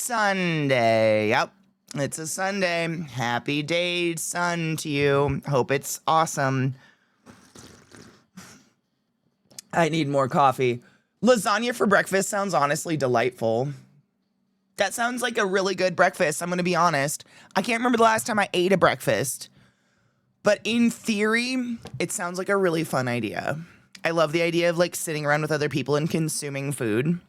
Sunday. Yep, it's a Sunday. Happy day, sun to you. Hope it's awesome. I need more coffee. Lasagna for breakfast sounds honestly delightful. That sounds like a really good breakfast, I'm going to be honest. I can't remember the last time I ate a breakfast. But in theory, it sounds like a really fun idea. I love the idea of like sitting around with other people and consuming food.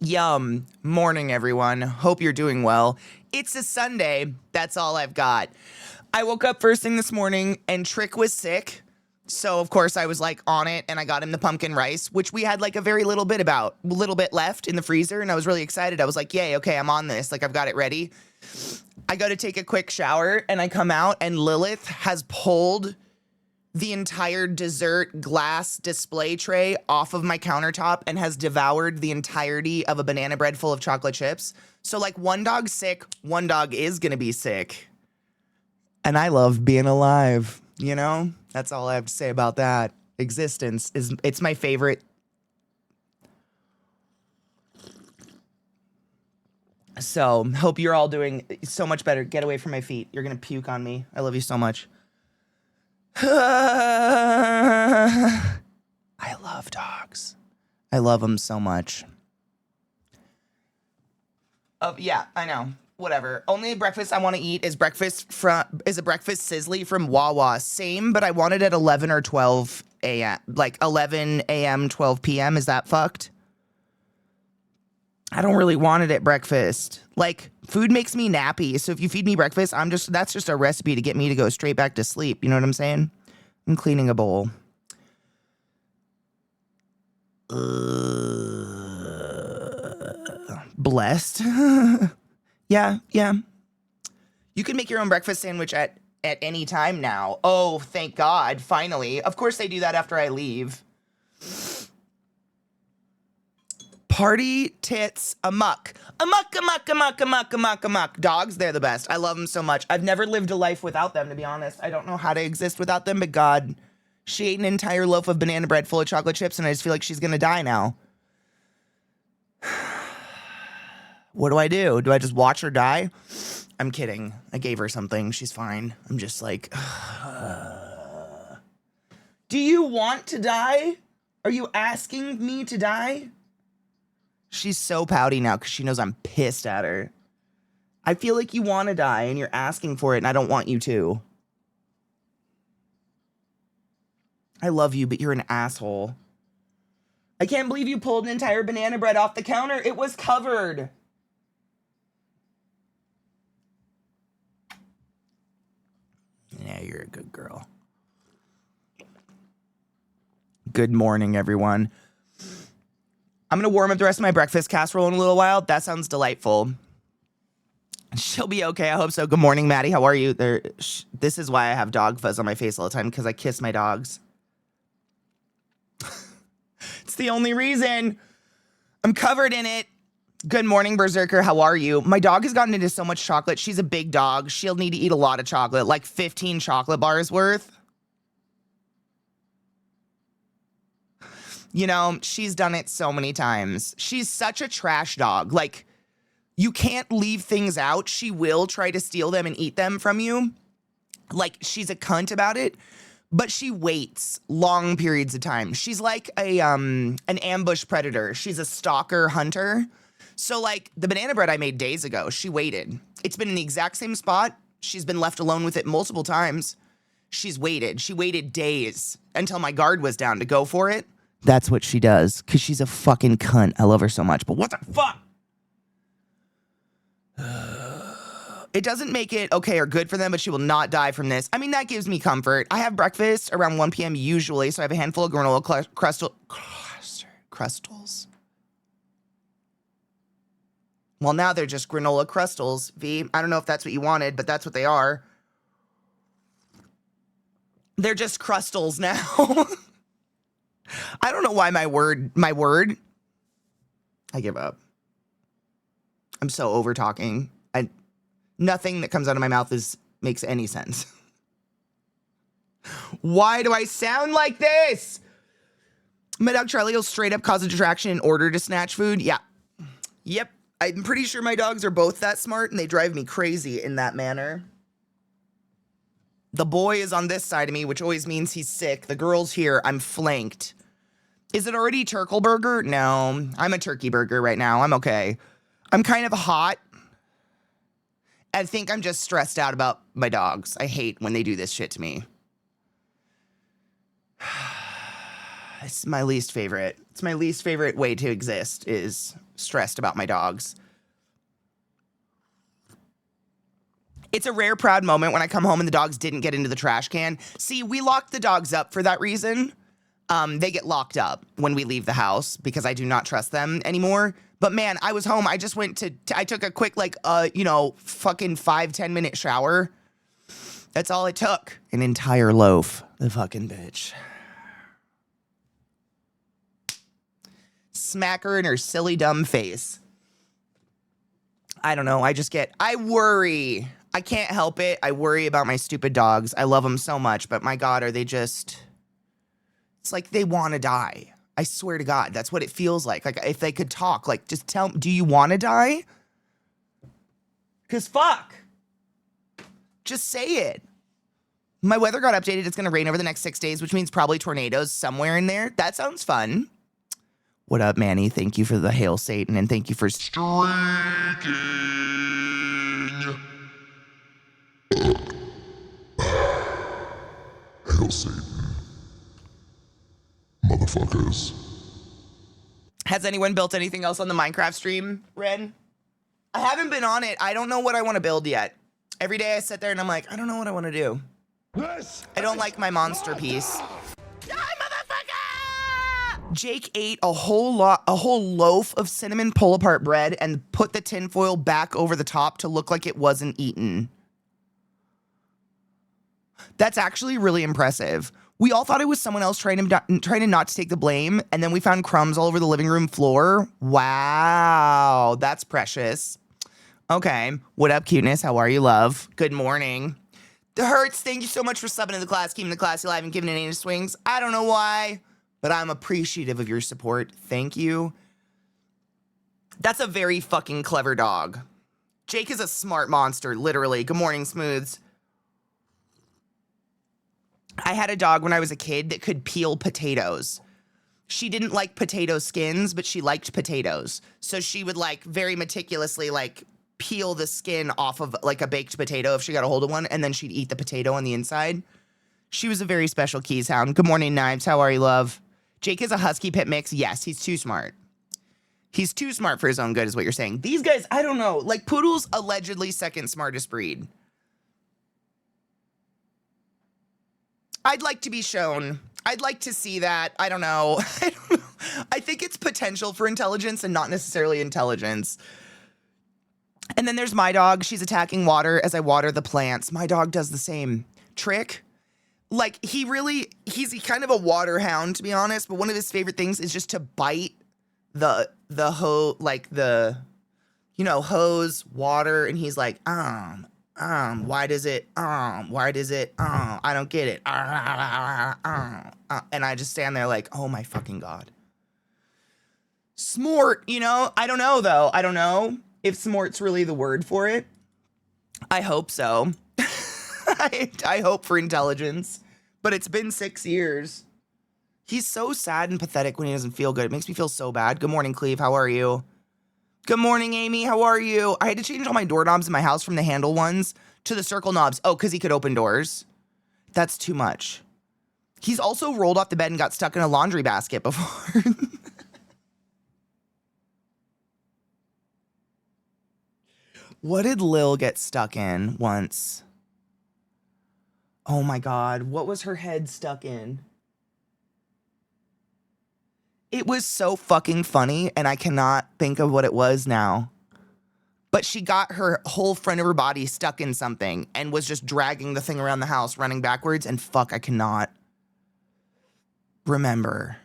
Yum. Morning, everyone. Hope you're doing well. It's a Sunday. That's all I've got. I woke up first thing this morning and Trick was sick. So, of course, I was like on it and I got him the pumpkin rice, which we had like a very little bit left in the freezer. And I was really excited. I was like, yay, okay, I'm on this. Like, I've got it ready. I go to take a quick shower and I come out and Lilith has pulled the entire dessert glass display tray off of my countertop and has devoured the entirety of a banana bread full of chocolate chips. So like one dog's sick, one dog is gonna be sick. And I love being alive, you know? That's all I have to say about that. Existence it's my favorite. So hope you're all doing so much better. Get away from my feet. You're gonna puke on me. I love you so much. I love dogs. I love them so much. Oh, yeah, I know. Whatever. Only breakfast I want to eat is a breakfast sizzly from Wawa. Same, but I want it at 11 or 12 a.m. Like 11 a.m., 12 p.m. Is that fucked? I don't really want it at breakfast. Like, food makes me nappy. So if you feed me breakfast, that's just a recipe to get me to go straight back to sleep. You know what I'm saying? I'm cleaning a bowl. Blessed. Yeah. You can make your own breakfast sandwich at any time now. Oh, thank God. Finally. Of course they do that after I leave. Party tits amuck. Amuck. Dogs, they're the best. I love them so much. I've never lived a life without them, to be honest. I don't know how to exist without them, but God, she ate an entire loaf of banana bread full of chocolate chips, and I just feel like she's gonna die now. What do I do? Do I just watch her die? I'm kidding. I gave her something. She's fine. I'm just like, do you want to die? Are you asking me to die? She's so pouty now because she knows I'm pissed at her. I feel like you want to die and you're asking for it and I don't want you to. I love you, but you're an asshole. I can't believe you pulled an entire banana bread off the counter. It was covered. Yeah, you're a good girl. Good morning, everyone. I'm going to warm up the rest of my breakfast casserole in a little while. That sounds delightful. She'll be okay. I hope so. Good morning, Maddie. How are you? This is why I have dog fuzz on my face all the time, because I kiss my dogs. It's the only reason. I'm covered in it. Good morning, Berserker. How are you? My dog has gotten into so much chocolate. She's a big dog. She'll need to eat a lot of chocolate, like 15 chocolate bars worth. You know, she's done it so many times. She's such a trash dog. Like, you can't leave things out. She will try to steal them and eat them from you. Like, she's a cunt about it, but she waits long periods of time. She's like an ambush predator. She's a stalker hunter. So, like, the banana bread I made days ago, she waited. It's been in the exact same spot. She's been left alone with it multiple times. She's waited. She waited days until my guard was down to go for it. That's what she does, because she's a fucking cunt. I love her so much, but what the fuck? It doesn't make it okay or good for them, but she will not die from this. I mean, that gives me comfort. I have breakfast around 1 p.m. usually, so I have a handful of granola crustals. Well, now they're just granola crustals, V. I don't know if that's what you wanted, but that's what they are. They're just crustals now. I don't know why my word, I give up. I'm so over talking. Nothing that comes out of my mouth makes any sense. Why do I sound like this? My dog Charlie will straight up cause a distraction in order to snatch food. Yeah. Yep. I'm pretty sure my dogs are both that smart and they drive me crazy in that manner. The boy is on this side of me, which always means he's sick. The girl's here. I'm flanked. Is it already turkle burger? No, I'm a turkey burger right now. I'm okay. I'm kind of hot. I think I'm just stressed out about my dogs. I hate when they do this shit to me. It's my least favorite. It's my least favorite way to exist is stressed about my dogs. It's a rare, proud moment when I come home and the dogs didn't get into the trash can. See, we locked the dogs up for that reason. They get locked up when we leave the house because I do not trust them anymore. But man, I was home. I just went I took a quick, fucking 5-10 minute shower. That's all it took. An entire loaf. The fucking bitch. Smack her in her silly, dumb face. I don't know. I worry. I can't help it. I worry about my stupid dogs. I love them so much, but my God, are they just, it's like they want to die. I swear to God, that's what it feels like. Like if they could talk, like just tell me, do you want to die? Because fuck. Just say it. My weather got updated. It's going to rain over the next 6 days, which means probably tornadoes somewhere in there. That sounds fun. What up, Manny? Thank you for the hail, Satan, and thank you for streaking. Hail, Satan. Motherfuckers. Has anyone built anything else on the Minecraft stream, Ren? I haven't been on it. I don't know what I want to build yet. Every day I sit there and I'm like, I don't know what I want to do. I don't like my monster piece. Die, motherfucker! Jake ate a whole loaf of cinnamon pull-apart bread and put the tinfoil back over the top to look like it wasn't eaten. That's actually really impressive. We all thought it was someone else trying to not to take the blame, and then we found crumbs all over the living room floor. Wow, that's precious. Okay, what up, cuteness? How are you, love? Good morning. The Hurts, thank you so much for subbing to the class, keeping the class alive, and giving it any swings. I don't know why, but I'm appreciative of your support. Thank you. That's a very fucking clever dog. Jake is a smart monster, literally. Good morning, Smooths. I had a dog when I was a kid that could peel potatoes. She didn't like potato skins, but she liked potatoes. So she would very meticulously peel the skin off of a baked potato if she got a hold of one, and then she'd eat the potato on the inside. She was a very special keys hound. Good morning, Knives. How are you, love? Jake is a husky pit mix. Yes, he's too smart. He's too smart for his own good is what you're saying. These guys, I don't know. Poodle's allegedly second smartest breed. I'd like to be shown. I'd like to see that. I don't know. I think it's potential for intelligence and not necessarily intelligence. And then there's my dog. She's attacking water as I water the plants. My dog does the same. Trick. He's kind of a water hound, to be honest, but one of his favorite things is just to bite the hose, water, and he's like, why does it, I don't get it, and I just stand there like, oh my fucking God. Smart, I don't know though. I don't know if smart's really the word for it. I hope so. I hope for intelligence, but it's been 6 years. He's so sad and pathetic when he doesn't feel good. It makes me feel so bad. Good morning, Cleve. How are you? Good morning, Amy. How are you? I had to change all my doorknobs in my house from the handle ones to the circle knobs. Oh, because he could open doors. That's too much. He's also rolled off the bed and got stuck in a laundry basket before. What did Lil get stuck in once? Oh my God. What was her head stuck in? It was so fucking funny, and I cannot think of what it was now. But she got her whole front of her body stuck in something and was just dragging the thing around the house, running backwards, and fuck, I cannot remember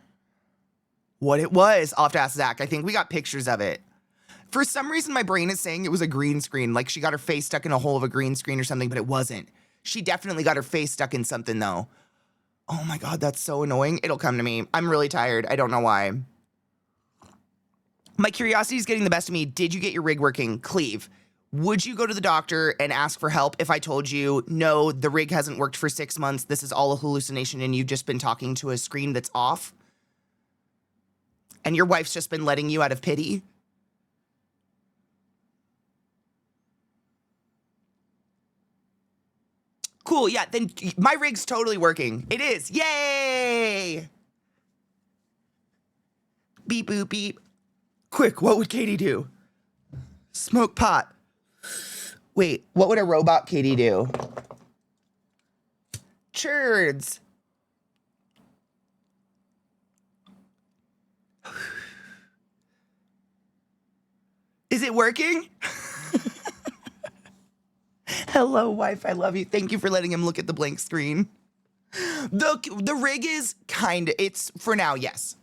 what it was. I'll have to ask Zach. I think we got pictures of it. For some reason, my brain is saying it was a green screen, like she got her face stuck in a hole of a green screen or something, but it wasn't. She definitely got her face stuck in something, though. Oh my God, that's so annoying. It'll come to me. I'm really tired. I don't know why. My curiosity is getting the best of me. Did you get your rig working? Cleve, would you go to the doctor and ask for help if I told you, no, the rig hasn't worked for 6 months. This is all a hallucination and you've just been talking to a screen that's off? And your wife's just been letting you out of pity? Cool, yeah, then my rig's totally working. It is, yay! Beep, boop, beep. Quick, what would Katie do? Smoke pot. Wait, what would a robot Katie do? Churds. Is it working? Hello, wife. I love you. Thank you for letting him look at the blank screen. The rig is it's for now, yes.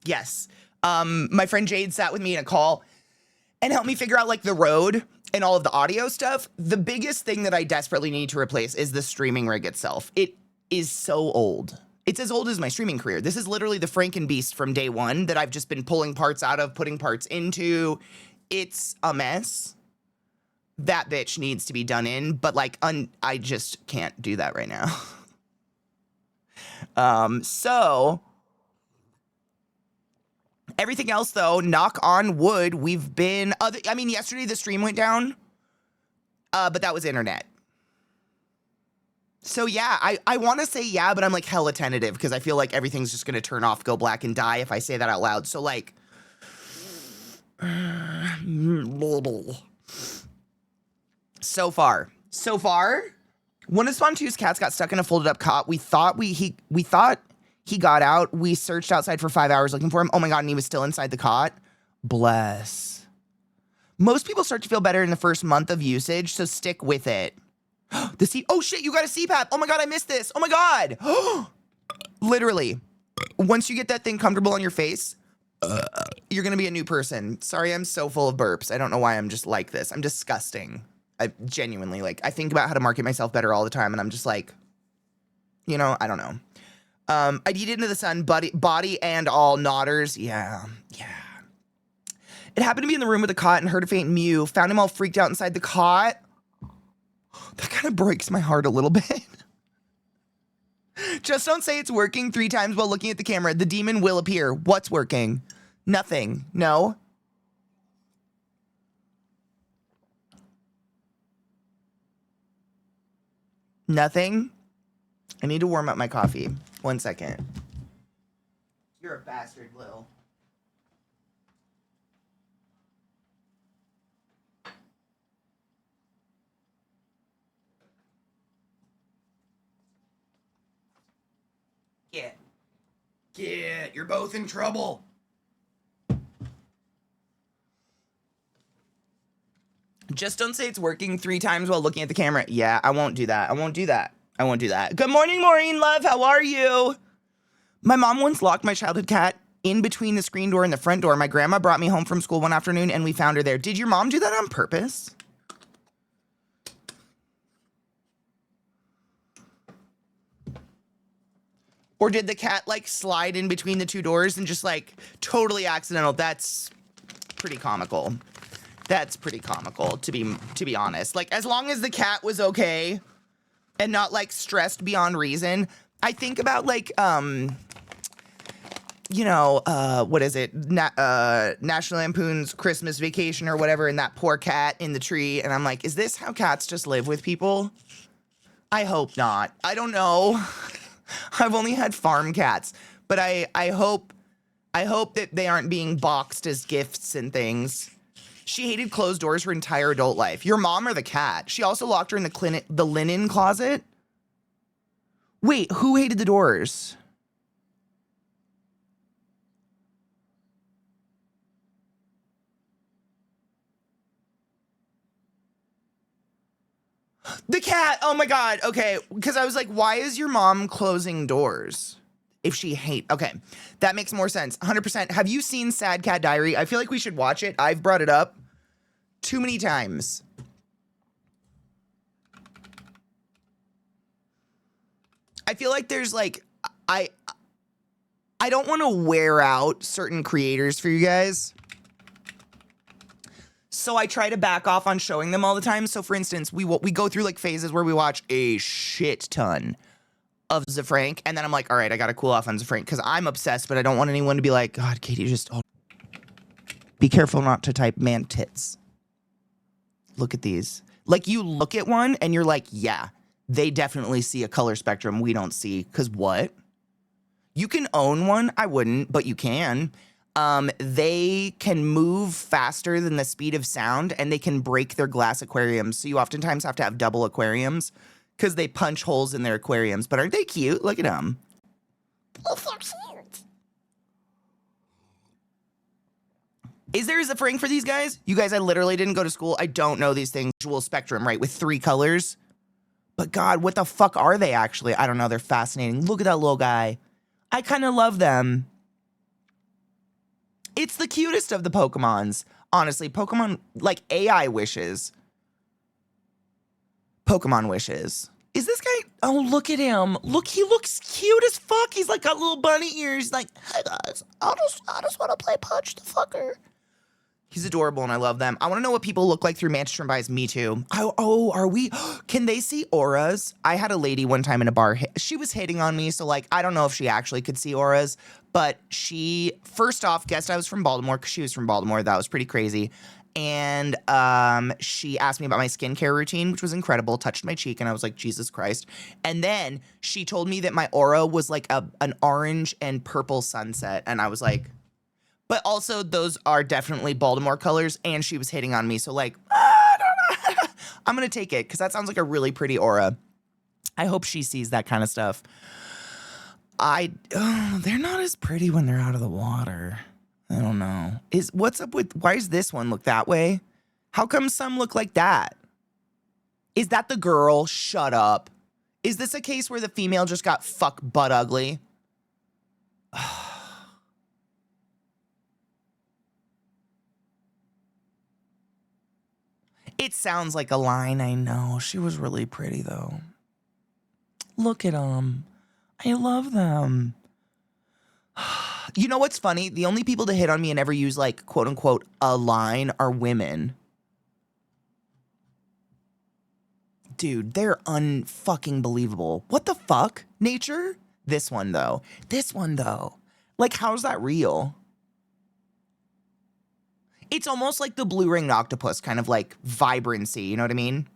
Yes. My friend Jade sat with me in a call and helped me figure out like the road and all of the audio stuff. The biggest thing that I desperately need to replace is the streaming rig itself. It is so old. It's as old as my streaming career. This is literally the Frankenbeast from day one that I've just been pulling parts out of, putting parts into. It's a mess. That bitch needs to be done in, but like, I just can't do that right now. So everything else though, knock on wood, we've been, yesterday the stream went down, but that was internet. So yeah, I want to say yeah, but I'm like hella tentative because I feel like everything's just going to turn off, go black and die if I say that out loud. So like, so far, one of Spontu's cats got stuck in a folded up cot. We thought he got out. We searched outside for 5 hours looking for him. Oh my God, and he was still inside the cot. Bless. Most people start to feel better in the first month of usage, so stick with it. Oh shit, you got a CPAP. Oh my God, I missed this. Oh my God. Literally, once you get that thing comfortable on your face, you're gonna be a new person. Sorry, I'm so full of burps. I don't know why I'm just like this. I'm disgusting. I genuinely, like, I think about how to market myself better all the time, and I'm just like, I don't know. I eat into the sun, body and all nodders. Yeah. It happened to be in the room with the cot and heard a faint mew. Found him all freaked out inside the cot. That kind of breaks my heart a little bit. Just don't say it's working 3 times while looking at the camera. The demon will appear. What's working? Nothing. No. Nothing. I need to warm up my coffee. 1 second. You're a bastard, Lil. Get. You're both in trouble. Just don't say it's working 3 times while looking at the camera. Yeah, I won't do that. Good morning, Maureen, love. How are you? My mom once locked my childhood cat in between the screen door and the front door. My grandma brought me home from school one afternoon and we found her there. Did your mom do that on purpose? Or did the cat like slide in between the 2 doors and just like totally accidental? That's pretty comical. To be honest. Like, as long as the cat was okay and not like stressed beyond reason. I think about like what is it? National Lampoon's Christmas Vacation or whatever, and that poor cat in the tree, and I'm like, is this how cats just live with people? I hope not. I don't know. I've only had farm cats, but I hope that they aren't being boxed as gifts and things. She hated closed doors her entire adult life. Your mom or the cat? She also locked her in the linen closet. Wait, who hated the doors? The cat. Oh my God. Okay. Because I was like, why is your mom closing doors? If she okay. That makes more sense. 100%. Have you seen Sad Cat Diary? I feel like we should watch it. I've brought it up too many times. I feel like there's like, I don't want to wear out certain creators for you guys. So I try to back off on showing them all the time. So for instance, we go through like phases where we watch a shit ton of Zafrank, and then I'm like, all right, I gotta cool off on Zafrank because I'm obsessed, but I don't want anyone to be like, God, Katie, just be careful not to type man tits. Look at these. Like you look at one and you're like, yeah, they definitely see a color spectrum we don't see. Because what? You can own one. I wouldn't, but you can. They can move faster than the speed of sound, and they can break their glass aquariums. So you oftentimes have to have double aquariums because they punch holes in their aquariums. But aren't they cute? Look at them. Oh, so cute. Is there a Zafrank for these guys? You guys, I literally didn't go to school. I don't know these things. Visual spectrum, right? With 3 colors. But God, what the fuck are they actually? I don't know. They're fascinating. Look at that little guy. I kind of love them. It's the cutest of the Pokemons. Honestly, Pokemon, like AI wishes. Pokemon wishes. Is this guy? Oh, look at him. Look, he looks cute as fuck. He's like got little bunny ears. Like, hey guys, I just want to play Punch the Fucker. He's adorable and I love them. I want to know what people look like through Manchester Buys. Me too. Oh, are we? Can they see auras? I had a lady one time in a bar. She was hitting on me. So like, I don't know if she actually could see auras, but she first off guessed I was from Baltimore because she was from Baltimore. That was pretty crazy. And she asked me about my skincare routine, which was incredible, touched my cheek, and I was like, Jesus Christ. And then she told me that my aura was like an orange and purple sunset. And I was like, but also those are definitely Baltimore colors, and she was hitting on me. So like, I don't know. I'm going to take it because that sounds like a really pretty aura. I hope she sees that kind of stuff. They're not as pretty when they're out of the water. I don't know. What's up with, why does this one look that way? How come some look like that? Is that the girl? Shut up. Is this a case where the female just got fuck butt ugly? It sounds like a line, I know. She was really pretty, though. Look at them. I love them. You know what's funny? The only people to hit on me and ever use, like, quote-unquote, a line are women. Dude, they're unfucking believable. What the fuck? Nature? This one, though. Like, how's that real? It's almost like the blue ringed octopus, kind of like vibrancy, you know what I mean?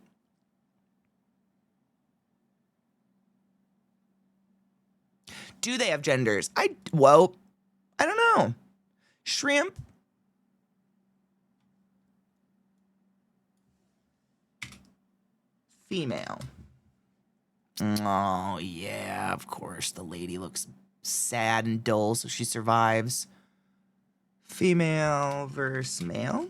Do they have genders? I don't know. Shrimp. Female. Oh, yeah, of course. The lady looks sad and dull, so she survives. Female versus male.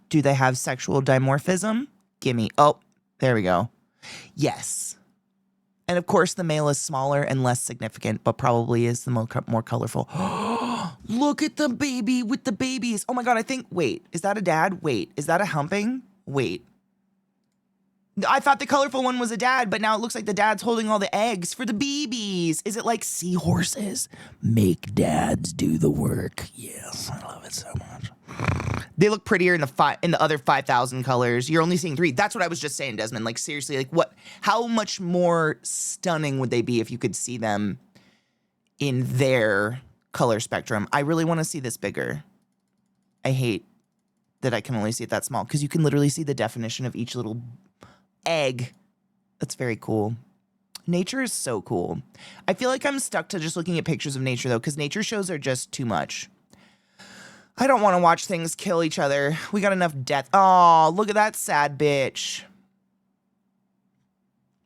Do they have sexual dimorphism? Gimme. Oh, there we go. Yes. And of course, the male is smaller and less significant, but probably is the more colorful. Look at the baby with the babies. Oh my God, wait, is that a dad? Wait, is that a humping? Wait. I thought the colorful one was a dad, but now it looks like the dad's holding all the eggs for the babies. Is it like seahorses? Make dads do the work. Yes, I love it so much. They look prettier in the other 5,000 colors. You're only seeing 3. That's what I was just saying, Desmond. Like seriously, like what? How much more stunning would they be if you could see them in their color spectrum? I really want to see this bigger. I hate that I can only see it that small because you can literally see the definition of each little egg. That's very cool. Nature is so cool. I feel like I'm stuck to just looking at pictures of nature though, because nature shows are just too much. I don't want to watch things kill each other. We got enough death. Oh, look at that sad bitch.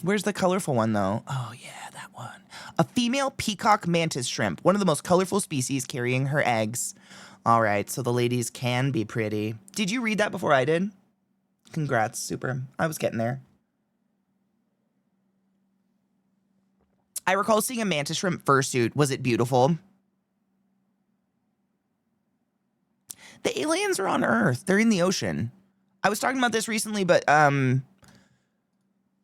Where's the colorful one though? Oh yeah, that one. A female peacock mantis shrimp, one of the most colorful species carrying her eggs. All right, so the ladies can be pretty. Did you read that before I did? Congrats, super. I was getting there. I recall seeing a mantis shrimp fursuit. Was it beautiful? The aliens are on Earth. They're in the ocean. I was talking about this recently, but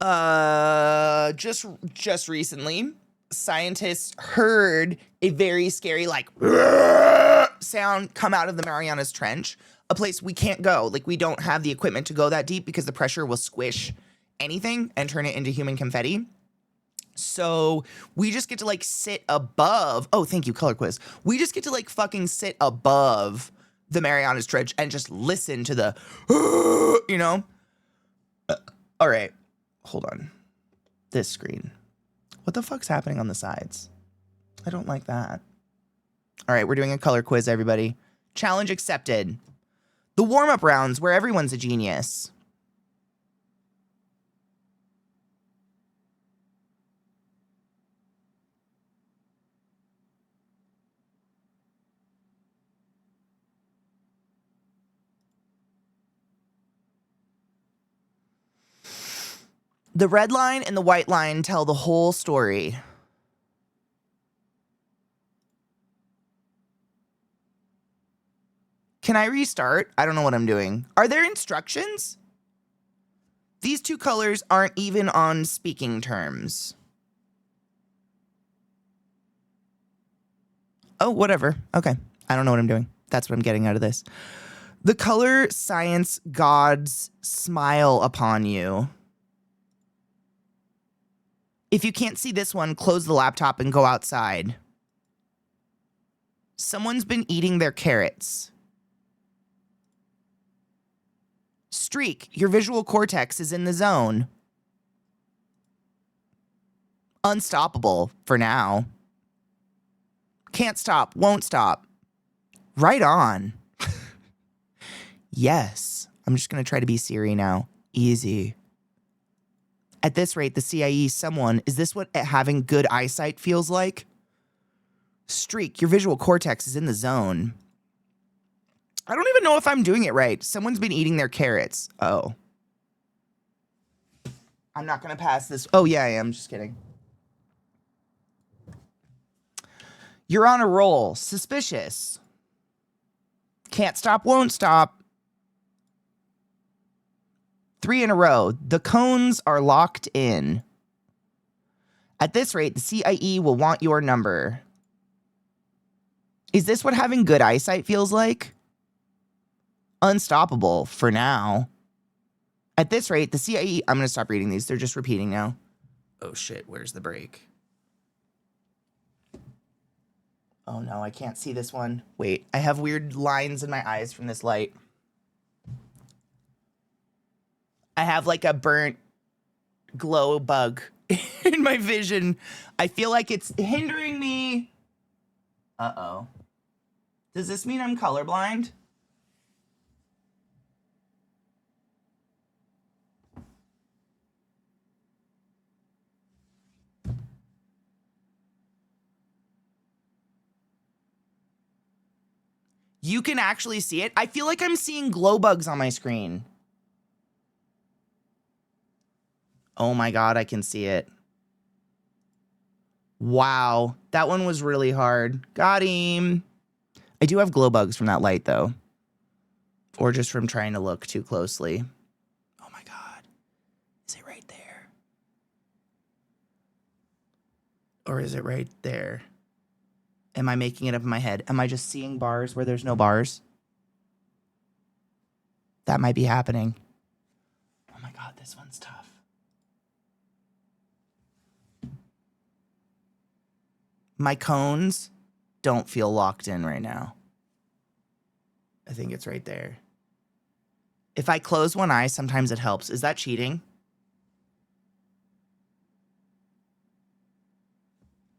Just recently, scientists heard a very scary like sound come out of the Marianas Trench, a place we can't go. Like we don't have the equipment to go that deep because the pressure will squish anything and turn it into human confetti. So we just get to like sit above. Oh, thank you, color quiz. We just get to like fucking sit above the Marianas Trench and just listen to the, you know? All right, hold on. This screen. What the fuck's happening on the sides? I don't like that. All right, we're doing a color quiz, everybody. Challenge accepted. The warm-up rounds where everyone's a genius. The red line and the white line tell the whole story. Can I restart? I don't know what I'm doing. Are there instructions? These two colors aren't even on speaking terms. Oh, whatever. Okay. I don't know what I'm doing. That's what I'm getting out of this. The color science gods smile upon you. If you can't see this one, close the laptop and go outside. Someone's been eating their carrots. Streak, your visual cortex is in the zone. Unstoppable for now. Can't stop, won't stop. Right on. Yes. I'm just going to try to be Siri now. Easy. At this rate, the CIE someone, is this what having good eyesight feels like? Streak, your visual cortex is in the zone. I don't even know if I'm doing it right. Someone's been eating their carrots. Oh. I'm not going to pass this. Oh, yeah, I am. Just kidding. You're on a roll. Suspicious. Can't stop, won't stop. 3 in a row. The cones are locked in. At this rate, the CIE will want your number. Is this what having good eyesight feels like? Unstoppable for now. At this rate, the CIE... I'm going to stop reading these. They're just repeating now. Oh, shit. Where's the break? Oh, no. I can't see this one. Wait. I have weird lines in my eyes from this light. I have like a burnt glow bug in my vision. I feel like it's hindering me. Uh-oh. Does this mean I'm colorblind? You can actually see it. I feel like I'm seeing glow bugs on my screen. Oh my God, I can see it. Wow, that one was really hard. Got him. I do have glow bugs from that light though. Or just from trying to look too closely. Oh my God. Is it right there? Or is it right there? Am I making it up in my head? Am I just seeing bars where there's no bars? That might be happening. Oh my God, this one's tough. My cones don't feel locked in right now. I think it's right there. If I close one eye, sometimes it helps. Is that cheating?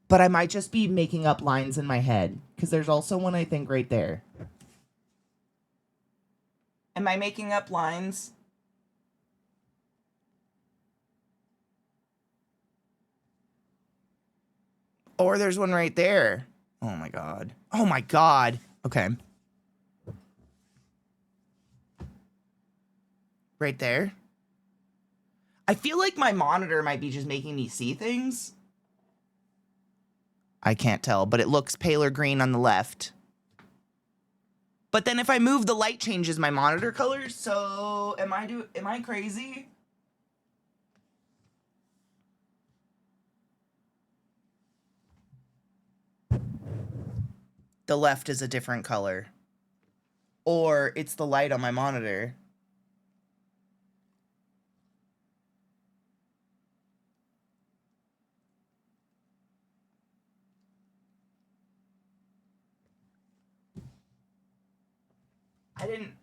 But I might just be making up lines in my head, because there's also one, I think, right there. Am I making up lines? Or there's one right there. Oh my God. Oh my God. Okay. Right there. I feel like my monitor might be just making me see things. I can't tell, but it looks paler green on the left. But then if I move, the light changes my monitor color. So am I crazy? the left is a different color. Or it's the light on my monitor.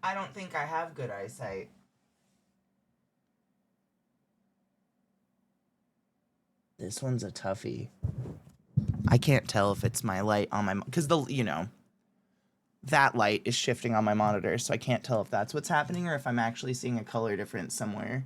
I don't think I have good eyesight. This one's a toughie. I can't tell if it's my light on my, because that light is shifting on my monitor, so I can't tell if that's what's happening or if I'm actually seeing a color difference somewhere.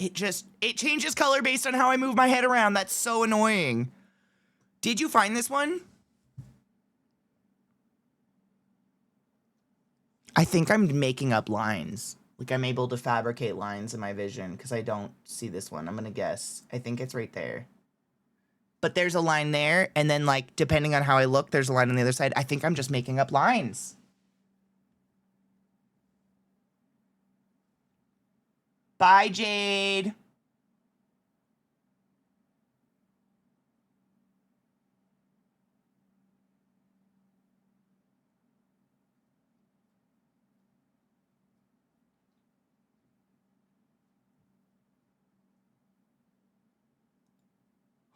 It changes color based on how I move my head around. That's so annoying. Did you find this one? I think I'm making up lines. Like I'm able to fabricate lines in my vision because I don't see this one. I'm gonna guess. I think it's right there. But there's a line there, and then like depending on how I look, there's a line on the other side. I think I'm just making up lines. Bye, Jade.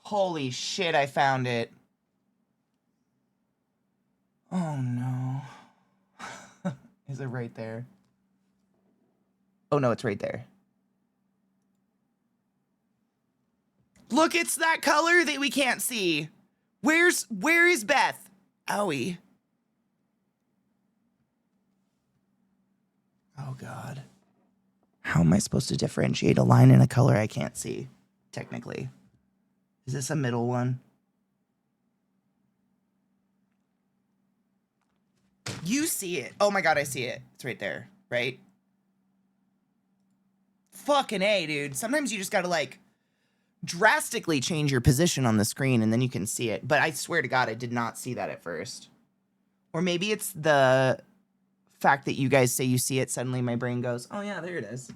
Holy shit, I found it. Oh no. Is it right there? Oh no, it's right there. Look, it's that color that we can't see. Where is Beth? Owie. Oh God. How am I supposed to differentiate a line and a color I can't see, technically? Is this a middle one? You see it. Oh my God, I see it. It's right there, right? Fucking A, dude. Sometimes you just gotta like drastically change your position on the screen and then you can see it. But I swear to God, I did not see that at first. Or maybe it's the fact that you guys say you see it, suddenly my brain goes, oh yeah, there it is.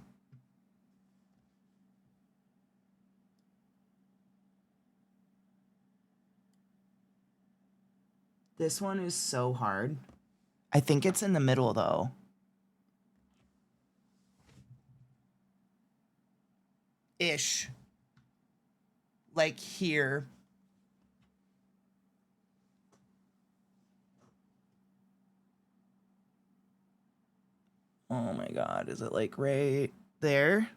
This one is so hard. I think it's in the middle though. Ish. Like here. Oh my God, is it like right there?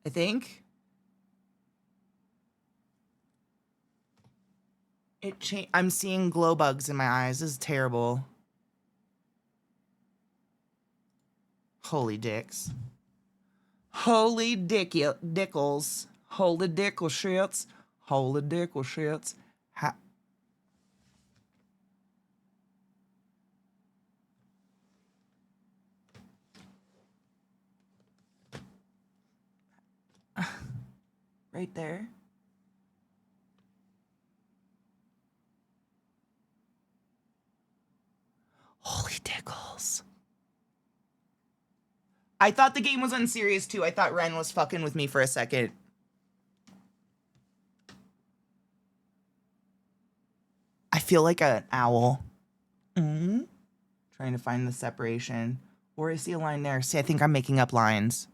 I think. I'm seeing glow bugs in my eyes. This is terrible. Holy dicks. Holy dickles. Holy dickle shits. Holy dickle shits. Right there. Holy dickles. I thought the game was unserious too. I thought Ren was fucking with me for a second. I feel like an owl. Trying to find the separation. Or I see a line there. See, I think I'm making up lines.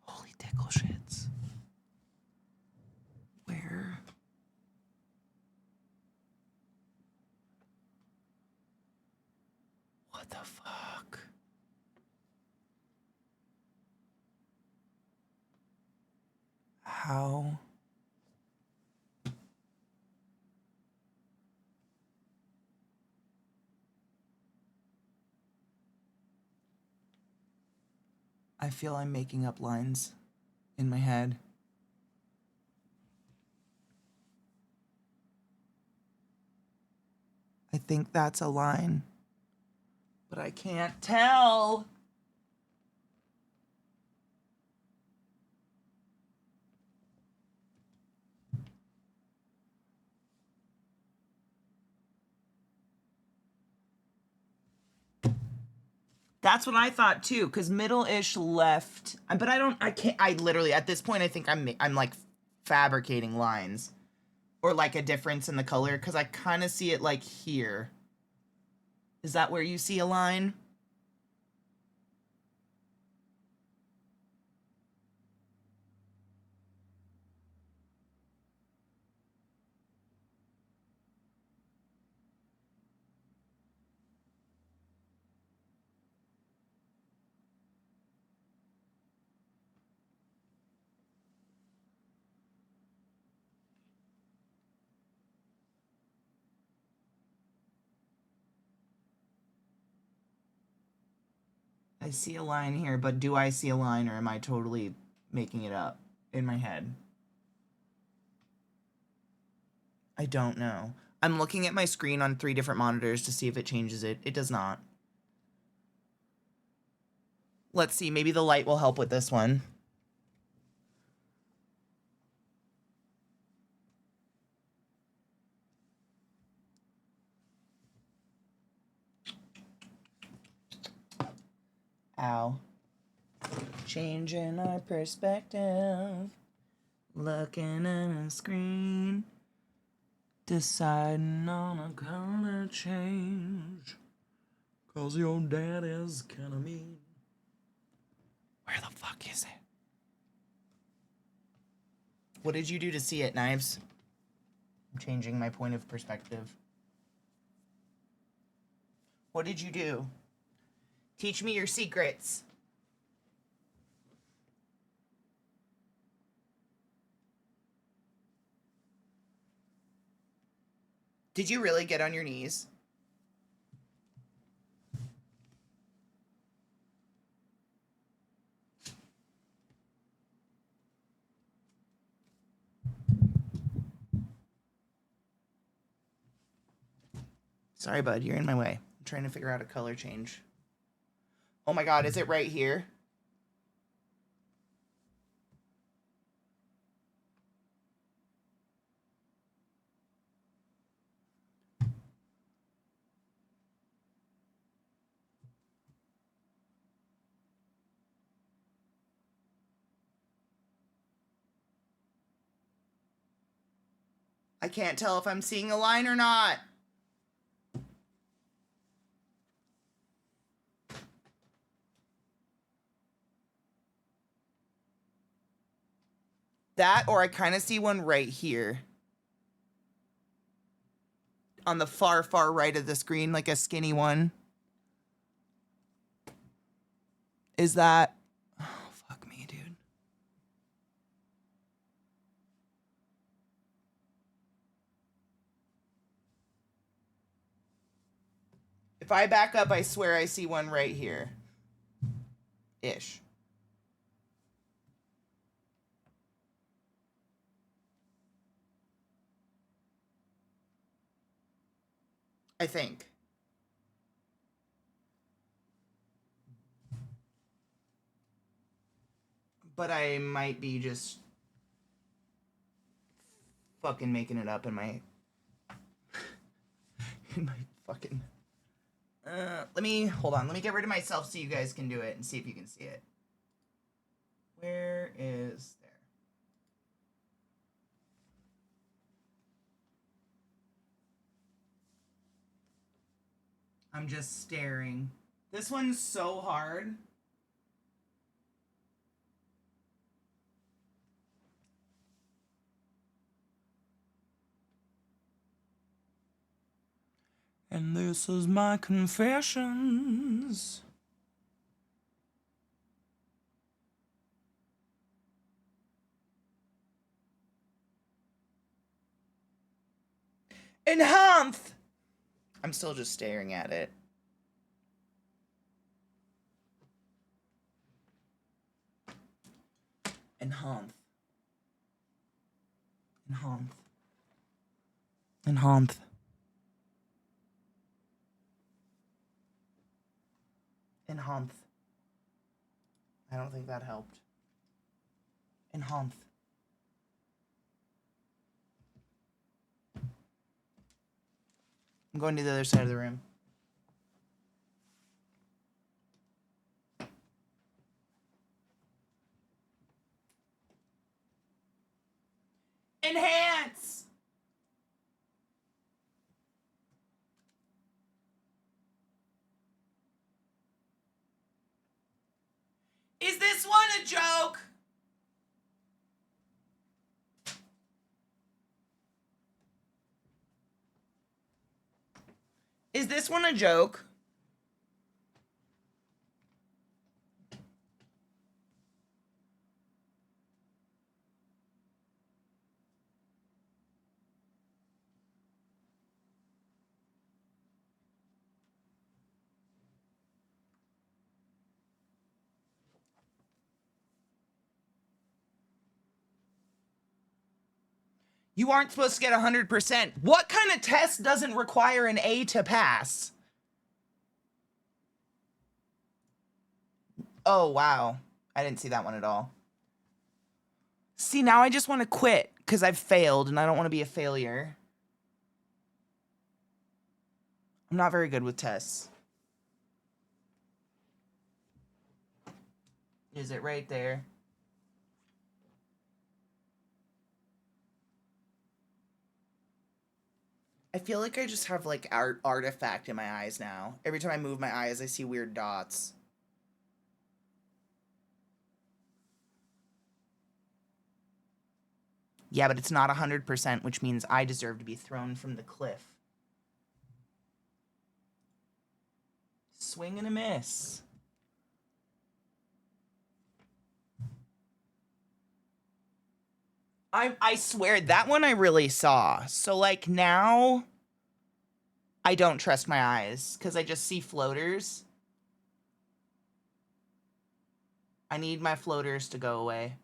Holy tickle shits. Where? What the fuck? How? I feel I'm making up lines in my head. think that's a line, but I can't tell. That's what I thought too, because middle-ish left, but I literally, at this point, I think I'm like fabricating lines or like a difference in the color, because I kind of see it like here. Is that where you see a line? I see a line here, but do I see a line, or am I totally making it up in my head? I don't know. I'm looking at my screen on 3 different monitors to see if it changes it. It does not. Let's see, maybe the light will help with this one. Ow. Changing our perspective. Looking at a screen. Deciding on a color change. 'Cause your dad is kinda mean. Where the fuck is it? What did you do to see it, Knives? I'm changing my point of perspective. What did you do? Teach me your secrets. Did you really get on your knees? Sorry, bud, you're in my way. I'm trying to figure out a color change. Oh my god, is it right here? I can't tell if I'm seeing a line or not. That, or I kind of see one right here. On the far, far right of the screen, like a skinny one. Is that... Oh, fuck me, dude. If I back up, I swear I see one right here. Ish. I think. But I might be just fucking making it up in my in my fucking let me hold on, let me get rid of myself so you guys can do it and see if you can see it. Where is there? I'm just staring. This one's so hard. And this is my confessions. Enhance! I'm still just staring at it. Enhance. Enhance. Enhance. Enhanced. I don't think that helped. Enhanced. I'm going to the other side of the room. Enhance! Is this one a joke? Is this one a joke? You aren't supposed to get 100%. What kind of test doesn't require an A to pass? Oh, wow. I didn't see that one at all. See, now I just want to quit because I've failed and I don't want to be a failure. I'm not very good with tests. Is it right there? I feel like I just have like artifact in my eyes now. Every time I move my eyes, I see weird dots. Yeah, but it's not 100%, which means I deserve to be thrown from the cliff. Swing and a miss. I swear, that one I really saw. So, like, now I don't trust my eyes because I just see floaters. I need my floaters to go away.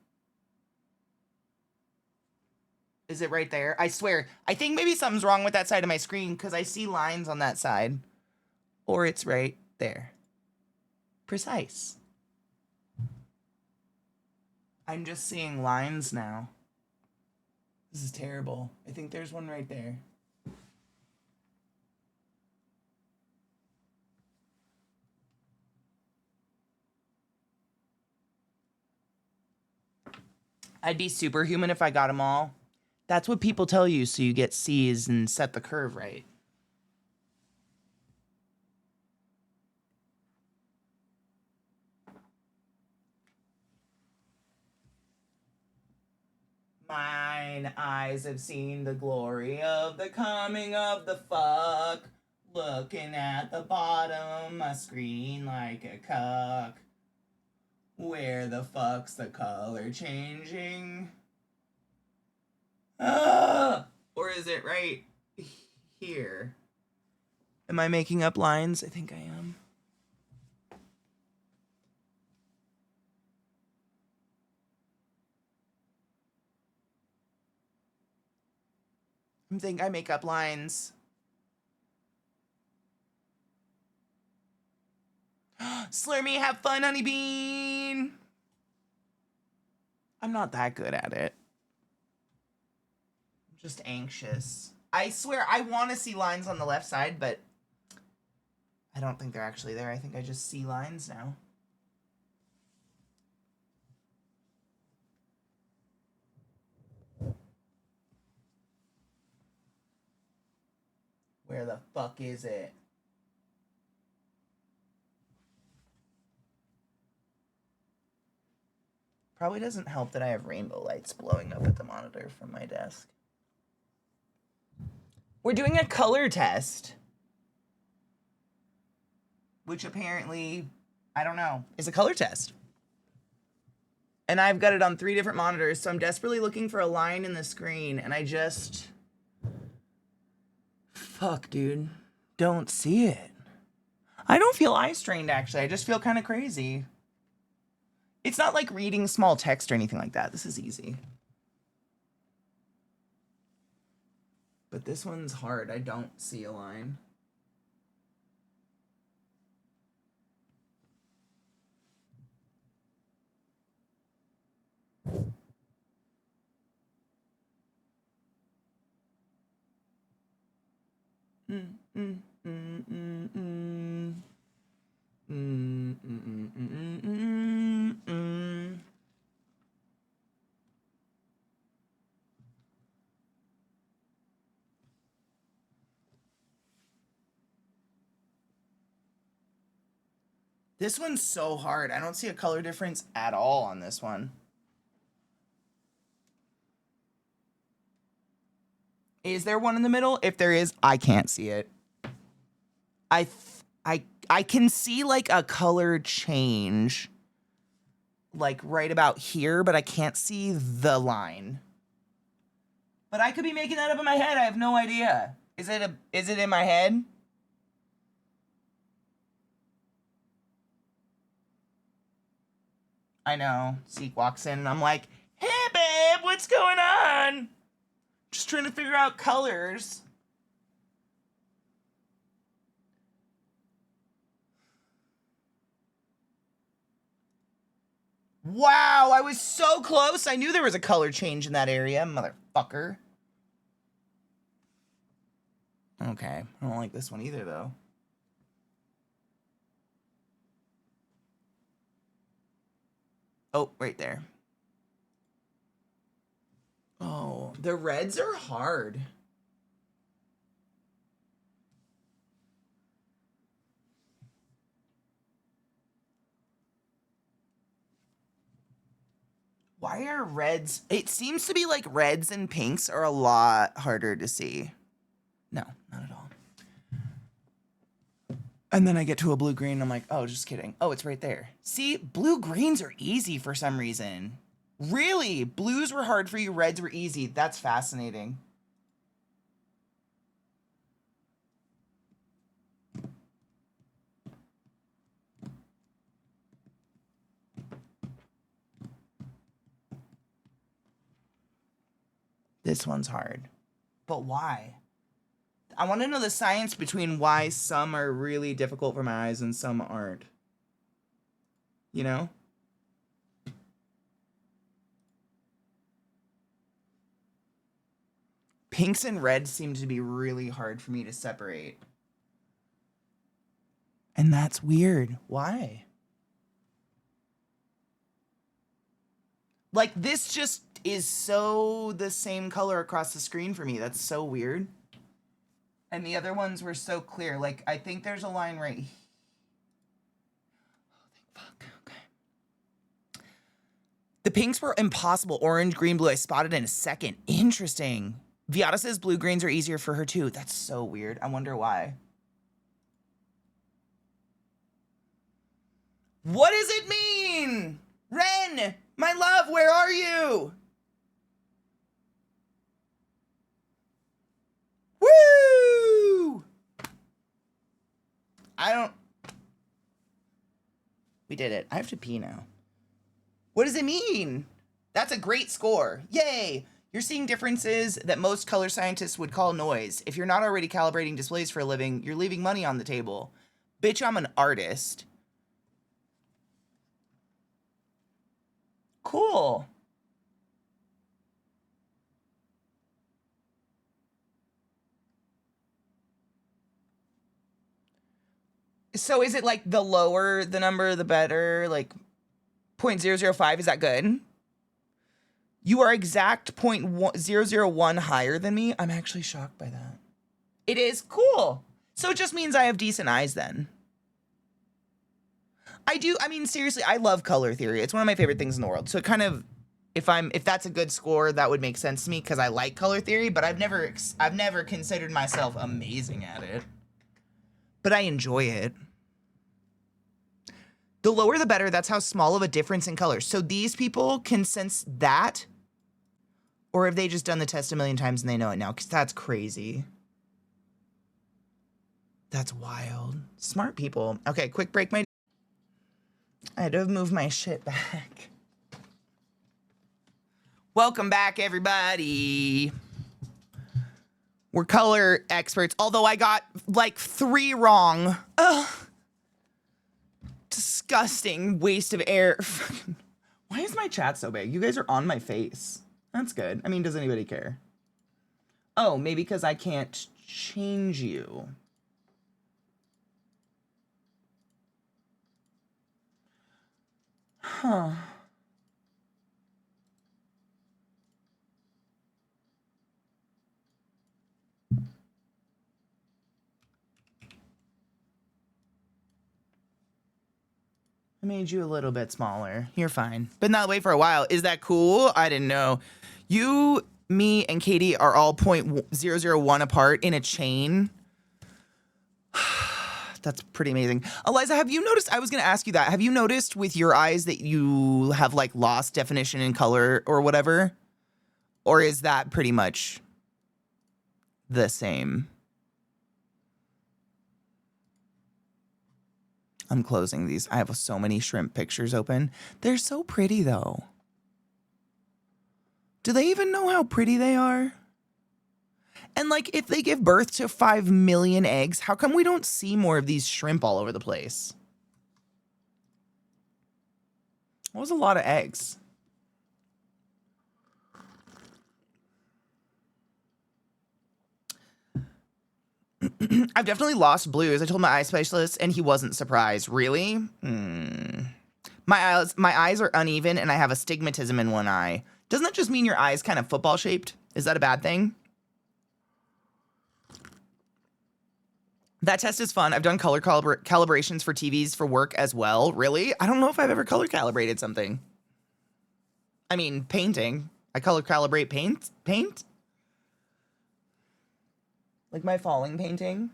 Is it right there? I swear. I think maybe something's wrong with that side of my screen because I see lines on that side. Or it's right there. Precise. I'm just seeing lines now. This is terrible. I think there's one right there. I'd be superhuman if I got them all. That's what people tell you, so you get C's and set the curve right. Mine eyes have seen the glory of the coming of the fuck. Looking at the bottom of my screen like a cuck. Where the fuck's the color changing? Ah! Or is it right here? Am I making up lines? I think I am. I think I make up lines. Slurmy, have fun, honeybean. I'm not that good at it. I'm just anxious. I swear I want to see lines on the left side, but I don't think they're actually there. I think I just see lines now. Where the fuck is it? Probably doesn't help that I have rainbow lights blowing up at the monitor from my desk. We're doing a color test. Which apparently, I don't know, is a color test. And I've got it on 3 different monitors, so I'm desperately looking for a line in the screen, and I just... Fuck, dude. Don't see it. I don't feel eye strained, actually. I just feel kind of crazy. It's not like reading small text or anything like that. This is easy. But this one's hard. I don't see a line. This one's so hard. I don't see a color difference at all on this one. Is there one in the middle? If there is, I can't see it. I can see like a color change like right about here, but I can't see the line. But I could be making that up in my head. I have no idea. Is it in my head? I know. Zeke walks in and I'm like, hey babe, what's going on? Just trying to figure out colors. Wow, I was so close. I knew there was a color change in that area, motherfucker. Okay, I don't like this one either, though. Oh, right there. Oh, the reds are hard. Why are reds? It seems to be like reds and pinks are a lot harder to see. No, not at all. And then I get to a blue-green, I'm like, oh, just kidding. Oh, it's right there. See, blue-greens are easy for some reason. Really? Blues were hard for you, reds were easy. That's fascinating. This one's hard. But why? I want to know the science between why some are really difficult for my eyes and some aren't. You know? Pinks and reds seem to be really hard for me to separate. And that's weird. Why? Like, this just is so the same color across the screen for me. That's so weird. And the other ones were so clear. Like, I think there's a line right here. Oh, thank fuck. Okay. The pinks were impossible. Orange, green, blue. I spotted in a second. Interesting. Viata says blue greens are easier for her too. That's so weird. I wonder why. What does it mean? Ren, my love, where are you? Woo! We did it. I have to pee now. What does it mean? That's a great score. Yay! You're seeing differences that most color scientists would call noise. If you're not already calibrating displays for a living, you're leaving money on the table. Bitch, I'm an artist. Cool. So is it like the lower the number, the better? Like 0.005, is that good? You are exact 0.001 higher than me. I'm actually shocked by that. It is cool. So it just means I have decent eyes then. I mean, seriously, I love color theory. It's one of my favorite things in the world. So it kind of, if that's a good score, that would make sense to me because I like color theory, but I've never considered myself amazing at it. But I enjoy it. The lower the better. That's how small of a difference in color. So these people can sense that, or have they just done the test a million times and they know it now? Because that's crazy. That's wild. Smart people. Okay, quick break. I had to move my shit back. Welcome back, everybody. We're color experts, although I got like 3 wrong. Ugh. Disgusting waste of air. Why is my chat so big? You guys are on my face. That's good. I mean, does anybody care? Oh, maybe because I can't change you. Huh. I made you a little bit smaller. You're fine. Been that way for a while. Is that cool? I didn't know. You, me, and Katie are all 0.001 apart in a chain. That's pretty amazing. Eliza, have you noticed? I was going to ask you that. Have you noticed with your eyes that you have like lost definition in color or whatever? Or is that pretty much the same? I'm closing these. I have so many shrimp pictures open. They're so pretty though. Do they even know how pretty they are? And like, if they give birth to 5 million eggs, how come we don't see more of these shrimp all over the place? That was a lot of eggs. I've definitely lost blues. I told my eye specialist and he wasn't surprised. Really? My eyes are uneven and I have astigmatism in one eye. Doesn't that just mean your eye is kind of football shaped? Is that a bad thing? That test is fun. I've done color calibrations for TVs for work as well. Really? I don't know if I've ever color calibrated something. I mean, painting. I color calibrate paint? Like my falling painting.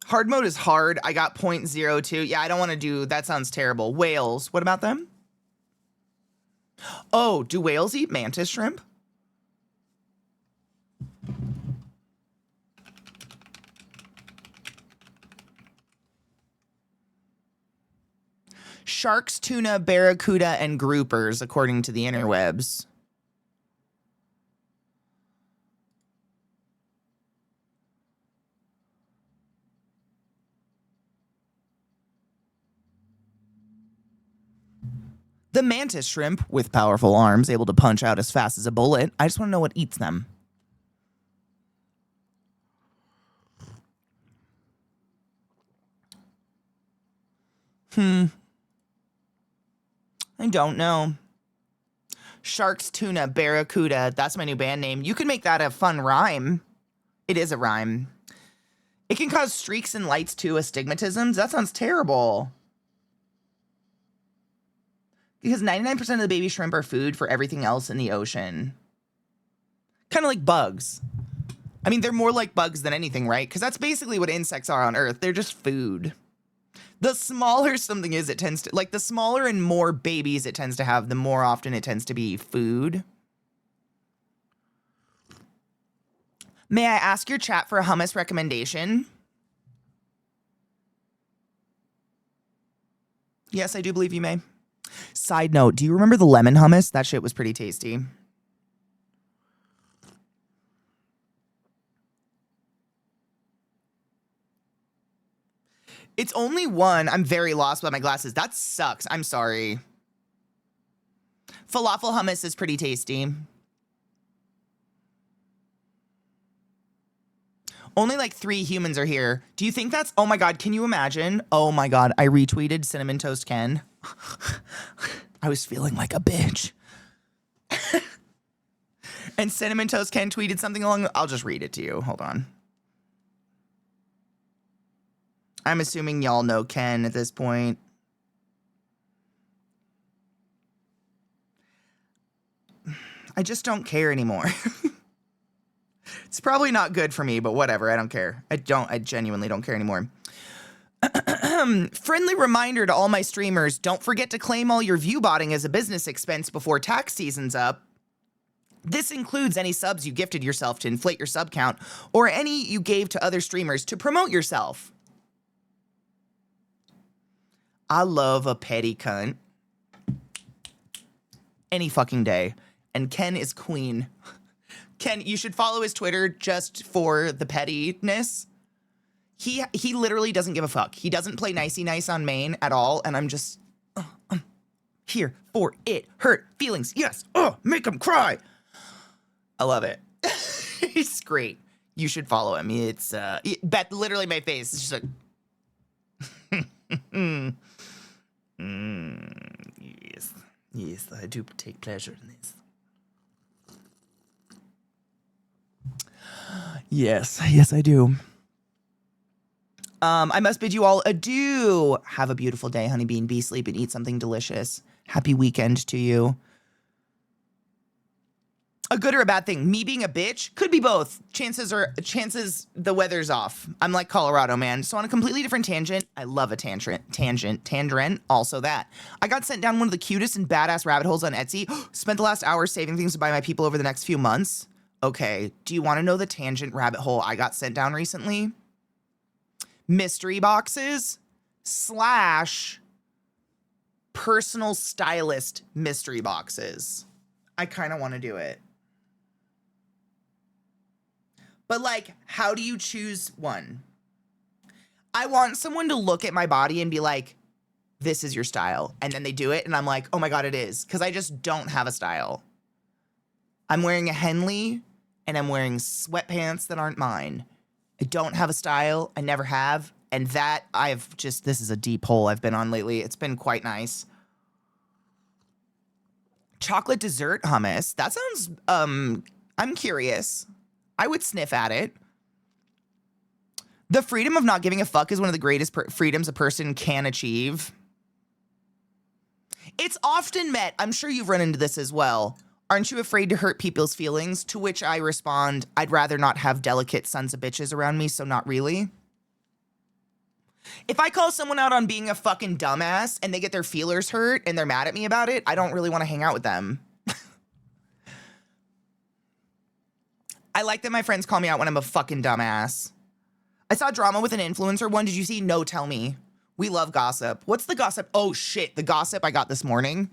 Hard mode is hard. I got 0.02. Yeah, I don't want to do, that sounds terrible. Whales, what about them? Oh, do whales eat mantis shrimp? Sharks, tuna, barracuda, and groupers, according to the interwebs. The mantis shrimp, with powerful arms, able to punch out as fast as a bullet. I just want to know what eats them. I don't know. Sharks, tuna, barracuda. That's my new band name. You can make that a fun rhyme. It is a rhyme. It can cause streaks and lights too, astigmatisms. That sounds terrible. Because 99% of the baby shrimp are food for everything else in the ocean. Kind of like bugs. I mean, they're more like bugs than anything, right? Because that's basically what insects are on Earth. They're just food. The smaller something is, it tends to, like the smaller and more babies it tends to have, the more often it tends to be food. May I ask your chat for a hummus recommendation? Yes, I do believe you may. Side note, do you remember the lemon hummus? That shit was pretty tasty. It's only one. I'm very lost by my glasses. That sucks. I'm sorry. Falafel hummus is pretty tasty. Only like 3 humans are here. Do you think that's... Oh my God, can you imagine? Oh my God, I retweeted Cinnamon Toast Ken. I was feeling like a bitch. And Cinnamon Toast Ken tweeted something along... I'll just read it to you. Hold on. I'm assuming y'all know Ken at this point. I just don't care anymore. It's probably not good for me, but whatever. I don't care. I genuinely don't care anymore. Friendly reminder to all my streamers, don't forget to claim all your viewbotting as a business expense before tax season's up. This includes any subs you gifted yourself to inflate your sub count, or any you gave to other streamers to promote yourself. I love a petty cunt. Any fucking day. And Ken is queen. Ken, you should follow his Twitter just for the pettiness. He literally doesn't give a fuck. He doesn't play nicey nice on main at all, and I'm just... Here for it. Hurt feelings. Yes. Oh, make him cry. I love it. He's great. You should follow him. It's Beth, literally my face. It's just like yes. Yes, I do take pleasure in this. Yes, yes, I do. I must bid you all adieu. Have a beautiful day, honeybean. Be sleep and eat something delicious. Happy weekend to you. A good or a bad thing? Me being a bitch? Could be both. Chances the weather's off. I'm like Colorado, man. So on a completely different tangent, I love a tangent, also that. I got sent down one of the cutest and badass rabbit holes on Etsy. Spent the last hour saving things to buy my people over the next few months. Okay, do you want to know the tangent rabbit hole I got sent down recently? Mystery boxes / personal stylist mystery boxes. I kind of want to do it. But like, how do you choose one? I want someone to look at my body and be like, this is your style. And then they do it and I'm like, oh my God, it is. Because I just don't have a style. I'm wearing a Henley and I'm wearing sweatpants that aren't mine. I don't have a style. I never have. And that this is a deep hole I've been on lately. It's been quite nice. Chocolate dessert hummus. That sounds, I'm curious. I would sniff at it. The freedom of not giving a fuck is one of the greatest freedoms a person can achieve. It's often met, I'm sure you've run into this as well. Aren't you afraid to hurt people's feelings? To which I respond, I'd rather not have delicate sons of bitches around me, so not really. If I call someone out on being a fucking dumbass and they get their feelers hurt and they're mad at me about it, I don't really want to hang out with them. I like that my friends call me out when I'm a fucking dumbass. I saw drama with an influencer one. Did you see? No, tell me. We love gossip. What's the gossip? Oh shit, the gossip I got this morning.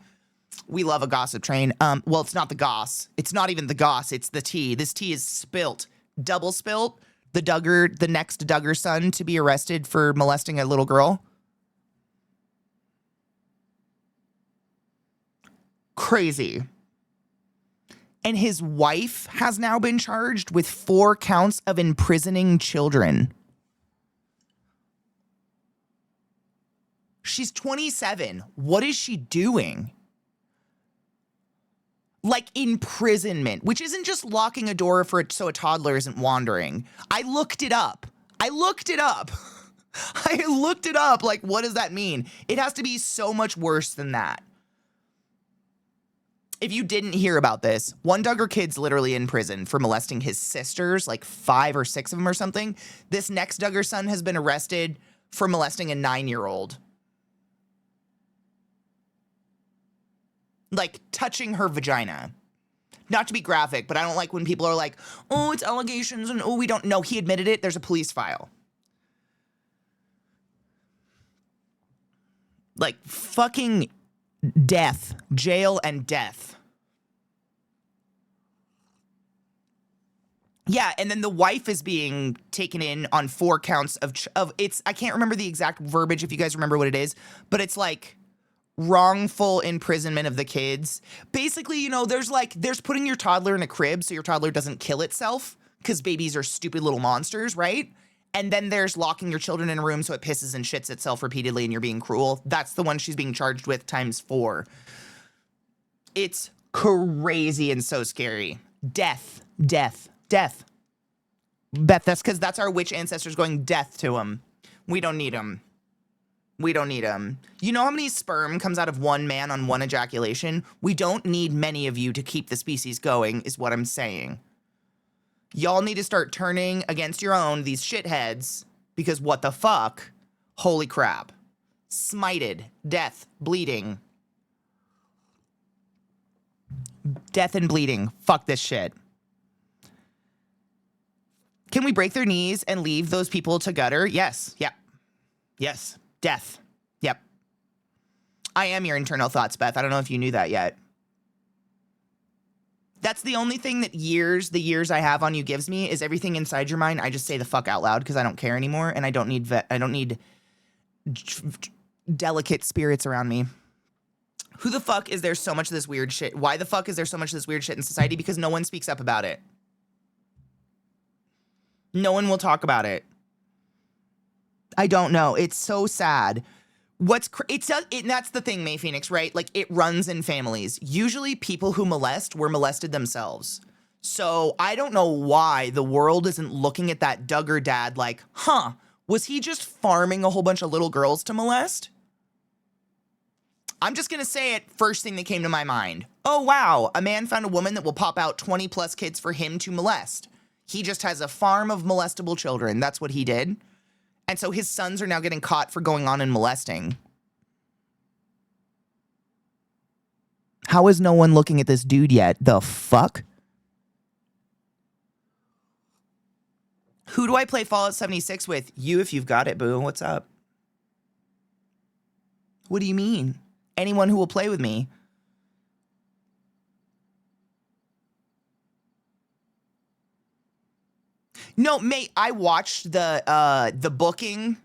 We love a gossip train. Well, it's not the goss. It's not even the goss. It's the tea. This tea is spilt. Double spilt. The next Duggar son to be arrested for molesting a little girl. Crazy. And his wife has now been charged with 4 counts of imprisoning children. She's 27. What is she doing? Like imprisonment, which isn't just locking a door so a toddler isn't wandering. I looked it up. I looked it up. Like, what does that mean? It has to be so much worse than that. If you didn't hear about this, one Duggar kid's literally in prison for molesting his sisters, like 5 or 6 of them or something. This next Duggar son has been arrested for molesting a 9-year-old. Like, touching her vagina. Not to be graphic, but I don't like when people are like, oh, it's allegations and oh, we don't know. He admitted it. There's a police file. Like, fucking death. Jail and death. Yeah, and then the wife is being taken in on 4 counts of it's, I can't remember the exact verbiage if you guys remember what it is, but it's like wrongful imprisonment of the kids. Basically, you know, there's putting your toddler in a crib so your toddler doesn't kill itself because babies are stupid little monsters, right? And then there's locking your children in a room so it pisses and shits itself repeatedly and you're being cruel. That's the one she's being charged with times 4. It's crazy and so scary. Death. Beth, that's because that's our witch ancestors going death to him. We don't need him. You know how many sperm comes out of one man on one ejaculation? We don't need many of you to keep the species going, is what I'm saying. Y'all need to start turning against your own, these shitheads, because what the fuck? Holy crap. Smited. Death. Bleeding. Death and bleeding. Fuck this shit. Can we break their knees and leave those people to gutter? Yes. Yep. Yes. Death. Yep. I am your internal thoughts, Beth. I don't know if you knew that yet. That's the only thing that the years I have on you gives me is everything inside your mind. I just say the fuck out loud because I don't care anymore and I don't need delicate spirits around me. Who the fuck is there so much of this weird shit? Why the fuck is there so much of this weird shit in society? Because no one speaks up about it. No one will talk about it. I don't know. It's so sad. And that's the thing, May Phoenix, right? Like, it runs in families. Usually people who molest were molested themselves. So I don't know why the world isn't looking at that Duggar dad like, huh, was he just farming a whole bunch of little girls to molest? I'm just going to say it, first thing that came to my mind. Oh, wow, a man found a woman that will pop out 20 plus kids for him to molest. He just has a farm of molestable children. That's what he did. And so his sons are now getting caught for going on and molesting. How is no one looking at this dude yet? The fuck? Who do I play Fallout 76 with? You, if you've got it, boo. What's up? What do you mean? Anyone who will play with me. No, mate, I watched the booking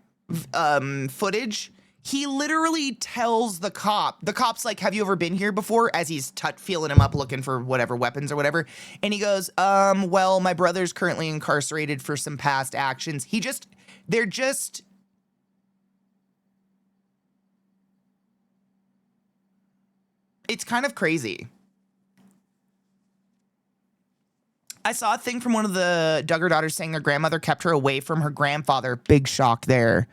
footage. He literally tells the cop's like, have you ever been here before? As he's feeling him up, looking for whatever weapons or whatever. And he goes, well, my brother's currently incarcerated for some past actions. It's kind of crazy. I saw a thing from one of the Duggar daughters saying their grandmother kept her away from her grandfather. Big shock there.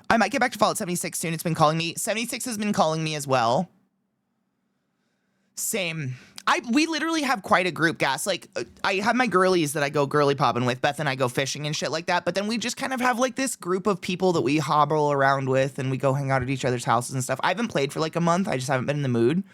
I might get back to Fallout 76 soon. It's been calling me. 76 has been calling me as well. Same. We literally have quite a group, Gas. Like, I have my girlies that I go girly popping with. Beth and I go fishing and shit like that. But then we just kind of have like this group of people that we hobble around with and we go hang out at each other's houses and stuff. I haven't played for like a month. I just haven't been in the mood.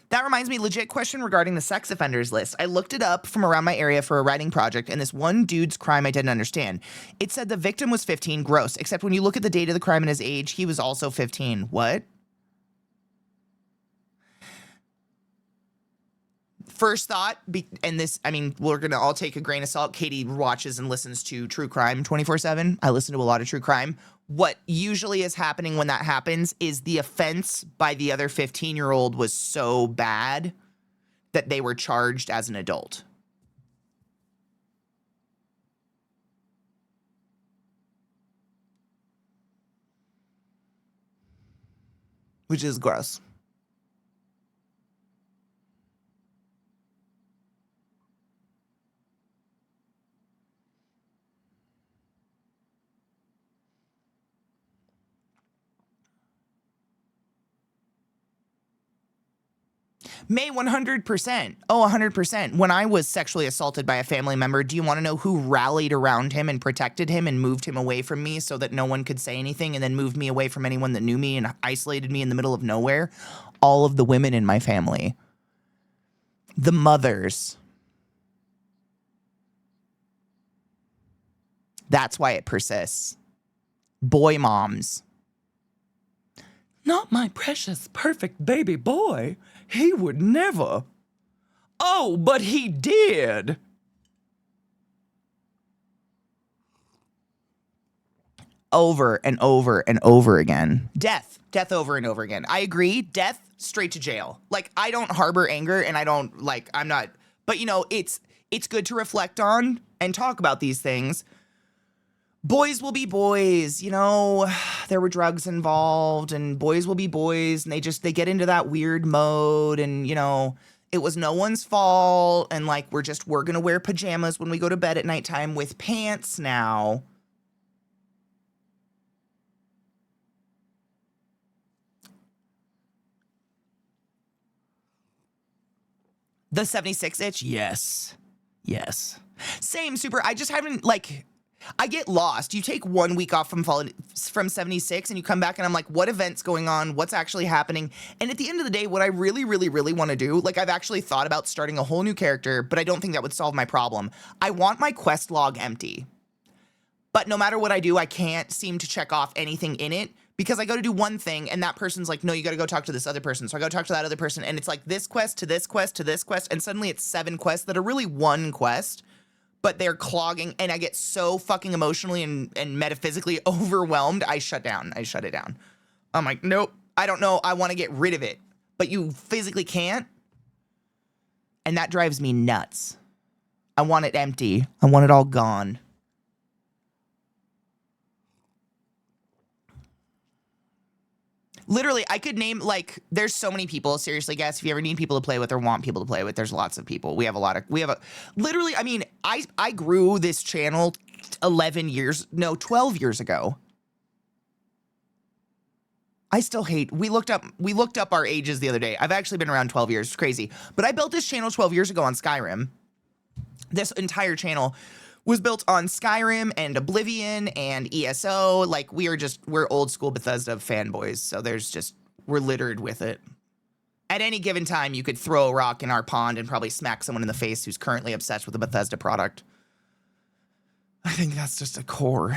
That reminds me, legit question regarding the sex offenders list. I looked it up from around my area for a writing project, and this one dude's crime I didn't understand. It said the victim was 15, gross, except when you look at the date of the crime and his age, he was also 15. What? First thought, and this, I mean, we're going to all take a grain of salt. Katie watches and listens to true crime 24/7. I listen to a lot of true crime. What usually is happening when that happens is the offense by the other 15-year-old was so bad that they were charged as an adult. Which is gross. May 100%. Oh, 100%. When I was sexually assaulted by a family member, do you want to know who rallied around him and protected him and moved him away from me so that no one could say anything and then moved me away from anyone that knew me and isolated me in the middle of nowhere? All of the women in my family. The mothers. That's why it persists. Boy moms. Not my precious, perfect baby boy. He would never. Oh, but he did. Over and over and over again. Death over and over again. I agree. Death, straight to jail. Like, I don't harbor anger and I'm not, but you know, it's good to reflect on and talk about these things. Boys will be boys, you know, there were drugs involved and boys will be boys and they get into that weird mode and, you know, it was no one's fault and like we're going to wear pajamas when we go to bed at nighttime with pants now. The 76 itch? Yes. Yes. Same, super. I just haven't I get lost. You take 1 week off from 76 and you come back and I'm like, what event's going on? What's actually happening? And at the end of the day, what I really, really, really want to do, like I've actually thought about starting a whole new character, but I don't think that would solve my problem. I want my quest log empty. But no matter what I do, I can't seem to check off anything in it because I go to do one thing and that person's like, no, you got to go talk to this other person. So I go talk to that other person and it's like this quest to this quest to this quest. And suddenly it's 7 quests that are really one quest. but they're clogging, and I get so fucking emotionally and metaphysically overwhelmed, I shut it down. I'm like, nope, I don't know, I want to get rid of it, but you physically can't, and that drives me nuts. I want it empty. I want it all gone. Literally, I could name, like, there's so many people. Seriously, guys, if you ever need people to play with or want people to play with, there's lots of people. Literally, I mean, I grew this channel 12 years ago. I still hate, we looked up our ages the other day. I've actually been around 12 years, it's crazy. But I built this channel 12 years ago on Skyrim. This entire channel was built on Skyrim and Oblivion and ESO. Like, we're old school Bethesda fanboys, so we're littered with it. At any given time, you could throw a rock in our pond and probably smack someone in the face who's currently obsessed with a Bethesda product. I think that's just it's a core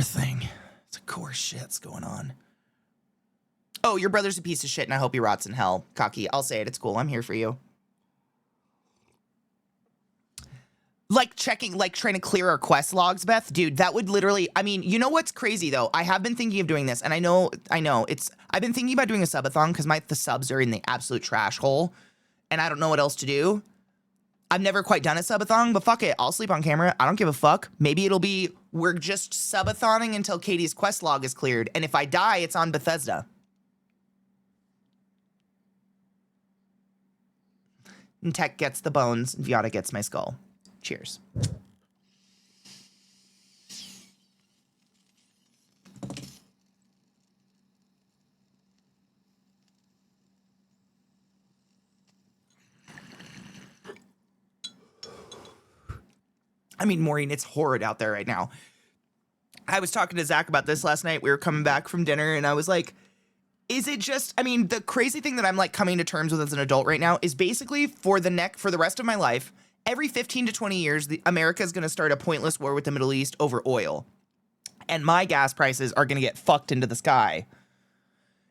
thing. It's a core shit's going on. Oh, your brother's a piece of shit and I hope he rots in hell. Cocky, I'll say it, it's cool, I'm here for you. Like trying to clear our quest logs, Beth, dude, that would literally, I mean, you know what's crazy though? I have been thinking of doing this, and I know I've been thinking about doing a subathon because the subs are in the absolute trash hole, and I don't know what else to do. I've never quite done a subathon, but fuck it, I'll sleep on camera. I don't give a fuck. Maybe it'll be, we're just subathoning until Katie's quest log is cleared, and if I die, it's on Bethesda. And Tech gets the bones, and Viata gets my skull. Cheers. I mean, Maureen, it's horrid out there right now. I was talking to Zach about this last night. We were coming back from dinner, and I was like, is it just, I mean, the crazy thing that I'm like coming to terms with as an adult right now is basically for the rest of my life, every 15 to 20 years, America is going to start a pointless war with the Middle East over oil. And my gas prices are going to get fucked into the sky.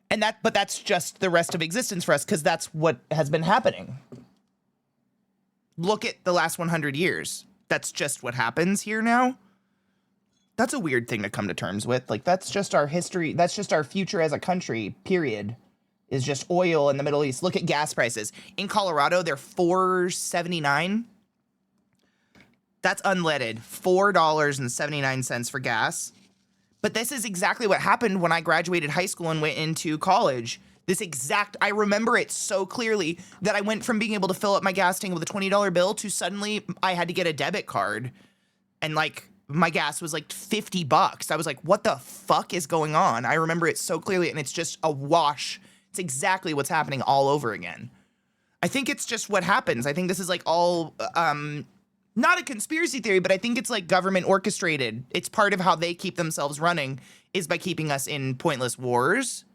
But that's just the rest of existence for us because that's what has been happening. Look at the last 100 years. That's just what happens here now. That's a weird thing to come to terms with. Like, that's just our history. That's just our future as a country, period. Is just oil in the Middle East. Look at gas prices. In Colorado, they're $4.79. That's unleaded, $4.79 for gas. But this is exactly what happened when I graduated high school and went into college. I remember it so clearly that I went from being able to fill up my gas tank with a $20 bill to suddenly I had to get a debit card. And like, my gas was like $50. I was like, what the fuck is going on? I remember it so clearly, and it's just a wash. It's exactly what's happening all over again. I think it's just what happens. I think this is like all, not a conspiracy theory, but I think it's like government orchestrated. It's part of how they keep themselves running is by keeping us in pointless wars.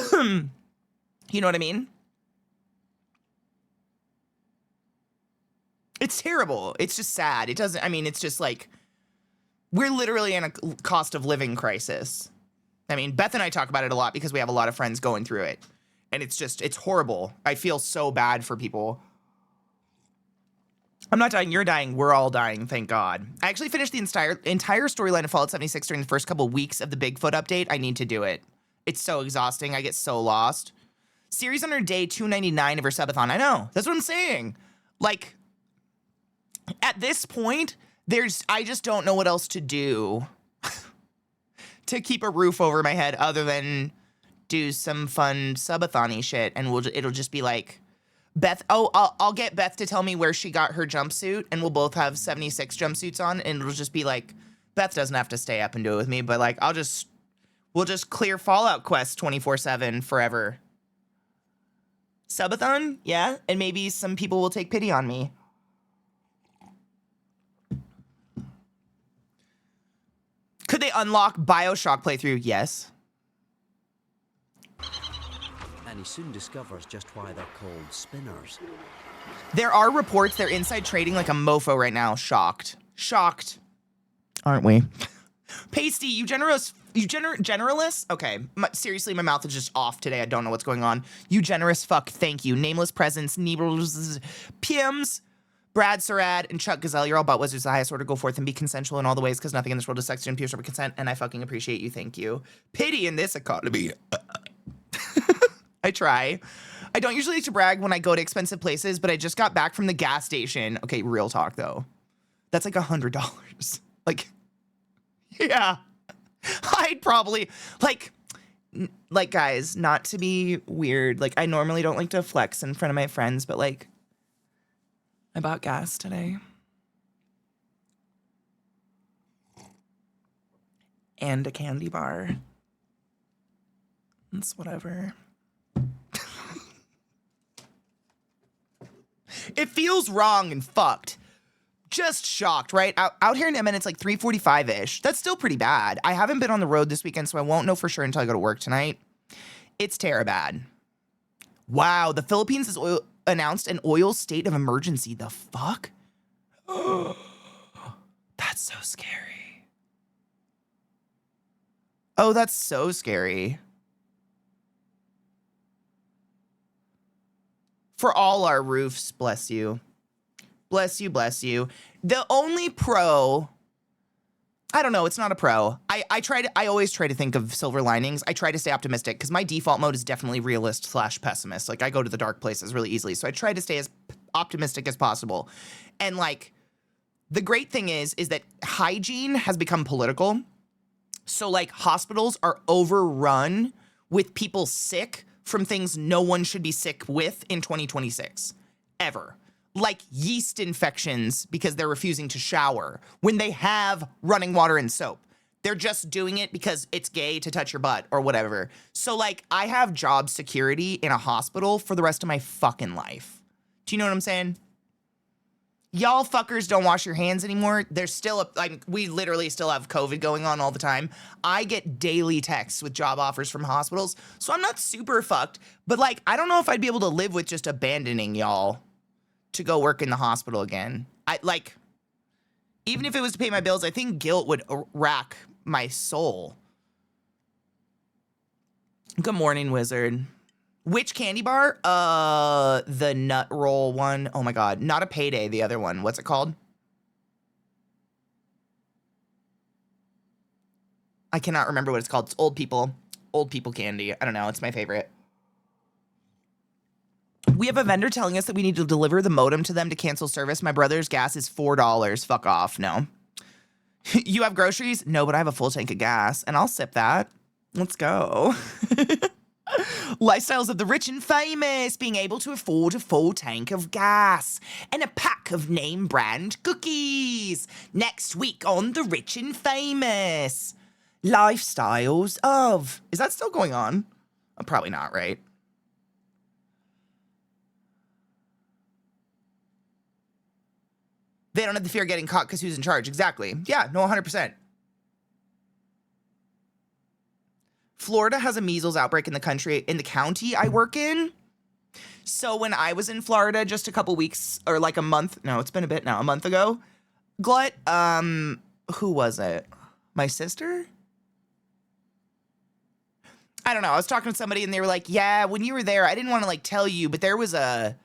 You know what I mean? It's terrible. It's just sad. It's just like, we're literally in a cost of living crisis. I mean, Beth and I talk about it a lot because we have a lot of friends going through it. And it's horrible. I feel so bad for people. I'm not dying, you're dying, we're all dying, thank God. I actually finished the entire storyline of Fallout 76 during the first couple of weeks of the Bigfoot update. I need to do it. It's so exhausting. I get so lost. Series on her day 299 of her subathon. I know. That's what I'm saying. Like, at this point, I just don't know what else to do to keep a roof over my head other than do some fun subathon-y shit. And it'll just be like, Beth, I'll get Beth to tell me where she got her jumpsuit, and we'll both have 76 jumpsuits on, and it'll just be like, Beth doesn't have to stay up and do it with me, but like, we'll just clear Fallout quests 24/7 forever. Subathon? Yeah, and maybe some people will take pity on me. Could they unlock BioShock playthrough? Yes. And he soon discovers just why they're called spinners. There are reports they're inside trading like a mofo right now. Shocked. Shocked. Aren't we? Pasty, you generalist? Okay, seriously, my mouth is just off today. I don't know what's going on. You generous fuck, thank you. Nameless presence, Neebles, PMs, Brad Sarad and Chuck Gazelle, you're all butt wizards. The highest order, go forth and be consensual in all the ways, because nothing in this world is sex and pure for consent, and I fucking appreciate you. Thank you. Pity in this economy. I try. I don't usually like to brag when I go to expensive places, but I just got back from the gas station. Okay, real talk though. That's like $100. Like, yeah. I'd probably, like guys, not to be weird. Like, I normally don't like to flex in front of my friends, but like, I bought gas today. And a candy bar. It's whatever. It feels wrong and fucked. Just shocked, right? Out here in Edmonton, it's like 3:45-ish. That's still pretty bad. I haven't been on the road this weekend, so I won't know for sure until I go to work tonight. It's bad. Wow, the Philippines has announced an oil state of emergency. The fuck? That's so scary. Oh, that's so scary. For all our roofs, bless you. Bless you, bless you. The only pro, I don't know, it's not a pro. I always try to think of silver linings. I try to stay optimistic because my default mode is definitely realist/pessimist. Like, I go to the dark places really easily. So I try to stay as optimistic as possible. And like, the great thing is that hygiene has become political. So like, hospitals are overrun with people sick from things no one should be sick with in 2026, ever. Like yeast infections because they're refusing to shower when they have running water and soap. They're just doing it because it's gay to touch your butt or whatever. So like, I have job security in a hospital for the rest of my fucking life. Do you know what I'm saying? Y'all fuckers don't wash your hands anymore. There's still we literally still have COVID going on all the time. I get daily texts with job offers from hospitals. So I'm not super fucked, but like, I don't know if I'd be able to live with just abandoning y'all to go work in the hospital again. Even if it was to pay my bills, I think guilt would rack my soul. Good morning, wizard. Which candy bar? The nut roll one. Oh my God, not a Payday, the other one. What's it called? I cannot remember what it's called. It's old people candy. I don't know, it's my favorite. We have a vendor telling us that we need to deliver the modem to them to cancel service. My brother's gas is $4. Fuck off. No. You have groceries? No, but I have a full tank of gas, and I'll sip that. Let's go. Lifestyles of the rich and famous, being able to afford a full tank of gas and a pack of name brand cookies. Next week on The Rich and Famous. Lifestyles of... Is that still going on? Probably not, right? They don't have the fear of getting caught because who's in charge? Exactly. Yeah, no, 100%. Florida has a measles outbreak in the county I work in. So when I was in Florida just a couple weeks, or like a month, no, it's been a bit now, a month ago. Glut, who was it? My sister? I don't know. I was talking to somebody and they were like, yeah, when you were there, I didn't want to like tell you, but there was a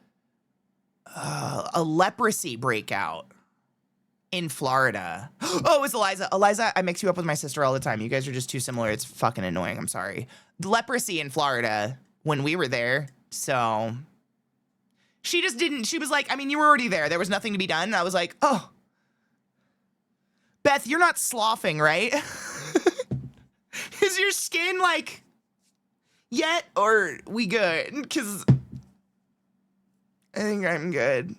leprosy breakout in Florida. Oh, it's Eliza. Eliza, I mix you up with my sister all the time. You guys are just too similar. It's fucking annoying. I'm sorry. Leprosy in Florida when we were there. So she just didn't. She was like, I mean, you were already there. There was nothing to be done. And I was like, oh, Beth, you're not sloughing, right? Is your skin like yet, or we good? Because I think I'm good.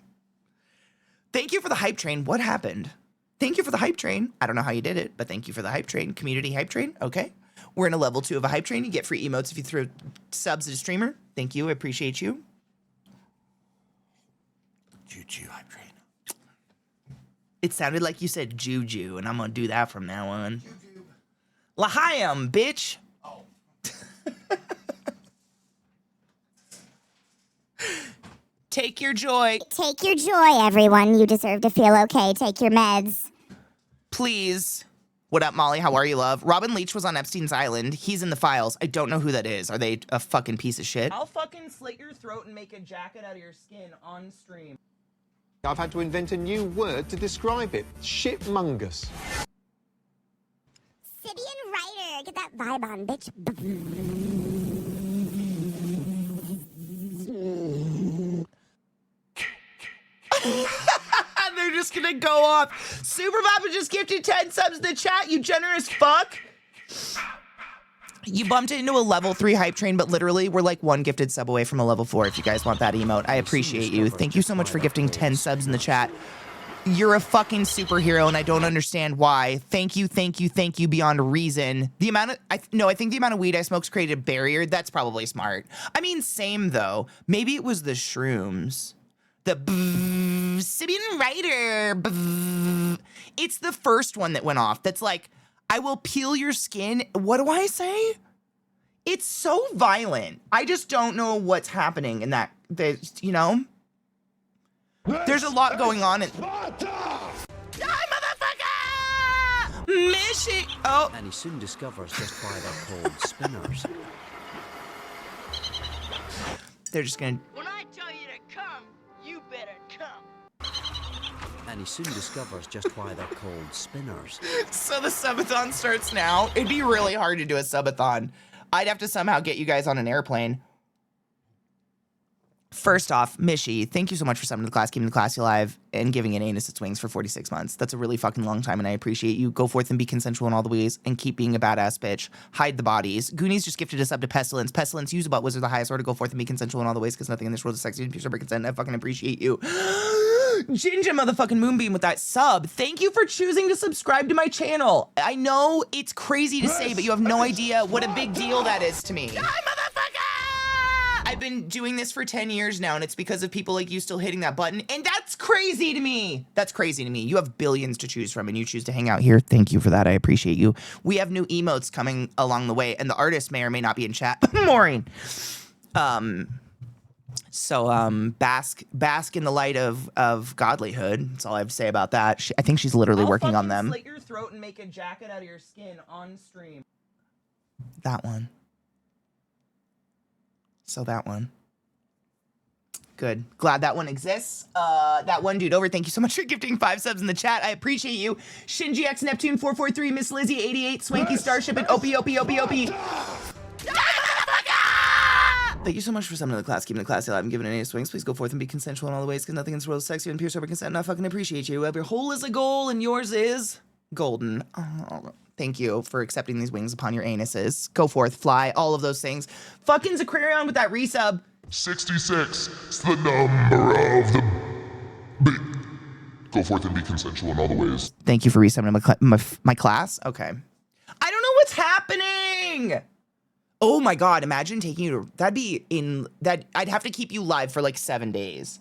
Thank you for the hype train. What happened? Thank you for the hype train. I don't know how you did it, but thank you for the hype train. Community hype train. Okay. We're in a level 2 of a hype train. You get free emotes if you throw subs at a streamer. Thank you. I appreciate you. Juju hype train. It sounded like you said juju, and I'm going to do that from now on. Juju. L'chaim, bitch. Oh. Take your joy. Take your joy, everyone. You deserve to feel okay. Take your meds. Please. What up, Molly? How are you, love? Robin Leach was on Epstein's Island. He's in the files. I don't know who that is. Are they a fucking piece of shit? I'll fucking slit your throat and make a jacket out of your skin on stream. I've had to invent a new word to describe it. Shitmungus. Sibian Ryder, get that vibe on, bitch. They're just gonna go off. Super Papa just gifted 10 subs in the chat, you generous fuck. You bumped into a level 3 hype train, but literally we're like 1 gifted sub away from a level 4 if you guys want that emote. I appreciate you. Thank you so much for gifting 10 subs in the chat. You're a fucking superhero and I don't understand why. Thank you beyond reason. The amount of, I think the amount of weed I smoke's created a barrier. That's probably smart. I mean, same though. Maybe it was the shrooms. The Sibian Ryder. It's the first one that went off. That's like, I will peel your skin. What do I say? It's so violent. I just don't know what's happening in that, you know? There's a lot going on in... Die, motherfucker! Mission... Oh. And he soon discovers just why they're called spinners. They're just gonna... When I tell you to come, you better come. And he soon discovers just why they're called spinners. So the subathon starts now. It'd be really hard to do a subathon. I'd have to somehow get you guys on an airplane. First off, Mishy, thank you so much for summoning the class, keeping the classy alive, and giving an anus its wings for 46 months. That's a really fucking long time, and I appreciate you. Go forth and be consensual in all the ways, and keep being a badass bitch. Hide the bodies. Goonies just gifted us up to Pestilence. Pestilence, use a butt wizard the highest order. Go forth and be consensual in all the ways, because nothing in this world is sexy and pure by consent. I fucking appreciate you. Ginger motherfucking Moonbeam with that sub. Thank you for choosing to subscribe to my channel. I know it's crazy to say, but you have no idea what a big deal that is to me. Die, motherfucker! I've been doing this for 10 years now, and it's because of people like you still hitting that button, and that's crazy to me. That's crazy to me. You have billions to choose from, and you choose to hang out here. Thank you for that. I appreciate you. We have new emotes coming along the way, and the artist may or may not be in chat. Maureen. So bask in the light of godlyhood. That's all I have to say about that. I think she's literally working on them. Slit your throat and make a jacket out of your skin on stream. That one. So that one. Good. Glad that one exists. That one dude over. Thank you so much for gifting 5 subs in the chat. I appreciate you. Shinji X Neptune 443, Miss Lizzie 88, Swanky Starship, and Opie. Thank you so much for summoning the class, keeping the class alive, and giving it any swings. Please go forth and be consensual in all the ways, because nothing in this world is sexier and pure sober consent. And I fucking appreciate you. Your whole is a goal, and yours is golden. Oh, thank you for accepting these wings upon your anuses. Go forth, fly, all of those things. Fucking Zaquarion with that resub. 66 is the number of the beat. Go forth and be consensual in all the ways. Thank you for resummoning my class. Okay. I don't know what's happening. Oh my God, imagine taking you to, I'd have to keep you live for like 7 days.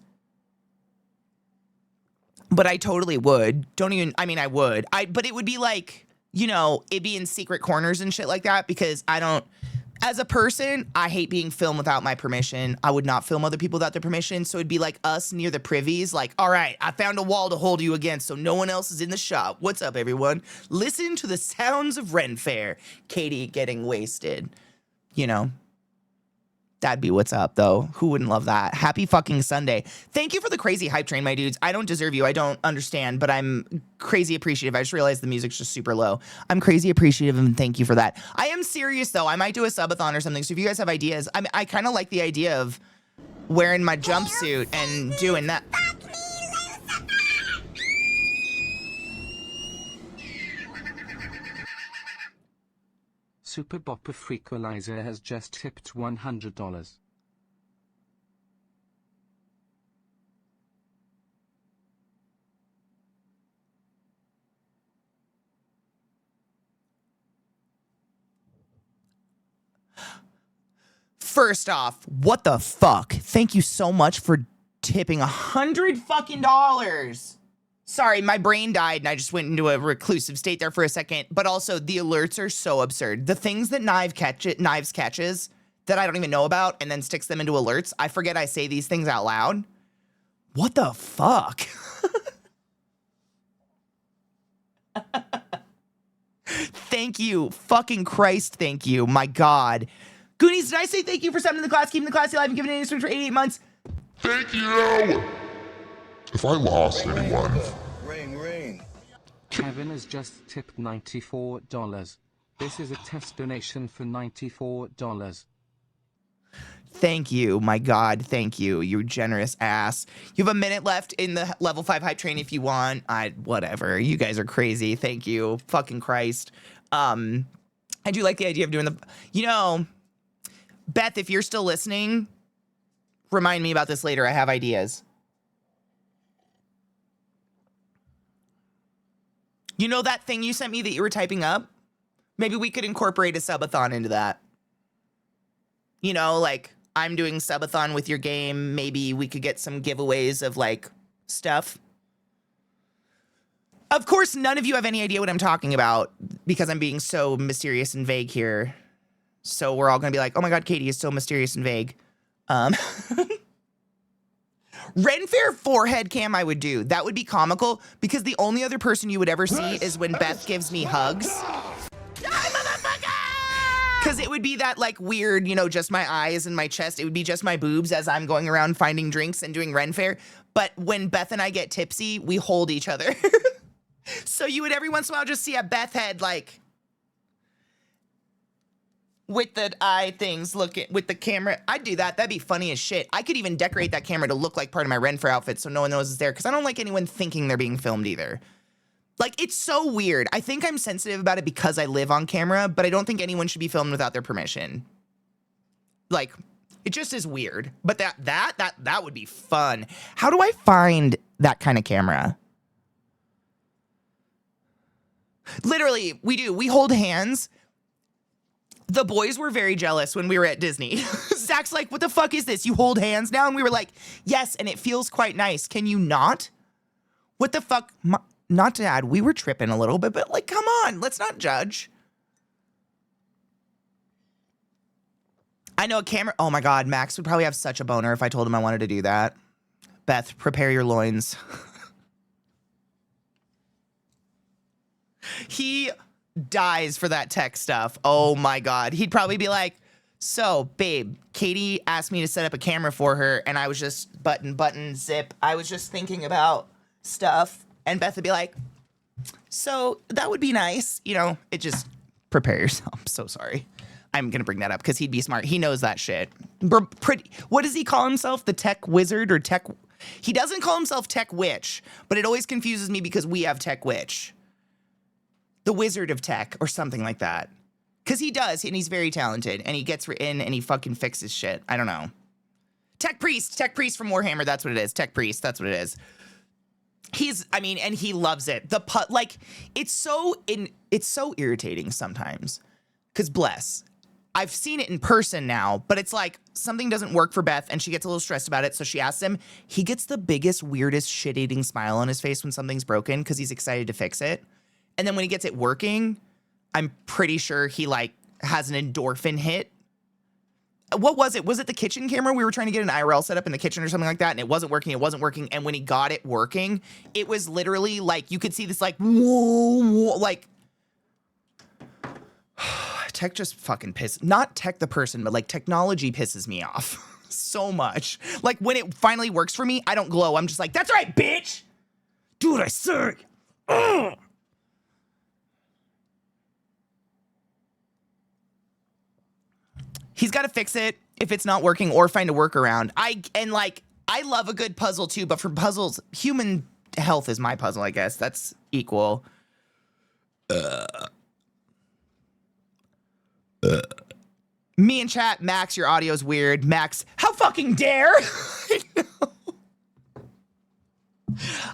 But I totally would. I would. But it would be like, you know, it'd be in secret corners and shit like that, because as a person, I hate being filmed without my permission. I would not film other people without their permission. So it'd be like us near the privies, like, all right, I found a wall to hold you against so no one else is in the shop. What's up, everyone? Listen to the sounds of Ren Fair. Katie getting wasted. You know, that'd be what's up, though. Who wouldn't love that? Happy fucking Sunday. Thank you for the crazy hype train, my dudes. I don't deserve you. I don't understand, but I'm crazy appreciative. I just realized the music's just super low. I'm crazy appreciative, and thank you for that. I am serious, though. I might do a subathon or something, so if you guys have ideas, I kind of like the idea of wearing my jumpsuit and doing that. Super Bopper Frequalizer has just tipped $100. First off, what the fuck? Thank you so much for tipping $100 fucking dollars. Sorry, my brain died and I just went into a reclusive state there for a second. But also, the alerts are so absurd. The things that Knives catches that I don't even know about and then sticks them into alerts. I forget I say these things out loud. What the fuck? Thank you. Fucking Christ, thank you. My God. Goonies, did I say thank you for summoning the class, keeping the class alive, and giving it a swing for 88 months? Thank you! If I lost anyone, Kevin has just tipped $94. This is a test donation for $94. Thank you, my God, thank you, you generous ass. You have a minute left in the level 5 hype train if you want. Whatever, you guys are crazy. Thank you, fucking Christ. I do like the idea of doing Beth, if you're still listening, remind me about this later. I have ideas. You know that thing you sent me that you were typing up? Maybe we could incorporate a subathon into that. You know, like, I'm doing subathon with your game. Maybe we could get some giveaways of, like, stuff. Of course, none of you have any idea what I'm talking about because I'm being so mysterious and vague here. So we're all going to be like, oh my God, Katie is so mysterious and vague. Renfair forehead cam I would do. That would be comical because the only other person you would ever see is when Beth gives me hugs. Because it would be that like weird, you know, just my eyes and my chest. It would be just my boobs as I'm going around finding drinks and doing Renfair. But when Beth and I get tipsy, we hold each other. So you would every once in a while just see a Beth head like with the eye things looking with the camera. I'd do that. That'd be funny as shit. I could even decorate that camera to look like part of my Renfair outfit so no one knows it's there because I don't like anyone thinking they're being filmed either. Like, it's so weird. I think I'm sensitive about it because I live on camera, but I don't think anyone should be filmed without their permission. Like, it just is weird. But that would be fun. How do I find that kind of camera? Literally, we do. We hold hands. The boys were very jealous when we were at Disney. Zach's like, what the fuck is this? You hold hands now? And we were like, yes, and it feels quite nice. Can you not? What the fuck? Not to add, we were tripping a little bit, but like, come on, let's not judge. I know a camera. Oh my God, Max would probably have such a boner if I told him I wanted to do that. Beth, prepare your loins. He dies for that tech stuff. Oh my God. He'd probably be like, so babe, Katie asked me to set up a camera for her and I was just button, zip. I was just thinking about stuff. And Beth would be like, so that would be nice. You know, it just prepare yourself. I'm so sorry. I'm going to bring that up because he'd be smart. He knows that shit. What does he call himself? The tech wizard or tech? He doesn't call himself tech witch, but it always confuses me because we have tech witch. The wizard of tech or something like that. Because he does, and he's very talented, and he gets in and he fucking fixes shit. I don't know. Tech priest from Warhammer, that's what it is. Tech priest, that's what it is. And he loves it. It's so irritating sometimes. Because bless, I've seen it in person now, but it's like something doesn't work for Beth and she gets a little stressed about it. So she asks him, he gets the biggest, weirdest, shit-eating smile on his face when something's broken because he's excited to fix it. And then when he gets it working, I'm pretty sure he like has an endorphin hit. What was it? Was it the kitchen camera? We were trying to get an IRL set up in the kitchen or something like that, and it wasn't working. And when he got it working, it was literally like, you could see this like, whoa, like, tech just fucking not tech the person, but like technology pisses me off so much. Like when it finally works for me, I don't glow. I'm just like, that's right, bitch. Do what I say. Ugh. He's got to fix it if it's not working or find a workaround. I love a good puzzle too, but for puzzles, human health is my puzzle, I guess. That's equal. Me and chat, Max, your audio's weird. Max, how fucking dare?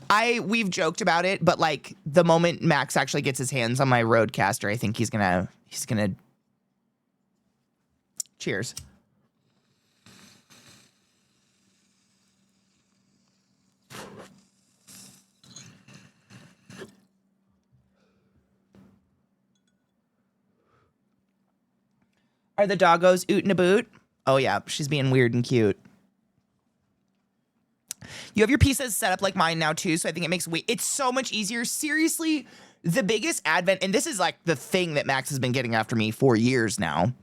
I know. We've joked about it, but like the moment Max actually gets his hands on my Rodecaster, I think he's gonna cheers. Are the doggos ootin' a boot? Oh yeah, she's being weird and cute. You have your pieces set up like mine now too, so I think it makes it's so much easier. Seriously, the biggest advent, and this is like the thing that Max has been getting after me for years now.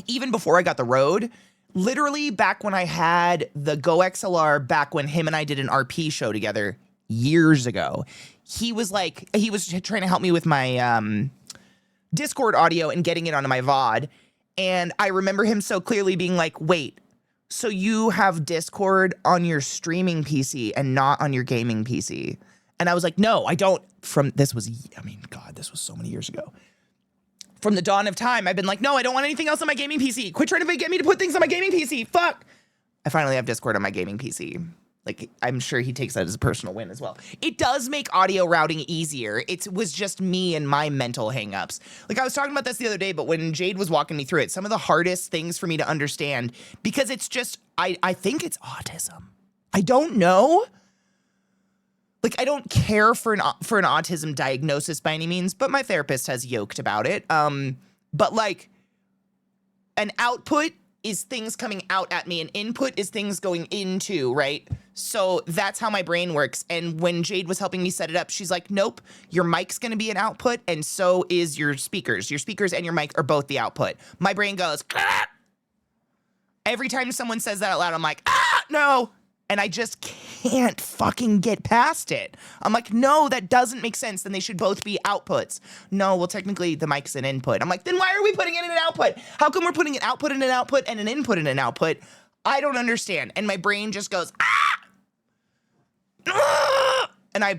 Even before I got the Rode, literally back when I had the Go XLR, back when him and I did an RP show together years ago, he was trying to help me with my Discord audio and getting it onto my VOD. And I remember him so clearly being like, wait, so you have Discord on your streaming PC and not on your gaming PC? And I was like, no, I don't. This was so many years ago. From the dawn of time, I've been like, no, I don't want anything else on my gaming PC. Quit trying to get me to put things on my gaming PC. Fuck. I finally have Discord on my gaming PC. Like, I'm sure he takes that as a personal win as well. It does make audio routing easier. It was just me and my mental hangups. Like, I was talking about this the other day, but when Jade was walking me through it, some of the hardest things for me to understand, because it's just, I think it's autism. I don't know. Like, I don't care for an autism diagnosis by any means, but my therapist has yoked about it. But like, an output is things coming out at me, and input is things going into, right? So that's how my brain works. And when Jade was helping me set it up, she's like, nope, your mic's gonna be an output, and so is your speakers. Your speakers and your mic are both the output. My brain goes, ah! Every time someone says that out loud, I'm like, no. And I just can't fucking get past it. I'm like, no, that doesn't make sense. Then they should both be outputs. No, well, technically the mic's an input. I'm like, then why are we putting it in an output? How come we're putting an output in an output and an input in an output? I don't understand. And my brain just goes, and I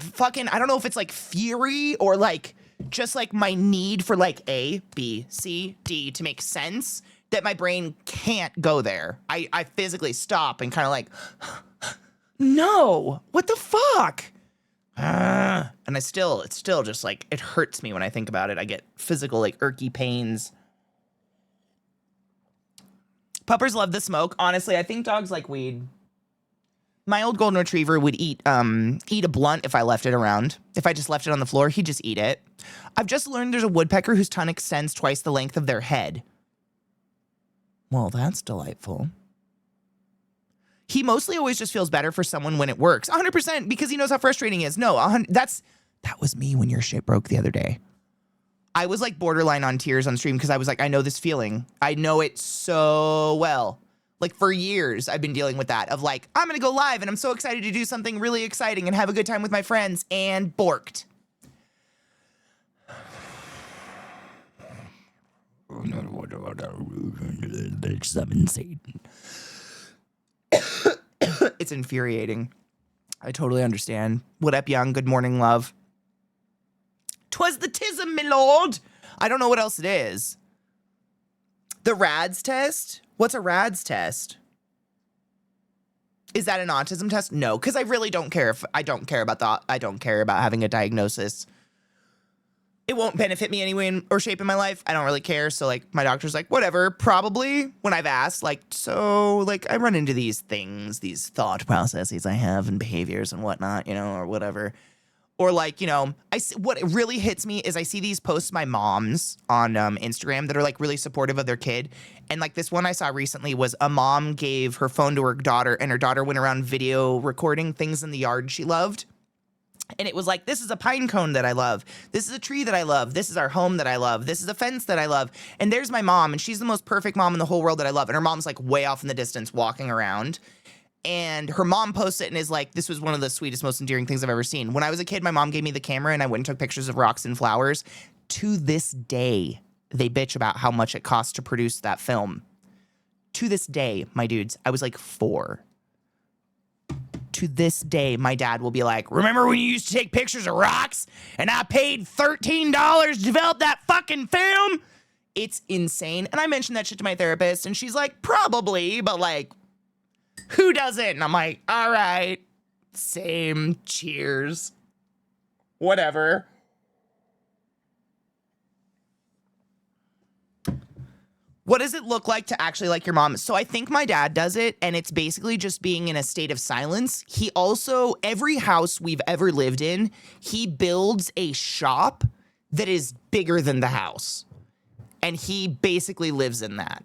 don't know if it's like fury or like just like my need for like A, B, C, D to make sense, that my brain can't go there. I physically stop and kind of like, no, what the fuck? And it's still just like, it hurts me when I think about it. I get physical, like, irky pains. Puppers love the smoke. Honestly, I think dogs like weed. My old golden retriever would eat a blunt if I left it around. If I just left it on the floor, he'd just eat it. I've just learned there's a woodpecker whose tongue extends twice the length of their head. Well, that's delightful. He mostly always just feels better for someone when it works. 100%, because he knows how frustrating it is. No, that was me when your shit broke the other day. I was like borderline on tears on stream because I was like, I know this feeling. I know it so well. Like for years, I've been dealing with that of like, I'm going to go live and I'm so excited to do something really exciting and have a good time with my friends, and borked. Summon Satan. It's infuriating. I totally understand. What up, young? Good morning, love. 'Twas the tism, my lord. I don't know what else it is. The RADS test? What's a RADS test? Is that an autism test? No, because I really don't care I don't care about having a diagnosis. It won't benefit me anyway or shape in my life. I don't really care. So like my doctor's like, whatever, probably, when I've asked, like, so like I run into these things, these thought processes I have and behaviors and whatnot, you know, or whatever. Or like, you know, what really hits me is I see these posts my mom's on Instagram that are like really supportive of their kid. And like this one I saw recently was a mom gave her phone to her daughter, and her daughter went around video recording things in the yard she loved. And it was like, this is a pine cone that I love. This is a tree that I love. This is our home that I love. This is a fence that I love. And there's my mom, and she's the most perfect mom in the whole world that I love. And her mom's like way off in the distance walking around. And her mom posts it and is like, this was one of the sweetest, most endearing things I've ever seen. When I was a kid, my mom gave me the camera and I went and took pictures of rocks and flowers. To this day, they bitch about how much it costs to produce that film. To this day, my dudes, I was like 4. To this day, my dad will be like, remember when you used to take pictures of rocks and I paid $13 to develop that fucking film? It's insane. And I mentioned that shit to my therapist and she's like, probably, but like, who doesn't? And I'm like, all right, same, cheers, whatever. What does it look like to actually like your mom? So I think my dad does it, and it's basically just being in a state of silence. He also, every house we've ever lived in, he builds a shop that is bigger than the house. And he basically lives in that.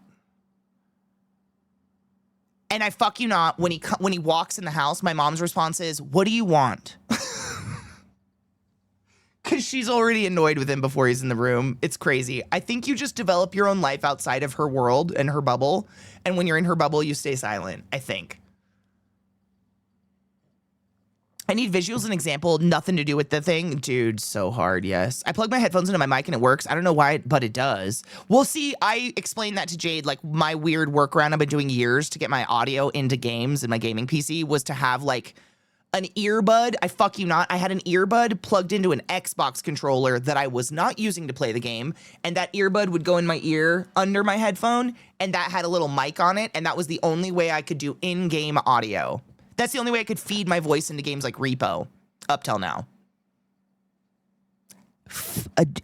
And I fuck you not, when he walks in the house, my mom's response is, what do you want? Because she's already annoyed with him before he's in the room. It's crazy. I think you just develop your own life outside of her world and her bubble. And when you're in her bubble, you stay silent, I think. I need visuals and example, nothing to do with the thing. Dude, so hard, yes. I plug my headphones into my mic and it works. I don't know why, but it does. Well, see, I explained that to Jade, like my weird workaround I've been doing years to get my audio into games in my gaming PC was to have like an earbud. I fuck you not. I had an earbud plugged into an Xbox controller that I was not using to play the game. And that earbud would go in my ear under my headphone. And that had a little mic on it. And that was the only way I could do in-game audio. That's the only way I could feed my voice into games like Repo up till now.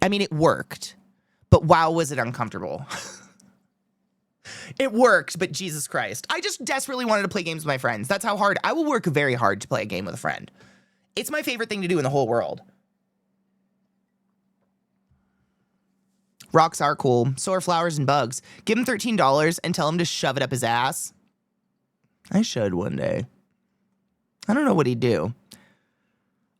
I mean, it worked. But wow, was it uncomfortable. It worked, but Jesus Christ. I just desperately wanted to play games with my friends. That's how hard. I will work very hard to play a game with a friend. It's my favorite thing to do in the whole world. Rocks are cool. So are flowers and bugs. Give him $13 and tell him to shove it up his ass. I should one day. I don't know what he'd do.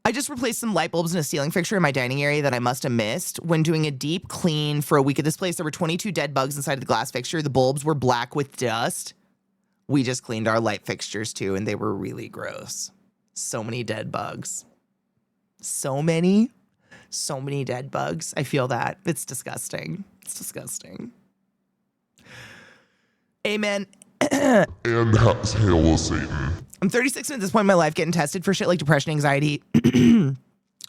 I just replaced some light bulbs and a ceiling fixture in my dining area that I must have missed. When doing a deep clean for a week at this place, there were 22 dead bugs inside of the glass fixture. The bulbs were black with dust. We just cleaned our light fixtures too, and they were really gross. So many dead bugs. So many dead bugs. I feel that. It's disgusting. It's disgusting. Amen. And hail Satan. I'm 36 and at this point in my life getting tested for shit like depression, anxiety,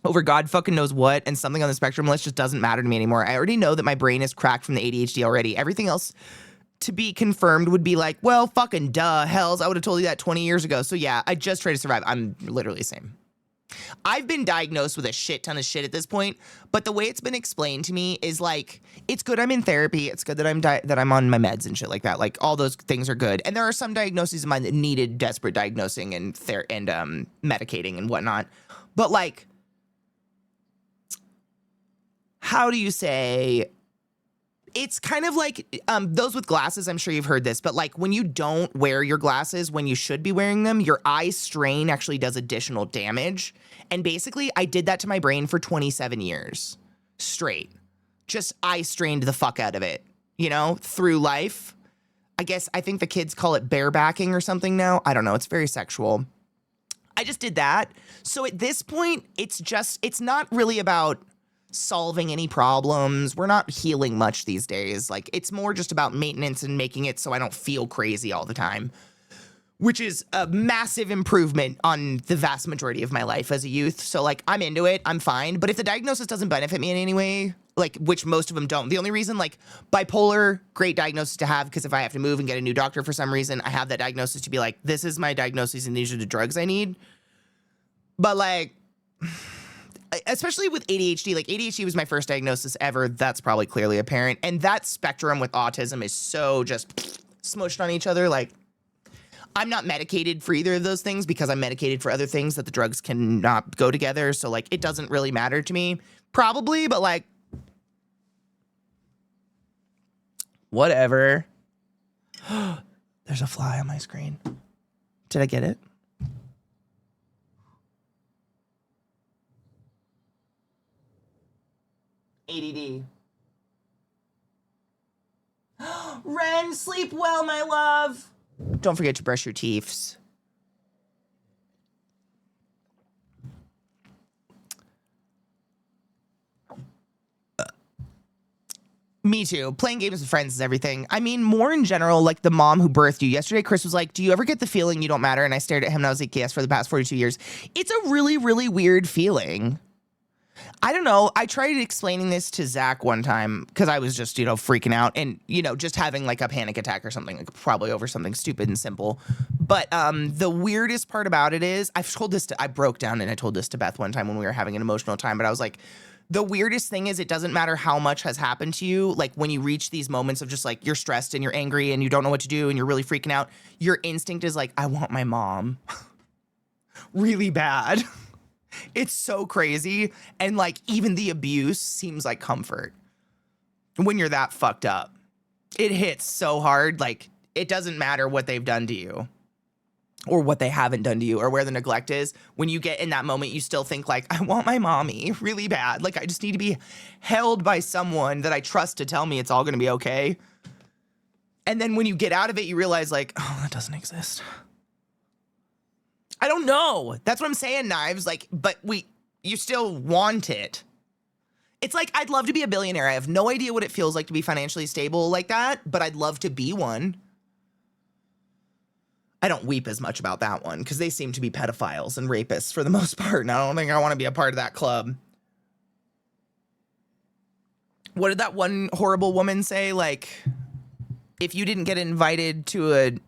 over God fucking knows what, and something on the spectrum list just doesn't matter to me anymore. I already know that my brain is cracked from the ADHD already. Everything else to be confirmed would be like, well, fucking duh, hells, I would have told you that 20 years ago. So yeah, I just try to survive. I'm literally the same. I've been diagnosed with a shit ton of shit at this point, but the way it's been explained to me is like, it's good I'm in therapy. It's good that I'm on my meds and shit like that. Like all those things are good. And there are some diagnoses of mine that needed desperate diagnosing and medicating and whatnot. But like, how do you say? It's kind of like those with glasses. I'm sure you've heard this, but like when you don't wear your glasses when you should be wearing them, your eye strain actually does additional damage. And basically, I did that to my brain for 27 years straight. Just eye strained the fuck out of it, you know, through life. I think the kids call it barebacking or something now. I don't know. It's very sexual. I just did that. So at this point, it's not really about solving any problems. We're not healing much these days. Like it's more just about maintenance and making it so I don't feel crazy all the time, which is a massive improvement on the vast majority of my life as a youth. So like I'm into it, I'm fine. But if the diagnosis doesn't benefit me in any way, like which most of them don't, the only reason like bipolar, great diagnosis to have, because if I have to move and get a new doctor for some reason, I have that diagnosis to be like, this is my diagnosis and these are the drugs I need. But like, especially with ADHD, like ADHD was my first diagnosis ever. That's probably clearly apparent. And that spectrum with autism is so just smushed on each other. Like I'm not medicated for either of those things because I'm medicated for other things that the drugs cannot go together. So like, it doesn't really matter to me probably, but like, whatever. There's a fly on my screen. Did I get it? ADD. Ren, sleep well, my love. Don't forget to brush your teeth. Me too. Playing games with friends is everything. I mean, more in general, like the mom who birthed you. Yesterday, Chris was like, do you ever get the feeling you don't matter? And I stared at him and I was like, yes, for the past 42 years. It's a really, really weird feeling. I don't know. I tried explaining this to Zach one time because I was just, freaking out and, just having like a panic attack or something, like probably over something stupid and simple. But the weirdest part about it is I broke down and I told this to Beth one time when we were having an emotional time, but I was like, the weirdest thing is it doesn't matter how much has happened to you. Like when you reach these moments of just like, you're stressed and you're angry and you don't know what to do and you're really freaking out, your instinct is like, I want my mom really bad. It's so crazy. And like even the abuse seems like comfort when you're that fucked up. It hits so hard. Like it doesn't matter what they've done to you. or what they haven't done to you or where the neglect is. When you get in that moment, you still think like, I want my mommy really bad. Like I just need to be held by someone that I trust to tell me it's all going to be okay. And then when you get out of it, you realize like, oh, that doesn't exist. I don't know. That's what I'm saying, Knives. Like, but you still want it. It's like, I'd love to be a billionaire. I have no idea what it feels like to be financially stable like that, but I'd love to be one. I don't weep as much about that one because they seem to be pedophiles and rapists for the most part, and I don't think I want to be a part of that club. What did that one horrible woman say? Like, if you didn't get invited to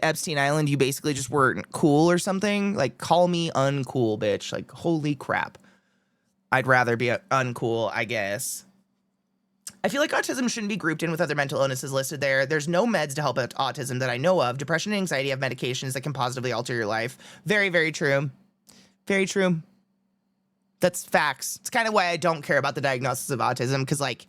Epstein Island, you basically just weren't cool or something. Like, call me uncool, bitch. Like, holy crap. I'd rather be uncool, I guess. I feel like autism shouldn't be grouped in with other mental illnesses listed there. There's no meds to help autism that I know of. Depression and anxiety have medications that can positively alter your life. Very, very true. Very true. That's facts. It's kind of why I don't care about the diagnosis of autism, because, like,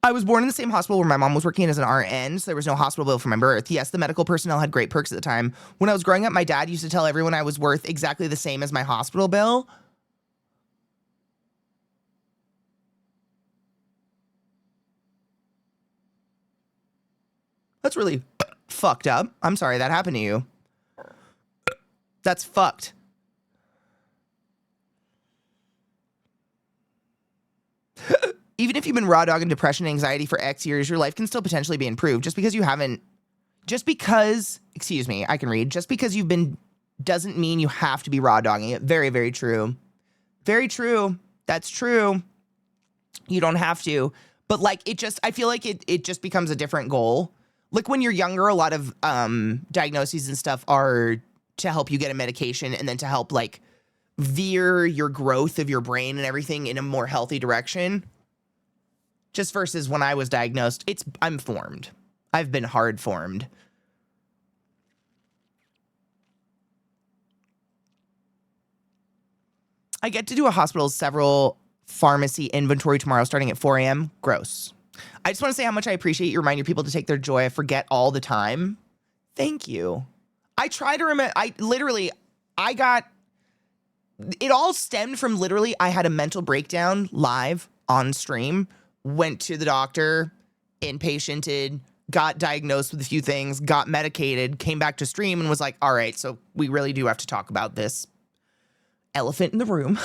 I was born in the same hospital where my mom was working as an RN, so there was no hospital bill for my birth. Yes, the medical personnel had great perks at the time. When I was growing up, my dad used to tell everyone I was worth exactly the same as my hospital bill. That's really fucked up. I'm sorry that happened to you. That's fucked. Even if you've been raw dogging depression and anxiety for X years, your life can still potentially be improved. Just because you've been doesn't mean you have to be raw dogging it. Very, very true. Very true. That's true. You don't have to. But like, I feel like it just becomes a different goal. Like when you're younger, a lot of diagnoses and stuff are to help you get a medication and then to help like veer your growth of your brain and everything in a more healthy direction. Just versus when I was diagnosed, I'm formed. I've been hard formed. I get to do a hospital's several pharmacy inventory tomorrow starting at 4 a.m. Gross. I just want to say how much I appreciate you reminding people to take their joy. I forget all the time. Thank you. I try to remember. It all stemmed from literally I had a mental breakdown live on stream, went to the doctor, inpatiented, got diagnosed with a few things, got medicated, came back to stream and was like, all right, so we really do have to talk about this elephant in the room.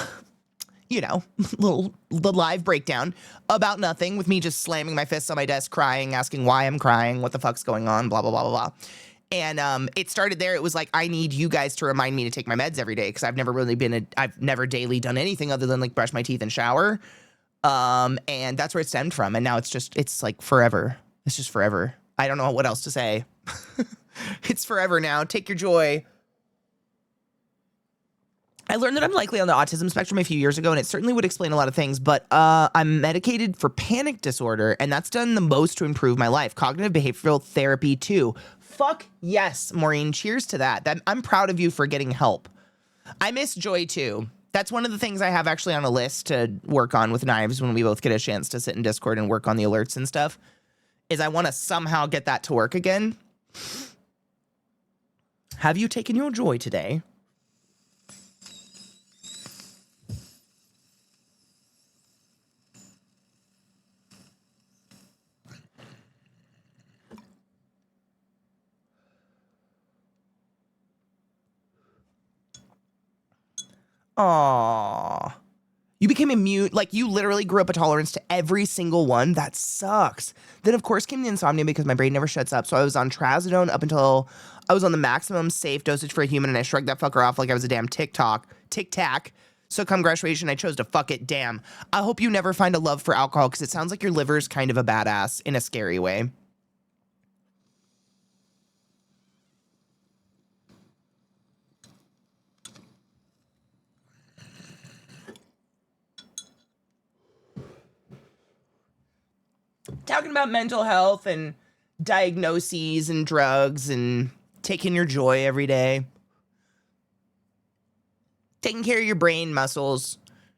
You know, the live breakdown about nothing with me just slamming my fists on my desk, crying, asking why I'm crying, what the fuck's going on, blah, blah, blah, blah, blah. And it started there. It was like, I need you guys to remind me to take my meds every day because I've never really I've never daily done anything other than like brush my teeth and shower. And that's where it stemmed from. And now it's like forever. It's just forever. I don't know what else to say. It's forever now. Take your joy. I learned that I'm likely on the autism spectrum a few years ago, and it certainly would explain a lot of things, but I'm medicated for panic disorder, and that's done the most to improve my life. Cognitive behavioral therapy, too. Fuck yes, Maureen. Cheers to that. I'm proud of you for getting help. I miss joy, too. That's one of the things I have actually on a list to work on with Knives when we both get a chance to sit in Discord and work on the alerts and stuff, is I want to somehow get that to work again. Have you taken your joy today? Aww. You became immune, like you literally grew up a tolerance to every single one. That sucks. Then of course came the insomnia because my brain never shuts up. So I was on trazodone up until I was on the maximum safe dosage for a human, and I shrugged that fucker off like I was a damn tic-tac. So come graduation, I chose to fuck it. Damn. I hope you never find a love for alcohol because it sounds like your liver's kind of a badass in a scary way. Talking about mental health and diagnoses and drugs and taking your joy every day. Taking care of your brain muscles.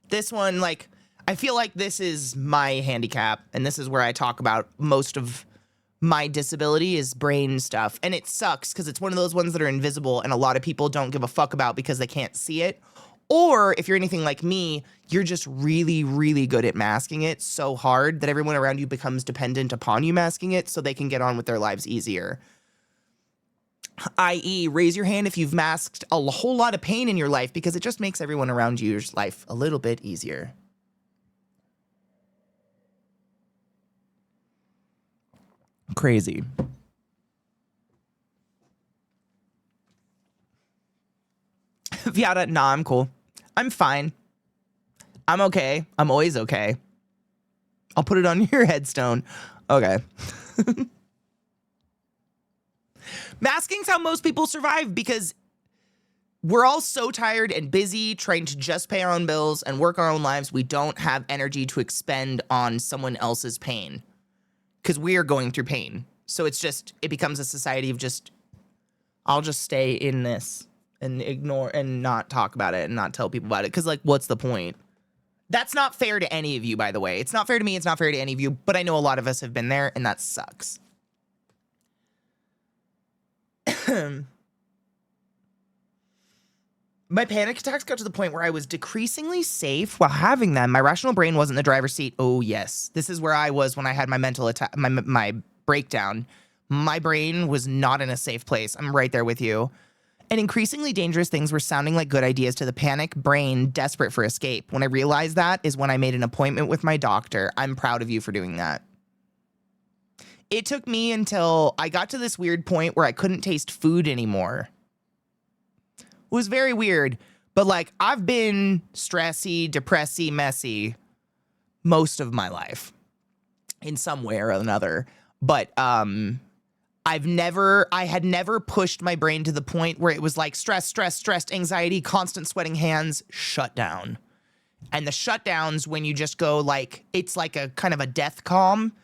This one, like, I feel like this is my handicap, and this is where I talk about most of my disability is brain stuff. And it sucks because it's one of those ones that are invisible and a lot of people don't give a fuck about because they can't see it. Or if you're anything like me, you're just really, really good at masking it so hard that everyone around you becomes dependent upon you masking it so they can get on with their lives easier. I.e., raise your hand if you've masked a whole lot of pain in your life because it just makes everyone around you's life a little bit easier. Crazy. Viata, nah, I'm cool. I'm fine. I'm okay. I'm always okay. I'll put it on your headstone. Okay. Masking's how most people survive because we're all so tired and busy trying to just pay our own bills and work our own lives. We don't have energy to expend on someone else's pain because we are going through pain. So it becomes a society of just, I'll just stay in this and ignore and not talk about it and not tell people about it. Because, like, what's the point? That's not fair to any of you, by the way. It's not fair to me. It's not fair to any of you. But I know a lot of us have been there, and that sucks. My panic attacks got to the point where I was decreasingly safe while having them. My rational brain wasn't in the driver's seat. Oh, yes. This is where I was when I had my mental attack, my breakdown. My brain was not in a safe place. I'm right there with you. And increasingly dangerous things were sounding like good ideas to the panic brain, desperate for escape. When I realized that is when I made an appointment with my doctor. I'm proud of you for doing that. It took me until I got to this weird point where I couldn't taste food anymore. It was very weird, but like I've been stressy, depressy, messy most of my life in some way or another. But I had never pushed my brain to the point where it was like stressed, anxiety, constant sweating hands, shut down. And the shutdowns when you just go like, it's like a kind of a death calm.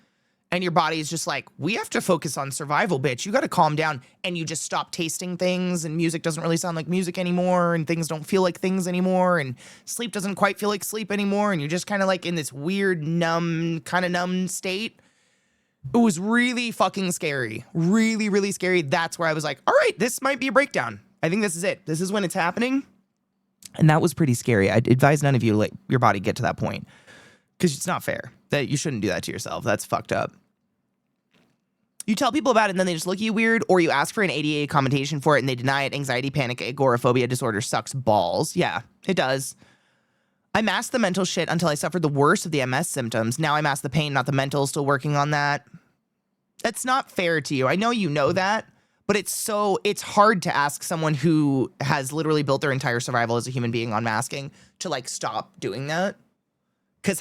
And your body is just like, we have to focus on survival, bitch. You got to calm down. And you just stop tasting things. And music doesn't really sound like music anymore. And things don't feel like things anymore. And sleep doesn't quite feel like sleep anymore. And you're just kind of like in this weird, numb state. It was really fucking scary. Really, really scary. That's where I was like, all right, this might be a breakdown. I think this is it. This is when it's happening. And that was pretty scary. I'd advise none of you to let your body get to that point. Because it's not fair. That you shouldn't do that to yourself. That's fucked up. You tell people about it and then they just look at you weird, or you ask for an ADA commentation for it and they deny it. Anxiety, panic, agoraphobia disorder sucks balls. Yeah, it does. I masked the mental shit until I suffered the worst of the MS symptoms. Now I mask the pain, not the mental. Still working on that. That's not fair to you. I know you know that, but it's hard to ask someone who has literally built their entire survival as a human being on masking to like stop doing that. Because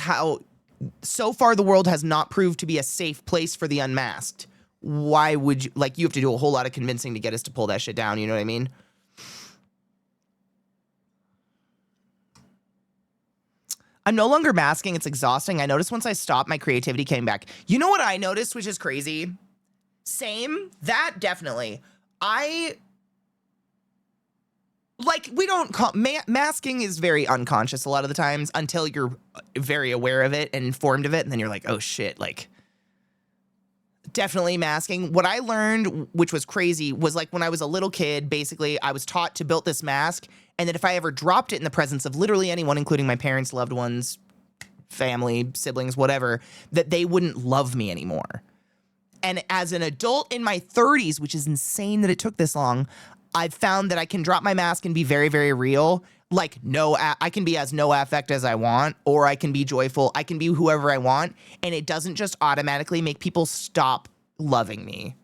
so far the world has not proved to be a safe place for the unmasked. Why would you, like, you have to do a whole lot of convincing to get us to pull that shit down, you know what I mean? I'm no longer masking, it's exhausting. I noticed once I stopped, my creativity came back. You know what I noticed, which is crazy? Same, that definitely. We don't call, masking is very unconscious a lot of the times until you're very aware of it and informed of it. And then you're like, oh shit, like definitely masking. What I learned, which was crazy, was like when I was a little kid, basically I was taught to build this mask. And that if I ever dropped it in the presence of literally anyone, including my parents, loved ones, family, siblings, whatever, that they wouldn't love me anymore. And as an adult in my 30s, which is insane that it took this long, I've found that I can drop my mask and be very, very real. Like, I can be as no affect as I want, or I can be joyful. I can be whoever I want. And it doesn't just automatically make people stop loving me.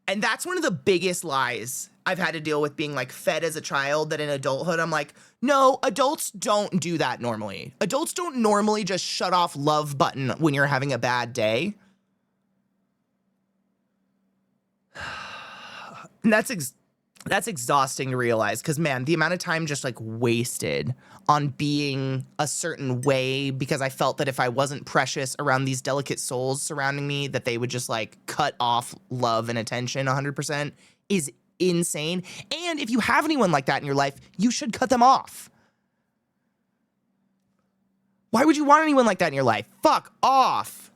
And that's one of the biggest lies I've had to deal with being like fed as a child, that in adulthood, I'm like, no, adults don't do that normally. Adults don't normally just shut off love button when you're having a bad day. And that's exhausting to realize, because man, the amount of time just like wasted on being a certain way because I felt that if I wasn't precious around these delicate souls surrounding me, that they would just like cut off love and attention 100% is insane. And if you have anyone like that in your life, you should cut them off. Why would you want anyone like that in your life? Fuck off.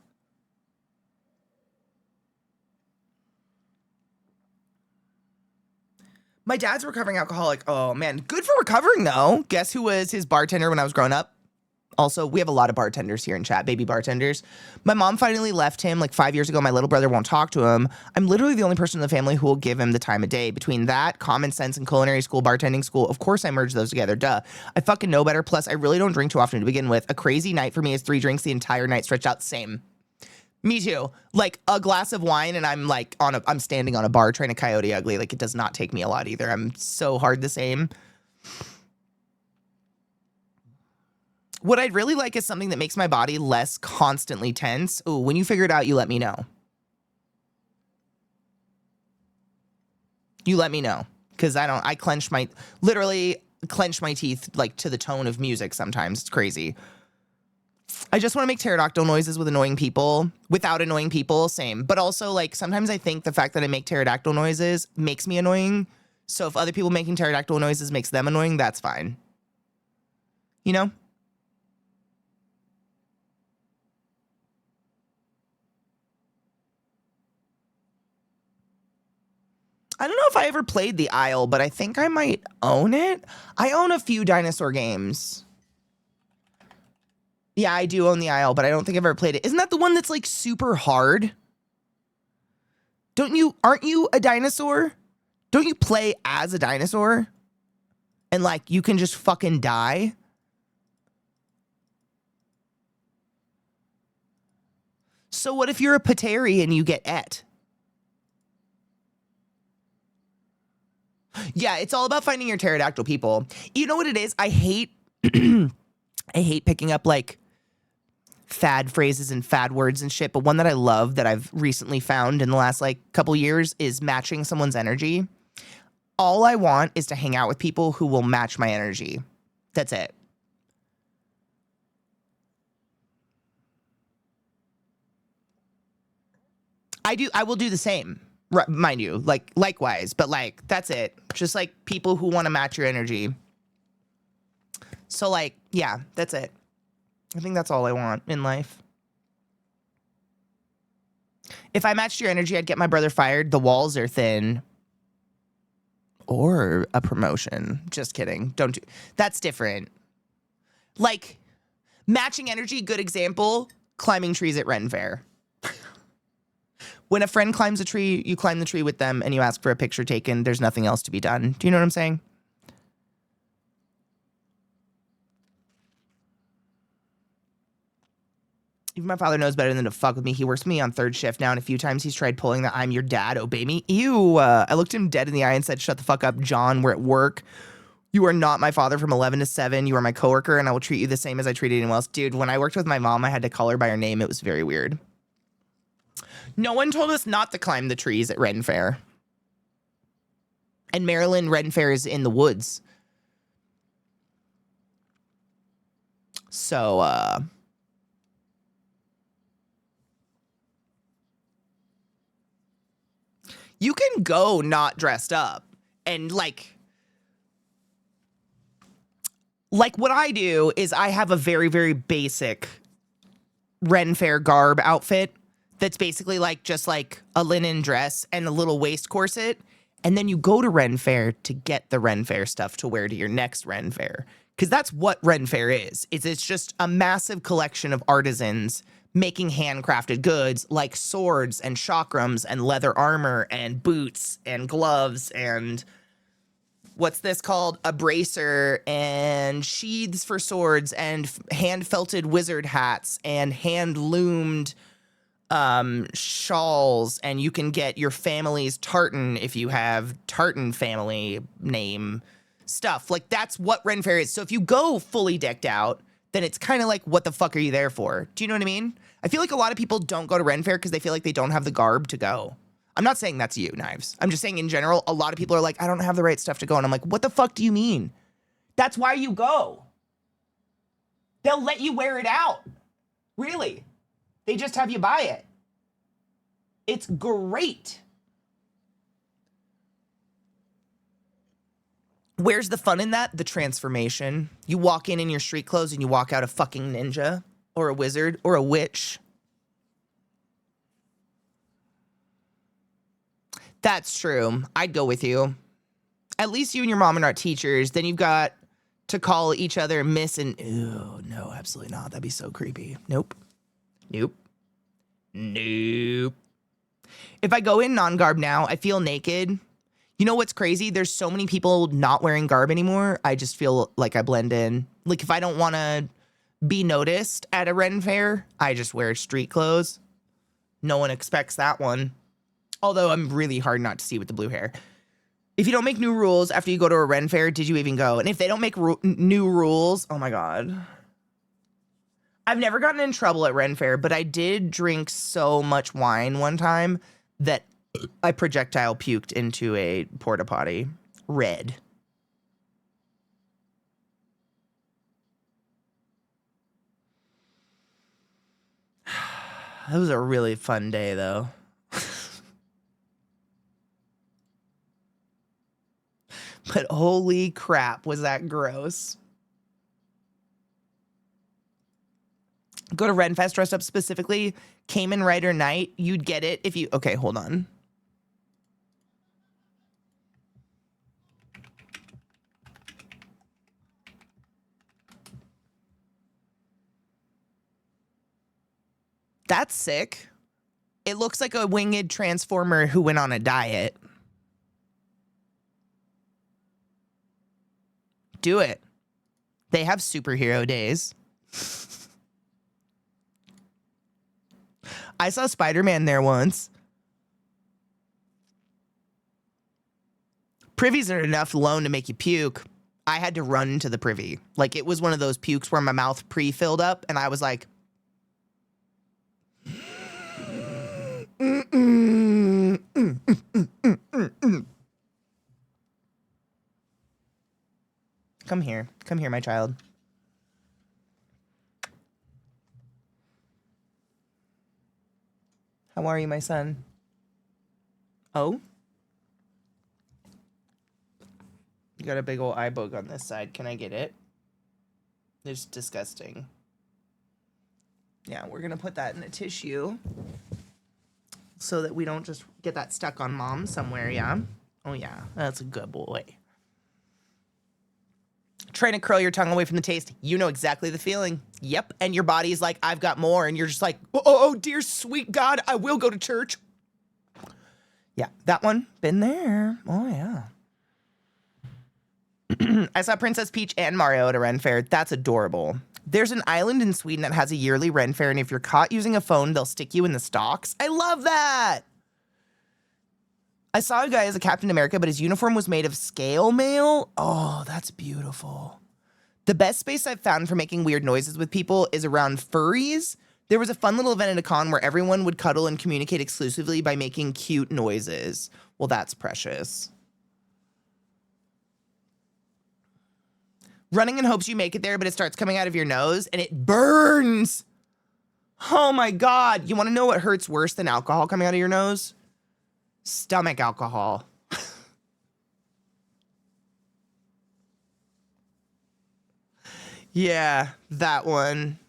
My dad's a recovering alcoholic. Oh, man. Good for recovering, though. Guess who was his bartender when I was growing up? Also, we have a lot of bartenders here in chat, baby bartenders. My mom finally left him like 5 years ago. My little brother won't talk to him. I'm literally the only person in the family who will give him the time of day. Between that, common sense, and culinary school, bartending school, of course I merge those together. Duh. I fucking know better. Plus, I really don't drink too often to begin with. A crazy night for me is 3 drinks the entire night stretched out. Same. Me too. Like a glass of wine and I'm like I'm standing on a bar trying to Coyote Ugly. Like it does not take me a lot either. I'm so hard the same. What I'd really like is something that makes my body less constantly tense. Ooh, when you figure it out, you let me know. You let me know. Because I literally clench my teeth like to the tone of music sometimes. It's crazy. I just want to make pterodactyl noises with annoying people. Without annoying people, same. But also, like, sometimes I think the fact that I make pterodactyl noises makes me annoying. So if other people making pterodactyl noises makes them annoying, that's fine. You know? I don't know if I ever played the Isle, but I think I might own it. I own a few dinosaur games. Yeah, I do own the Isle, but I don't think I've ever played it. Isn't that the one that's like super hard? Aren't you a dinosaur? Don't you play as a dinosaur? And like you can just fucking die? So what if you're a Pateri and you get et? Yeah, it's all about finding your pterodactyl people. You know what it is? I hate I hate picking up like fad phrases and fad words and shit, but one that I love that I've recently found in the last like couple years is matching someone's energy. All I want is to hang out with people who will match my energy. That's it. I will do the same. Mind you, like likewise, but like that's it. Just like people who want to match your energy. So like, yeah, that's it. I think that's all I want in life. If I matched your energy, I'd get my brother fired. The walls are thin. Or a promotion. Just kidding. That's different. Like matching energy, good example, climbing trees at Ren Fair. When a friend climbs a tree, you climb the tree with them and you ask for a picture taken. There's nothing else to be done. Do you know what I'm saying? Even my father knows better than to fuck with me. He works with me on third shift now, and a few times he's tried pulling the I'm your dad, obey me. Ew. I looked him dead in the eye and said, shut the fuck up, John. We're at work. You are not my father from 11 to 7. You are my coworker, and I will treat you the same as I treat anyone else. Dude, when I worked with my mom, I had to call her by her name. It was very weird. No one told us not to climb the trees at Ren Fair. And Maryland Ren Fair is in the woods. So, you can go not dressed up. And like what I do is I have a very, very basic Ren Fair garb outfit. That's basically like just like a linen dress and a little waist corset. And then you go to Ren Fair to get the Ren Fair stuff to wear to your next Ren Fair. Because that's what Ren Fair is. It's just a massive collection of artisans making handcrafted goods like swords and chakrams and leather armor and boots and gloves and what's this called? A bracer and sheaths for swords and hand-felted wizard hats and hand-loomed shawls, and you can get your family's tartan if you have tartan family name stuff. Like that's what Ren Fair is. So if you go fully decked out, then it's kind of like, what the fuck are you there for? Do you know what I mean? I feel like a lot of people don't go to Ren Fair because they feel like they don't have the garb to go. I'm not saying that's you, Knives. I'm just saying in general, a lot of people are like, I don't have the right stuff to go. And I'm like, what the fuck do you mean? That's why you go. They'll let you wear it out. Really. They just have you buy it. It's great. Where's the fun in that? The transformation. You walk in your street clothes and you walk out a fucking ninja or a wizard or a witch. That's true. I'd go with you. At least you and your mom are not teachers. Then you've got to call each other miss and... Ew, no, absolutely not. That'd be so creepy. Nope. Nope. Nope. If I go in non-garb now, I feel naked. You know what's crazy? There's so many people not wearing garb anymore. I just feel like I blend in. Like if I don't want to be noticed at a Ren fair, I just wear street clothes. No one expects that one. Although I'm really hard not to see with the blue hair. If you don't make new rules after you go to a Ren fair, did you even go? And if they don't make new rules, oh my God. I've never gotten in trouble at Ren fair, but I did drink so much wine one time that I projectile puked into a porta potty. Red. That was a really fun day, though. But holy crap, was that gross. Go to Renfest dressed up specifically. Cayman Rider Night. You'd get it if you... Okay, hold on. That's sick. It looks like a winged transformer who went on a diet. Do it. They have superhero days. I saw Spider-Man there once. Privies are enough alone to make you puke. I had to run to the privy. Like, it was one of those pukes where my mouth pre-filled up, and I was like... Come here. Come here, my child. How are you, my son? Oh? You got a big old eye bug on this side. Can I get it? It's disgusting. Yeah, we're going to put that in a tissue so that we don't just get that stuck on mom somewhere, yeah? Oh, yeah. That's a good boy. Trying to curl your tongue away from the taste. You know exactly the feeling. Yep. And your body's like, I've got more. And you're just like, oh, dear sweet God, I will go to church. Yeah, that one. Been there. Oh, yeah. I saw Princess Peach and Mario at a Ren fair. That's adorable. There's an island in Sweden that has a yearly Ren fair. And if you're caught using a phone, they'll stick you in the stocks. I love that. I saw a guy as a Captain America, but his uniform was made of scale mail. Oh, that's beautiful. The best space I've found for making weird noises with people is around furries. There was a fun little event at a con where everyone would cuddle and communicate exclusively by making cute noises. Well, that's precious. Running in hopes you make it there, but it starts coming out of your nose and it burns. Oh my God. You want to know what hurts worse than alcohol coming out of your nose? Stomach alcohol. Yeah, that one.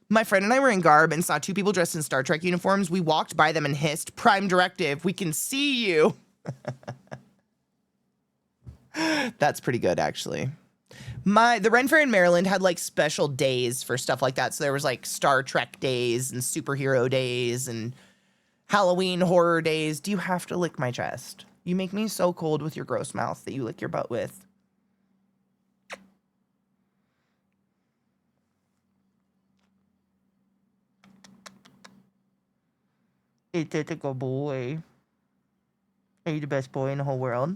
My friend and I were in garb and saw two people dressed in Star Trek uniforms. We walked by them and hissed, "Prime Directive, we can see you." That's pretty good, actually. The Ren Fair in Maryland had like special days for stuff like that. So there was like Star Trek days and superhero days and Halloween horror days. Do you have to lick my chest? You make me so cold with your gross mouth that you lick your butt with. It's a good boy. Are you the best boy in the whole world?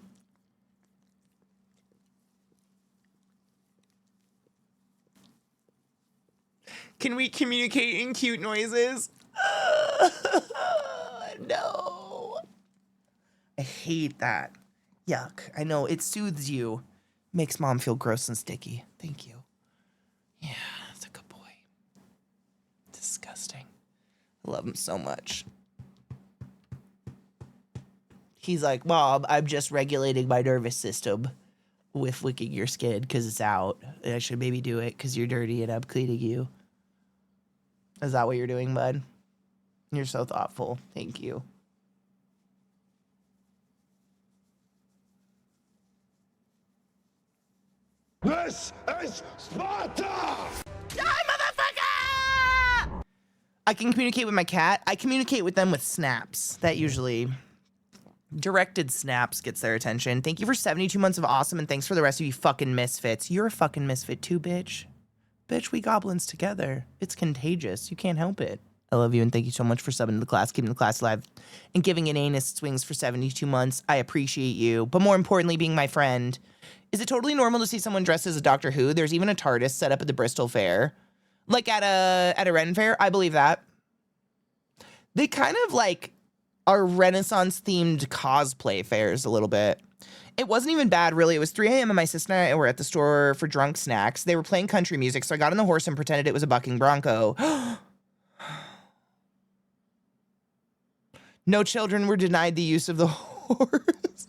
Can we communicate in cute noises? No. I hate that. Yuck. I know, it soothes you. Makes mom feel gross and sticky. Thank you. Yeah, that's a good boy. Disgusting. I love him so much. He's like, Mom, I'm just regulating my nervous system with licking your skin because it's out. And I should maybe do it because you're dirty and I'm cleaning you. Is that what you're doing, bud? You're so thoughtful. Thank you. This is Sparta! Die, motherfucker! I can communicate with my cat. I communicate with them with snaps. That usually directed snaps gets their attention. Thank you for 72 months of awesome, and thanks for the rest of you fucking misfits. You're a fucking misfit too, bitch. Bitch, we goblins together. It's contagious. You can't help it. I love you, and thank you so much for subbing to the class, keeping the class alive, and giving an anus swings for 72 months. I appreciate you, but more importantly, being my friend. Is it totally normal to see someone dressed as a Doctor Who? There's even a TARDIS set up at the Bristol Fair. Like at a Ren Fair? I believe that. They kind of like are Renaissance-themed cosplay fairs a little bit. It wasn't even bad, really. It was 3 a.m. and my sister and I were at the store for drunk snacks. They were playing country music, so I got on the horse and pretended it was a bucking bronco. No children were denied the use of the horse.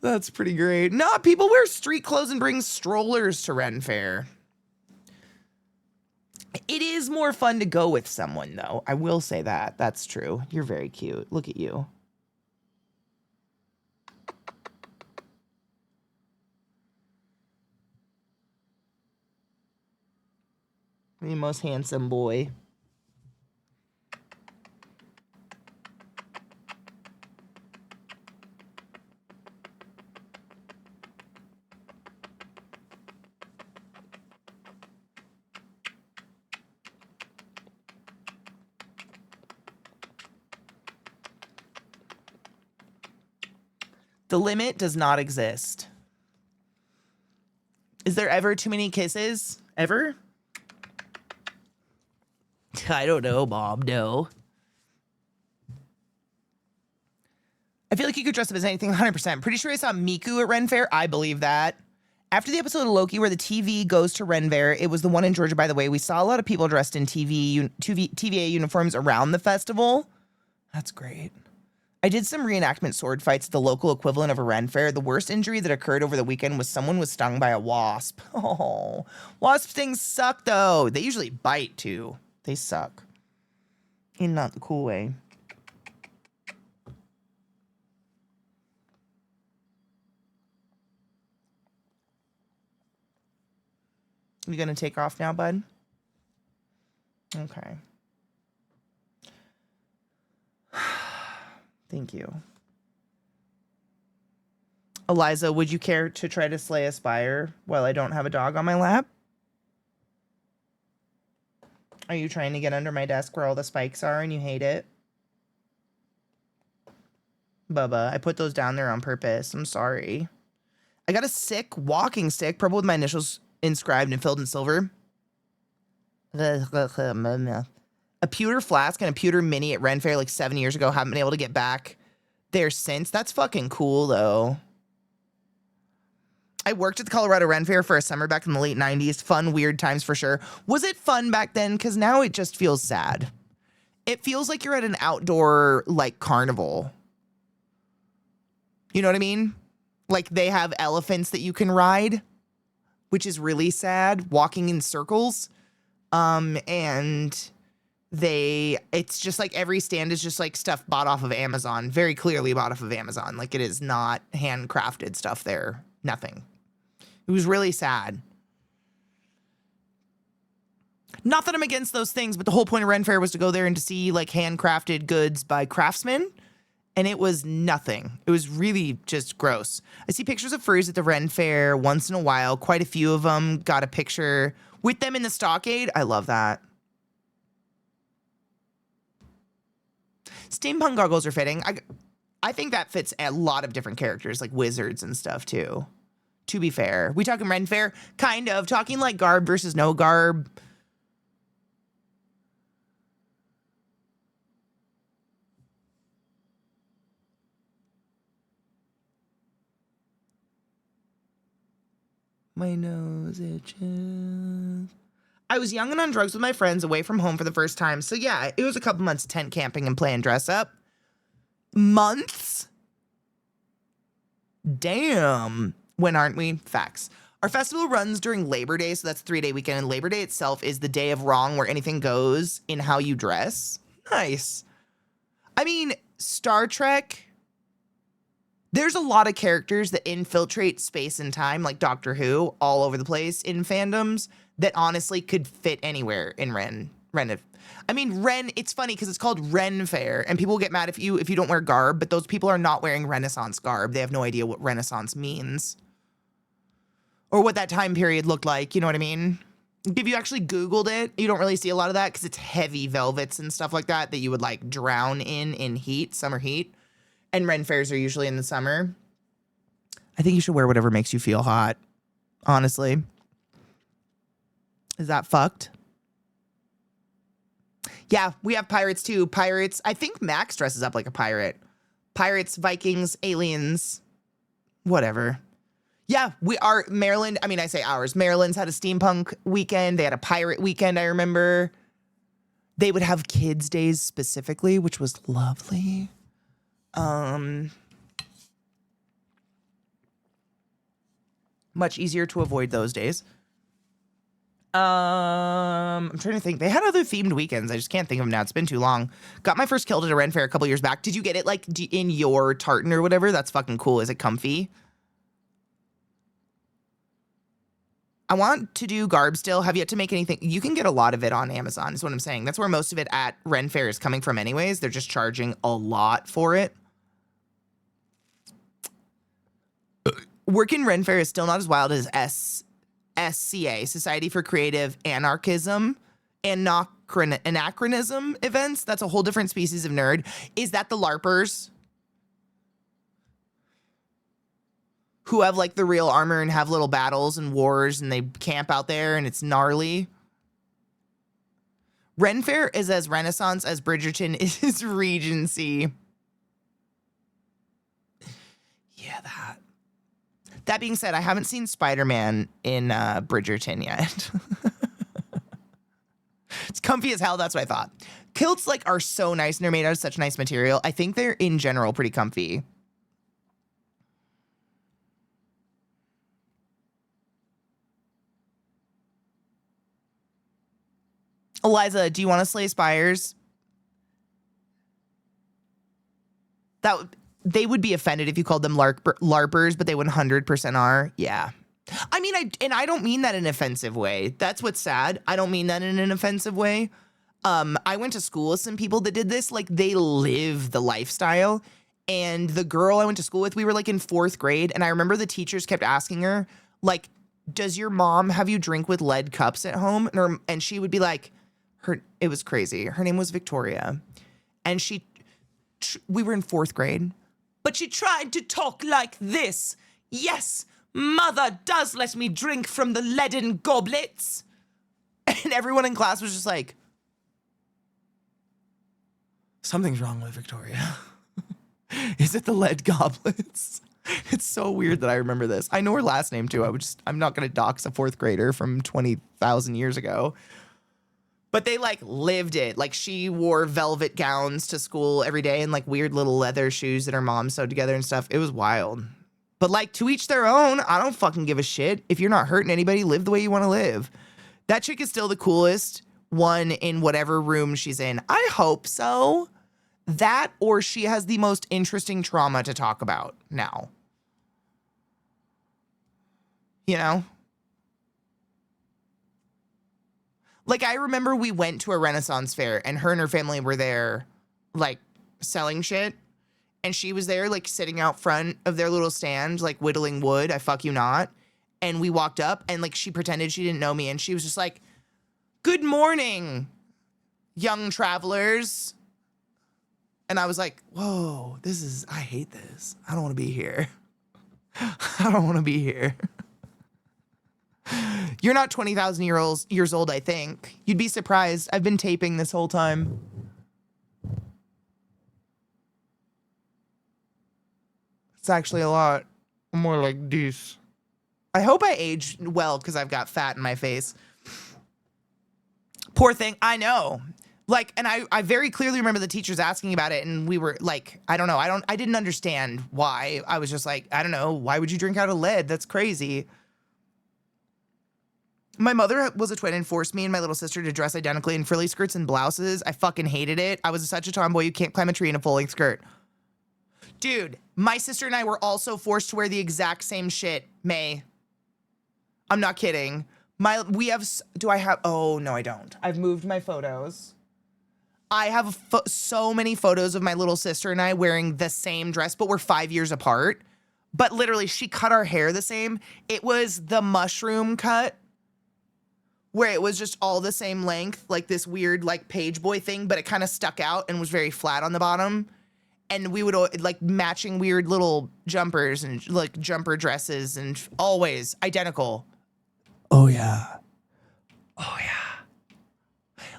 That's pretty great. No, people wear street clothes and bring strollers to Ren Fair. It is more fun to go with someone, though. I will say that. That's true. You're very cute. Look at you. The most handsome boy. The limit does not exist. Is there ever too many kisses? Ever? I don't know, Mom. No. I feel like you could dress up as anything 100%. Pretty sure I saw Miku at Ren Fair. I believe that. After the episode of Loki where the TV goes to Ren Fair, it was the one in Georgia, by the way, we saw a lot of people dressed in TVA uniforms around the festival. That's great. I did some reenactment sword fights at the local equivalent of a Ren Fair. The worst injury that occurred over the weekend was someone was stung by a wasp. Oh, wasp stings suck, though. They usually bite, too. They suck. In not the cool way. You gonna take off now, bud? Okay. Thank you. Eliza, would you care to try to slay a spire while I don't have a dog on my lap? Are you trying to get under my desk where all the spikes are and you hate it? Bubba, I put those down there on purpose. I'm sorry. I got a sick walking stick, purple with my initials inscribed and filled in silver. A pewter flask and a pewter mini at Ren Fair like 7 years ago. Haven't been able to get back there since. That's fucking cool, though. I worked at the Colorado Ren Fair for a summer back in the late 90s. Fun, weird times for sure. Was it fun back then? Because now it just feels sad. It feels like you're at an outdoor, like, carnival. You know what I mean? Like, they have elephants that you can ride, which is really sad, walking in circles. And it's just like every stand is just like stuff bought off of Amazon, very clearly bought off of Amazon. Like it is not handcrafted stuff there. Nothing. It was really sad. Not that I'm against those things, but the whole point of Ren Fair was to go there and to see like handcrafted goods by craftsmen. And it was nothing. It was really just gross. I see pictures of furs at the Ren Fair once in a while. Quite a few of them. Got a picture with them in the stockade. I love that. Steampunk goggles are fitting. I think that fits a lot of different characters, like wizards and stuff, too. To be fair. We talking Ren Fair? Kind of. Talking like garb versus no garb. My nose itches. I was young and on drugs with my friends away from home for the first time. So yeah, it was a couple months tent camping and playing dress up. Months? Damn. When aren't we? Facts. Our festival runs during Labor Day, so that's a 3-day weekend. And Labor Day itself is the day of wrong where anything goes in how you dress. Nice. I mean, Star Trek, there's a lot of characters that infiltrate space and time, like Doctor Who, all over the place in fandoms that honestly could fit anywhere in Ren. I mean, Ren, it's funny because it's called Ren Fair, and people get mad if you don't wear garb, but those people are not wearing Renaissance garb. They have no idea what Renaissance means. Or what that time period looked like, you know what I mean? If you actually Googled it, you don't really see a lot of that because it's heavy velvets and stuff like that you would like drown in heat, summer heat. And Ren fairs are usually in the summer. I think you should wear whatever makes you feel hot, honestly. Is that fucked? Yeah, we have pirates too. Pirates, I think Max dresses up like a pirate. Pirates, Vikings, aliens, whatever. Yeah, we are Maryland. I mean, I say ours. Maryland's had a steampunk weekend. They had a pirate weekend, I remember. They would have kids' days specifically, which was lovely. Much easier to avoid those days. I'm trying to think. They had other themed weekends. I just can't think of them now. It's been too long. Got my first kilt at a Ren Fair a couple years back. Did you get it like in your tartan or whatever? That's fucking cool. Is it comfy? I want to do garb still. Have yet to make anything. You can get a lot of it on Amazon is what I'm saying. That's where most of it at Ren Fair is coming from anyways. They're just charging a lot for it. Working Ren Fair is still not as wild as SCA, Society for Creative Anarchism, Anachronism events. That's a whole different species of nerd. Is that the LARPers? Who have like the real armor and have little battles and wars and they camp out there and it's gnarly. Ren Fair is as Renaissance as Bridgerton is Regency. Yeah, that. That being said, I haven't seen Spider-Man in Bridgerton yet. It's comfy as hell. That's what I thought. Kilts like are so nice and they're made out of such nice material. I think they're in general pretty comfy. Eliza, do you want to slay spires? They would be offended if you called them LARPers, but they 100% are. Yeah. I mean, I don't mean that in an offensive way. That's what's sad. I don't mean that in an offensive way. I went to school with some people that did this. Like, they live the lifestyle. And the girl I went to school with, we were like in 4th grade. And I remember the teachers kept asking her, like, does your mom have you drink with lead cups at home? And she would be like, it was crazy. Her name was Victoria. And we were in 4th grade. But she tried to talk like this. Yes, mother does let me drink from the leaden goblets. And everyone in class was just like, something's wrong with Victoria. Is it the lead goblets? It's so weird that I remember this. I know her last name too. I'm not going to dox a 4th grader from 20,000 years ago. But they like lived it. Like she wore velvet gowns to school every day and like weird little leather shoes that her mom sewed together and stuff. It was wild. But like to each their own. I don't fucking give a shit. If you're not hurting anybody, live the way you want to live. That chick is still the coolest one in whatever room she's in. I hope so. That or she has the most interesting trauma to talk about now. You know? Like, I remember we went to a Renaissance fair and her family were there, like, selling shit. And she was there, like, sitting out front of their little stand, like, whittling wood. I fuck you not. And we walked up and, like, she pretended she didn't know me. And she was just like, good morning, young travelers. And I was like, whoa, I hate this. I don't want to be here. I don't want to be here. You're not 20,000 years old, I think. You'd be surprised. I've been taping this whole time. It's actually a lot more like this. I hope I aged well because I've got fat in my face. Poor thing. I know. Like, and I very clearly remember the teachers asking about it, and we were like, I don't know. I didn't understand why. I was just like, I don't know. Why would you drink out of lead? That's crazy. My mother was a twin and forced me and my little sister to dress identically in frilly skirts and blouses. I fucking hated it. I was such a tomboy. You can't climb a tree in a full-length skirt. Dude, my sister and I were also forced to wear the exact same shit, May. I'm not kidding. Oh, no, I don't. I've moved my photos. I have so many photos of my little sister and I wearing the same dress, but we're 5 years apart. But literally, she cut our hair the same. It was the mushroom cut, where it was just all the same length, like this weird like page boy thing, but it kind of stuck out and was very flat on the bottom. And we would like matching weird little jumpers and like jumper dresses and always identical. Oh yeah. Oh yeah.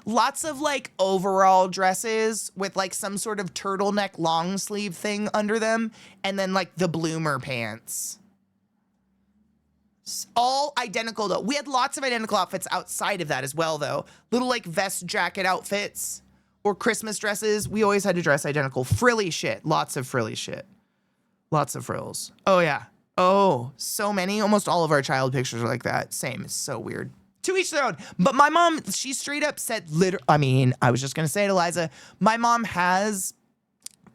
Lots of like overall dresses with like some sort of turtleneck long sleeve thing under them. And then like the bloomer pants. All identical though. We had lots of identical outfits outside of that as well though. Little like vest jacket outfits or Christmas dresses. We always had to dress identical. Frilly shit. Lots of frilly shit. Lots of frills. Oh yeah. Oh, so many. Almost all of our child pictures are like that. Same. It's so weird. To each their own. But my mom, she straight up said, I was just going to say it, Eliza. My mom has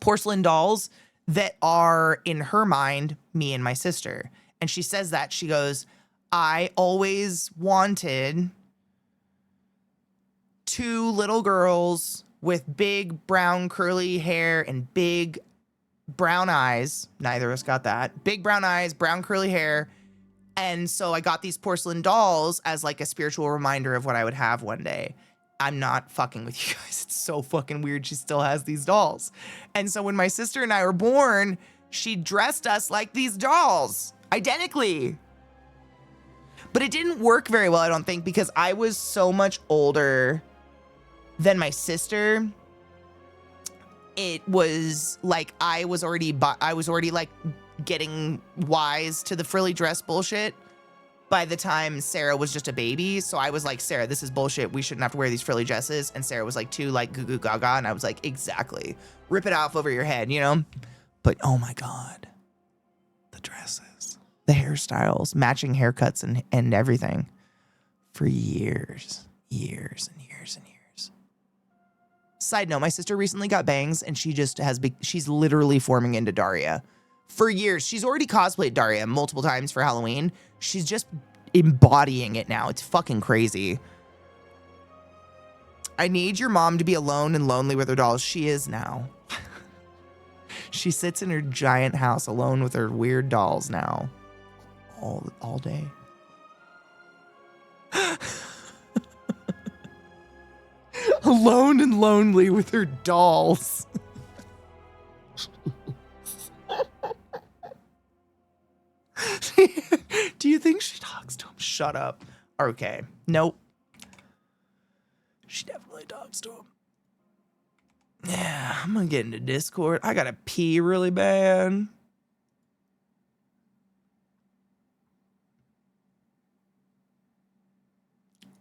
porcelain dolls that are, in her mind, me and my sister. And she says that. She goes, I always wanted 2 little girls with big brown curly hair and big brown eyes. Neither of us got that. Big brown eyes, brown curly hair. And so I got these porcelain dolls as like a spiritual reminder of what I would have one day. I'm not fucking with you guys. It's so fucking weird. She still has these dolls. And so when my sister and I were born, she dressed us like these dolls, identically. But it didn't work very well, I don't think, because I was so much older than my sister. It was like I was already like getting wise to the frilly dress bullshit by the time Sarah was just a baby. So I was like, Sarah, this is bullshit. We shouldn't have to wear these frilly dresses. And Sarah was like, too like goo goo gaga. And I was like, exactly. Rip it off over your head, you know? But oh my God, the dresses, the hairstyles, matching haircuts and everything for years and years and years. Side note, my sister recently got bangs and she just she's literally forming into Daria. For years, she's already cosplayed Daria multiple times for Halloween. She's just embodying it now. It's fucking crazy. I need your mom to be alone and lonely with her dolls. She is now. She sits in her giant house alone with her weird dolls now. All day. Alone and lonely with her dolls. Do you think she talks to him? Shut up. Okay. Nope. She definitely talks to him. Yeah, I'm gonna get into Discord. I gotta pee really bad.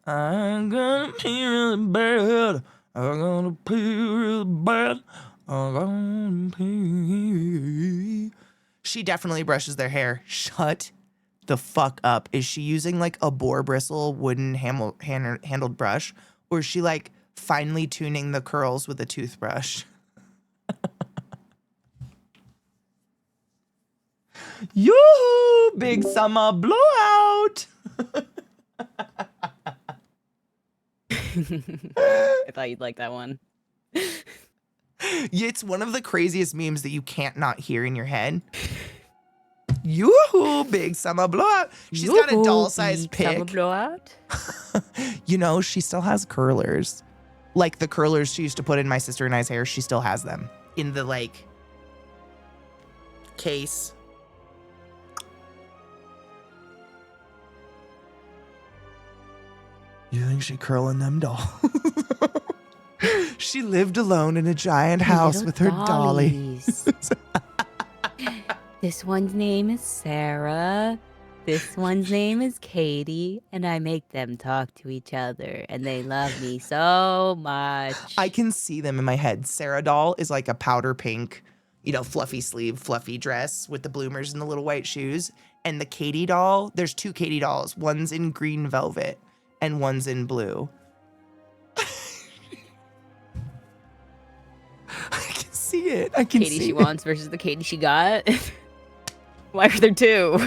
I'm gonna pee really bad. I'm gonna pee really bad. I'm gonna pee. She definitely brushes their hair. Shut the fuck up. Is she using like a boar bristle wooden handled brush? Or is she like finely tuning the curls with a toothbrush? Yoo-hoo! Big summer blowout! I thought you'd like that one. It's one of the craziest memes that you can't not hear in your head. Yoo-hoo, big summer blowout. She's got a doll-sized pick. Summer blowout? You know, she still has curlers. Like the curlers she used to put in my sister and I's hair, she still has them. In the, like, case. You think she curling them dolls? She lived alone in a giant house with her dollies. This one's name is Sarah. This one's name is Katie. And I make them talk to each other. And they love me so much. I can see them in my head. Sarah doll is like a powder pink, you know, fluffy sleeve, fluffy dress with the bloomers and the little white shoes. And the Katie doll, there's 2 Katie dolls. One's in green velvet. and one's in blue. I can see it. I can Katie see she it. wants versus the Katie she got. Why are there two?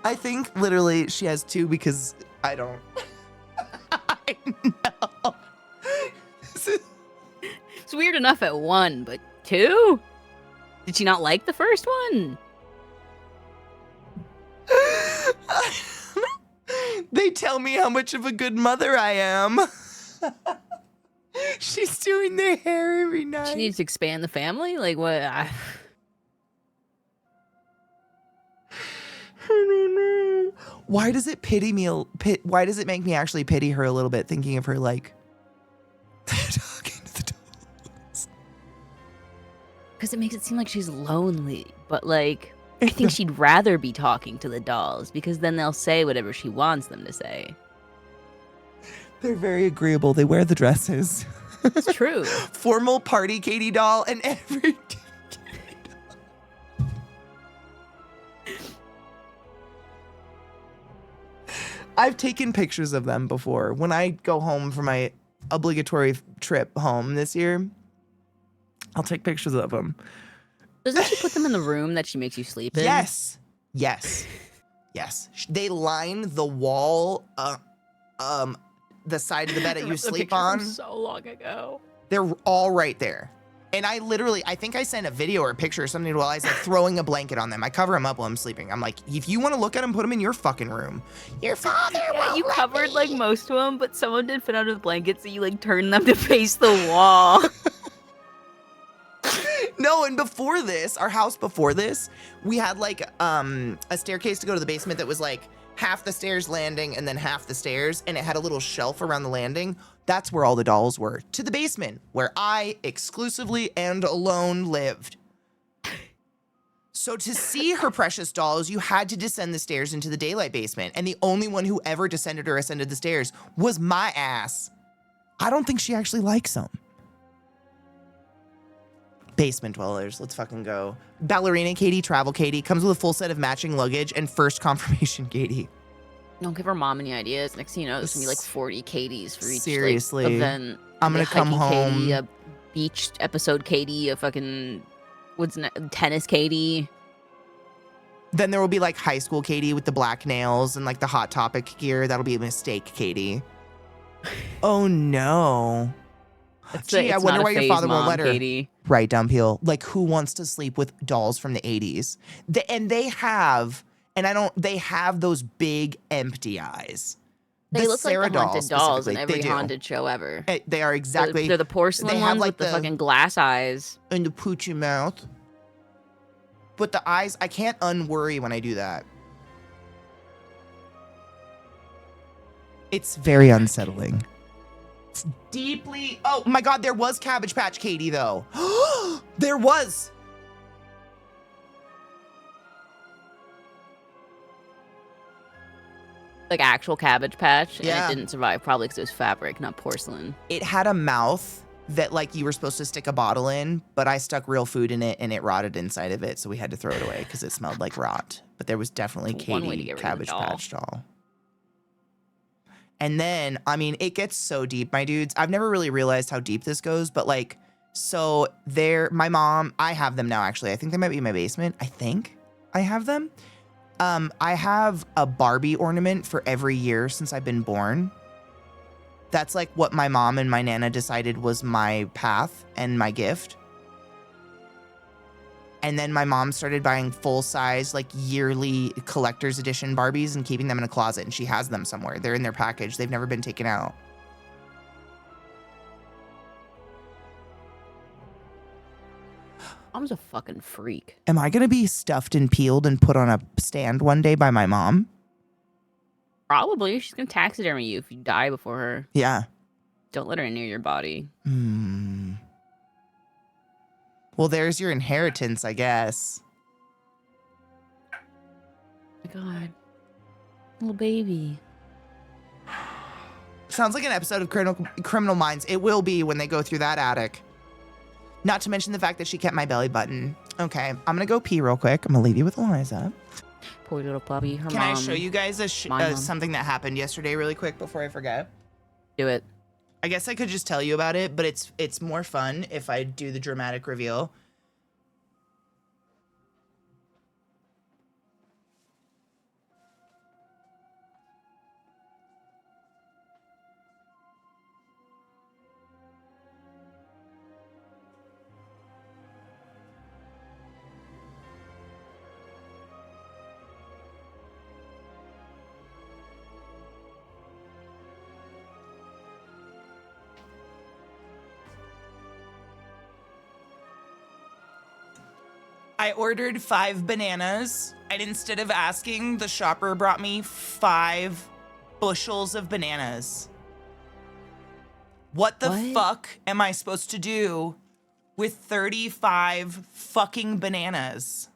I think literally she has two because I don't. I know. It's weird enough at one, but two? Did she not like the first one? They tell me how much of a good mother I am. She's doing their hair every night. She needs to expand the family? Like what? I don't know. Why does it why does it make me actually pity her a little bit, thinking of her like talking to the dolls? Because it makes it seem like she's lonely, but like I think she'd rather be talking to the dolls because then they'll say whatever she wants them to say. They're very agreeable. They wear the dresses. It's true. Formal party Katie doll and every Katie doll. I've taken pictures of them before. When I go home for my obligatory trip home this year, I'll take pictures of them. Doesn't she put them in the room that she makes you sleep in? Yes. They line the wall, the side of the bed that you sleep on. So long ago. They're all right there. And I think I sent a video or a picture or something while I was like throwing a blanket on them. I cover them up while I'm sleeping. I'm like, if you want to look at them, put them in your fucking room. Your father won't You let covered me. like most of them, but someone did fit under the blankets, so you like turned them to face the wall. No, and before this, our house before this, we had like a staircase to go to the basement that was like half the stairs landing and then half the stairs, and it had a little shelf around the landing. That's where all the dolls were. To the basement, where I exclusively and alone lived. So to see her precious dolls, you had to descend the stairs into the daylight basement, and the only one who ever descended or ascended the stairs was my ass. I don't think she actually likes them. Basement dwellers, let's fucking go. Ballerina Katie, Travel Katie, comes with a full set of matching luggage and first confirmation Katie. Don't give her mom any ideas. Next thing you know, there's gonna be like 40 Katies for each Seriously. like, event. I'm gonna come home. Katie, a beach episode Katie, a fucking tennis Katie. Then there will be like high school Katie with the black nails and like the Hot Topic gear. That'll be a mistake Katie. Oh no. Gee, I wonder why your father won't let her. Katie. Right, Dumpeel. Like, who wants to sleep with dolls from the 80s? They have those big empty eyes. They The look Sarah like the haunted dolls in specifically, every they do. haunted show ever. They are exactly. They're the porcelain they have, ones like, with the fucking glass eyes. And the poochie mouth. But the eyes, I can't unworry when I do that. It's very unsettling. It's deeply. Oh my God, there was Cabbage Patch Katie though. There was. Like actual Cabbage Patch. Yeah. And it didn't survive, probably because it was fabric, not porcelain. It had a mouth that like you were supposed to stick a bottle in, but I stuck real food in it and it rotted inside of it, so we had to throw it away because it smelled like rot. But there was definitely That's one way to Katie get rid of Cabbage the doll. Patch doll. And then, I mean, it gets so deep, my dudes. I've never really realized how deep this goes, but like, so my mom, I have them now actually. I think they might be in my basement. I think I have them. I have a Barbie ornament for every year since I've been born. That's like what my mom and my Nana decided was my path and my gift. And then my mom started buying full-size, like yearly collector's edition Barbies and keeping them in a closet, and she has them somewhere. They're in their package. They've never been taken out. Mom's a fucking freak. Am I going to be stuffed and peeled and put on a stand one day by my mom? Probably. She's gonna taxidermy you if you die before her. Yeah. Don't let her near your body. Well, there's your inheritance, I guess. Oh my God. Little baby. Sounds like an episode of Criminal Minds. It will be when they go through that attic. Not to mention the fact that she kept my belly button. Okay, I'm gonna go pee real quick. I'm gonna leave you with Eliza. Poor little puppy. Her Can mom. I show you guys my mom. something that happened yesterday really quick before I forget? Do it. I guess I could just tell you about it, but it's more fun if I do the dramatic reveal. I ordered 5 bananas, and instead of asking, the shopper brought me 5 bushels of bananas. What the What? fuck am I supposed to do with 35 fucking bananas?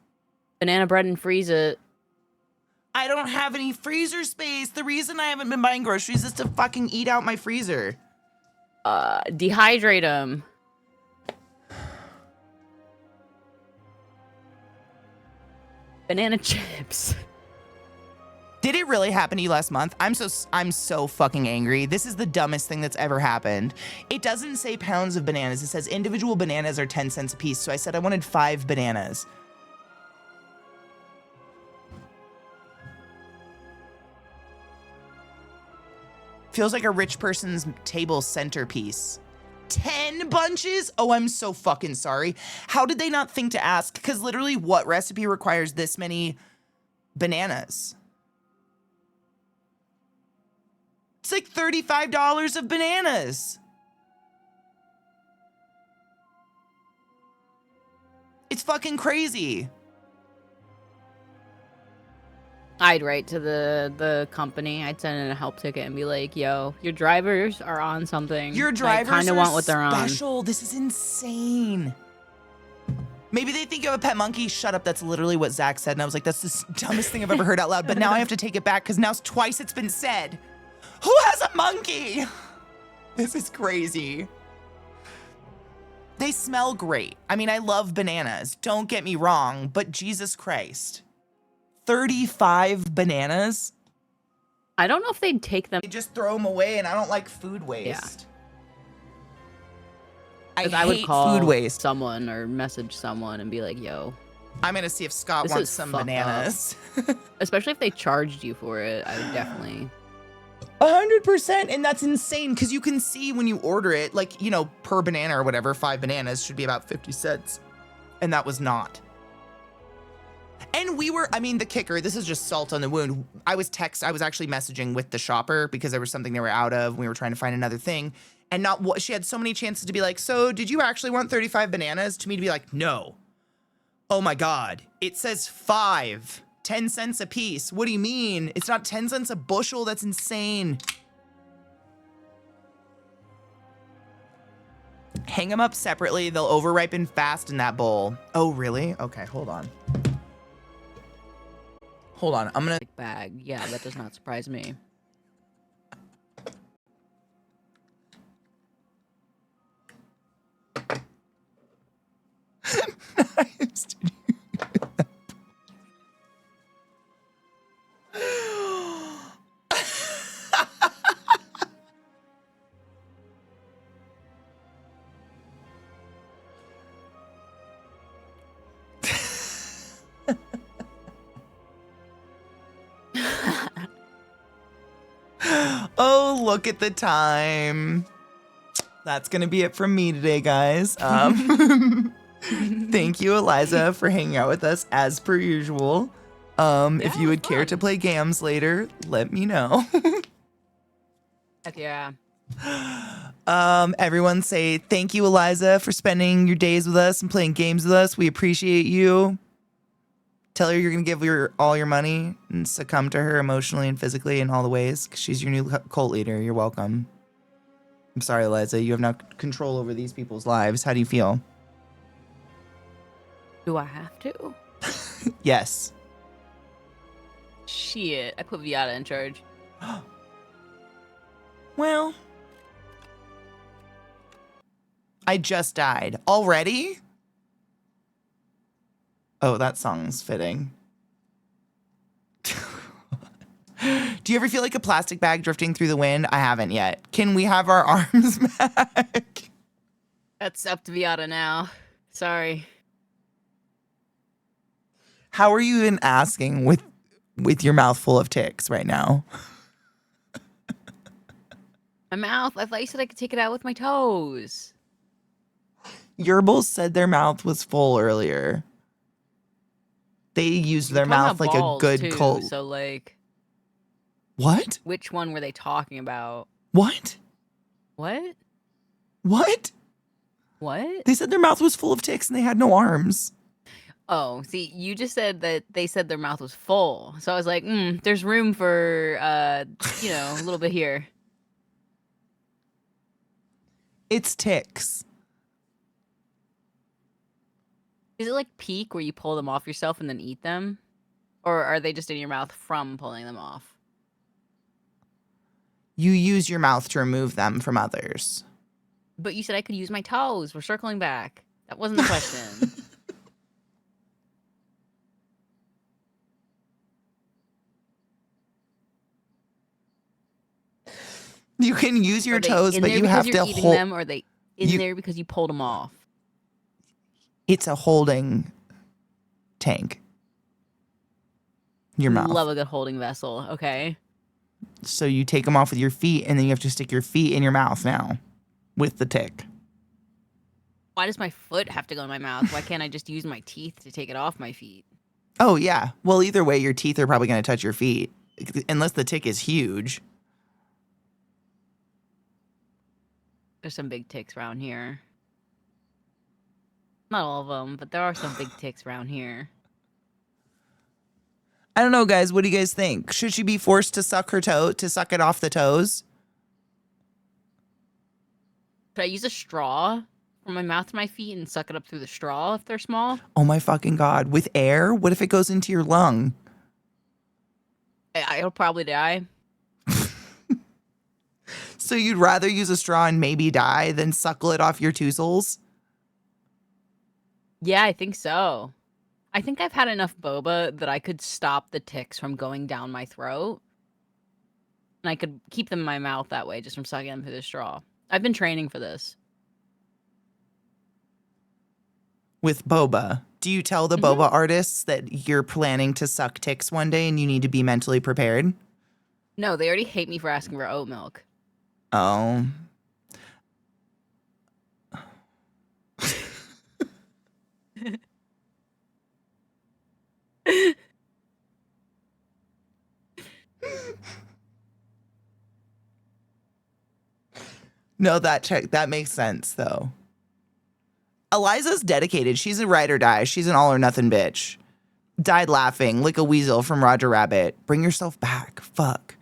Banana bread and freeze it. I don't have any freezer space. The reason I haven't been buying groceries is to fucking eat out my freezer. Dehydrate them. Banana chips. Did it really happen to you last month? I'm so fucking angry. This is the dumbest thing that's ever happened. It doesn't say pounds of bananas. It says individual bananas are 10 cents a piece. So I said I wanted 5 bananas. Feels like a rich person's table centerpiece. 10 bunches? Oh, I'm so fucking sorry. How did they not think to ask? Because literally, what recipe requires this many bananas? It's like $35 of bananas. It's fucking crazy. I'd write to the company. I'd send in a help ticket and be like, "Yo, your drivers are on something. Your drivers kind are of want what they're on." special. This is insane. Maybe they think you have a pet monkey. Shut up. That's literally what Zach said. And I was like, that's the dumbest thing I've ever heard out loud. But now I have to take it back because now twice it's been said. Who has a monkey? This is crazy. They smell great. I mean, I love bananas. Don't get me wrong, but Jesus Christ. 35 bananas? I don't know if they'd take them. They just throw them away, and I don't like food waste. Because I I would hate call food waste. someone or message someone and be like, "Yo." I'm gonna see if Scott This wants is some fucked up. bananas. Especially if they charged you for it, I would definitely. 100%, and that's insane because you can see when you order it, like, you know, per banana or whatever, 5 bananas should be about 50 cents, and that was not. And I mean, the kicker, this is just salt on the wound. I was actually messaging with the shopper because there was something they were out of. We were trying to find another thing, and she had so many chances to be like, so did you actually want 35 bananas? To me to be like, no. Oh my God, it says 5. 10 cents a piece. What do you mean? It's not 10 cents a bushel. That's insane. Hang them up separately. They'll over-ripen fast in that bowl. Oh, really? Okay, hold on. Hold on. I'm gonna... Bag. Yeah, that does not surprise me. Oh, look at the time. That's gonna be it from me today, guys. Thank you, Eliza, for hanging out with us as per usual. If you would care to play games later, let me know. Heck yeah. Everyone say thank you, Eliza, for spending your days with us and playing games with us. We appreciate you. Tell her you're going to give her all your money and succumb to her emotionally and physically in all the ways because she's your new cult leader. You're welcome. I'm sorry, Eliza. You have no control over these people's lives. How do you feel? Do I have to? Yes. Shit, I put Viata in charge. Well, I just died. Already? Oh, that song's fitting. Do you ever feel like a plastic bag drifting through the wind? I haven't yet. Can we have our arms back? That's up to Viata now. Sorry. How are you even asking with your mouth full of ticks right now? My mouth. I thought you said I could take it out with my toes. Yerbals said their mouth was full earlier. They used their We're talking mouth about like a balls, good too, coat. So, like, What? which one were they talking about? What? What? What? What? They said their mouth was full of ticks and they had no arms. Oh, see, you just said that they said their mouth was full. So I was like, there's room for, a little bit here. It's ticks. Is it like peak where you pull them off yourself and then eat them? Or are they just in your mouth from pulling them off? You use your mouth to remove them from others. But you said I could use my toes. We're circling back. That wasn't the question. You can use your Are they toes, in but there you because have you're to eating hold. them, or are they in there because you pulled them off? It's a holding tank. Your mouth. Love a good holding vessel. Okay. So you take them off with your feet, and then you have to stick your feet in your mouth now with the tick. Why does my foot have to go in my mouth? Why can't I just use my teeth to take it off my feet? Oh, yeah. Well, either way, your teeth are probably going to touch your feet, unless the tick is huge. There's some big ticks around here. Not all of them, but there are some big ticks around here. I don't know, guys. What do you guys think? Should she be forced to suck her toe, to suck it off the toes? Could I use a straw from my mouth to my feet and suck it up through the straw if they're small? Oh my fucking God. With air? What if it goes into your lung? I'll probably die. So you'd rather use a straw and maybe die than suckle it off your toozles? Yeah, I think so. I think I've had enough boba that I could stop the ticks from going down my throat. And I could keep them in my mouth that way, just from sucking them through the straw. I've been training for this. With boba. Do you tell the boba artists that you're planning to suck ticks one day and you need to be mentally prepared? No, they already hate me for asking for oat milk. Oh. No, that makes sense though. Eliza's dedicated. She's a ride or die. She's an all or nothing bitch. Died laughing, like a weasel from Roger Rabbit. Bring yourself back. Fuck.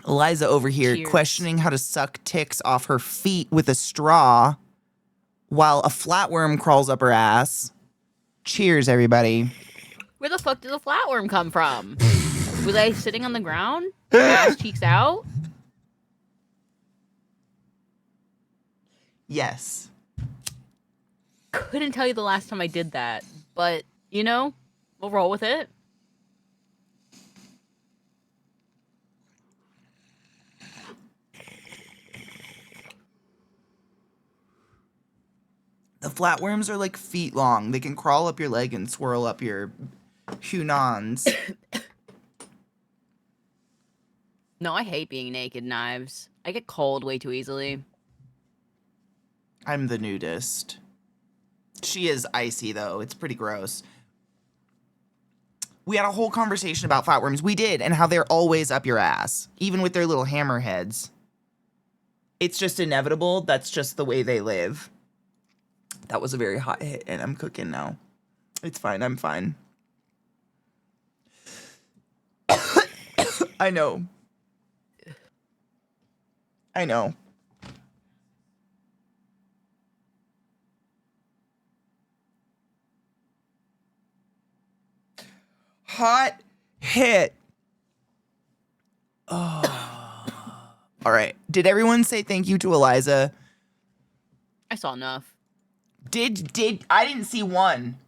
Eliza over here Cheers. questioning how to suck ticks off her feet with a straw while a flatworm crawls up her ass. Cheers, everybody. Where the fuck did the flatworm come from? Was I sitting on the ground? Ass cheeks out? Yes. Couldn't tell you the last time I did that, but, we'll roll with it. The flatworms are like feet long. They can crawl up your leg and swirl up your hunans. No, I hate being naked, Knives. I get cold way too easily. I'm the nudist. She is icy, though. It's pretty gross. We had a whole conversation about flatworms. We did, and how they're always up your ass, even with their little hammer heads. It's just inevitable. That's just the way they live. That was a very hot hit, and I'm cooking now. It's fine. I'm fine. I know. I know. Hot hit. Oh. All right. Did everyone say thank you to Eliza? I saw enough. I didn't see one.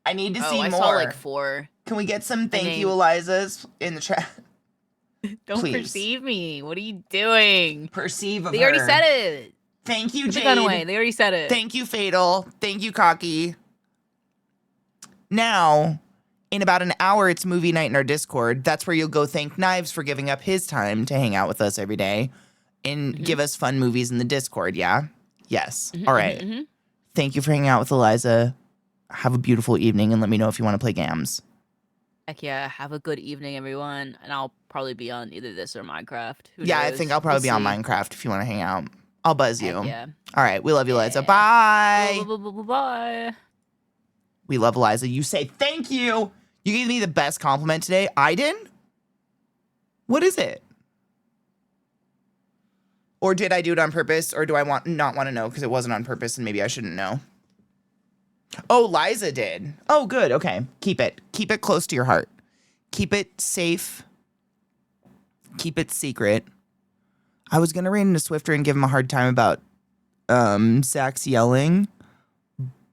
I need to see I more. saw like 4. Can we get some thank named- you Elizas in the chat? Don't Please. perceive me. What are you doing? Perceive of They already her. said it. Thank you, Put the gun away. Jade. They already said it. Thank you, Fatal. Thank you, Cocky. Now, in about an hour, it's movie night in our Discord. That's where you'll go thank Knives for giving up his time to hang out with us every day and give us fun movies in the Discord, yeah? Yes. All right. Thank you for hanging out with Eliza. Have a beautiful evening, and let me know if you want to play Gams. Heck yeah. Have a good evening, everyone. And I'll probably be on either this or Minecraft. Who Yeah, I knows? think I'll probably We'll be on see. Minecraft if you want to hang out. I'll buzz you. Heck yeah. All right. We love you, Eliza. Yeah. Bye. Bye. We love Eliza. You say thank you. You gave me the best compliment today. I did? What is it? Or did I do it on purpose? Or do I not want to know because it wasn't on purpose and maybe I shouldn't know? Oh, Liza did. Oh, good. Okay. Keep it. Keep it close to your heart. Keep it safe. Keep it secret. I was going to rein into Swifter and give him a hard time about Zach's yelling,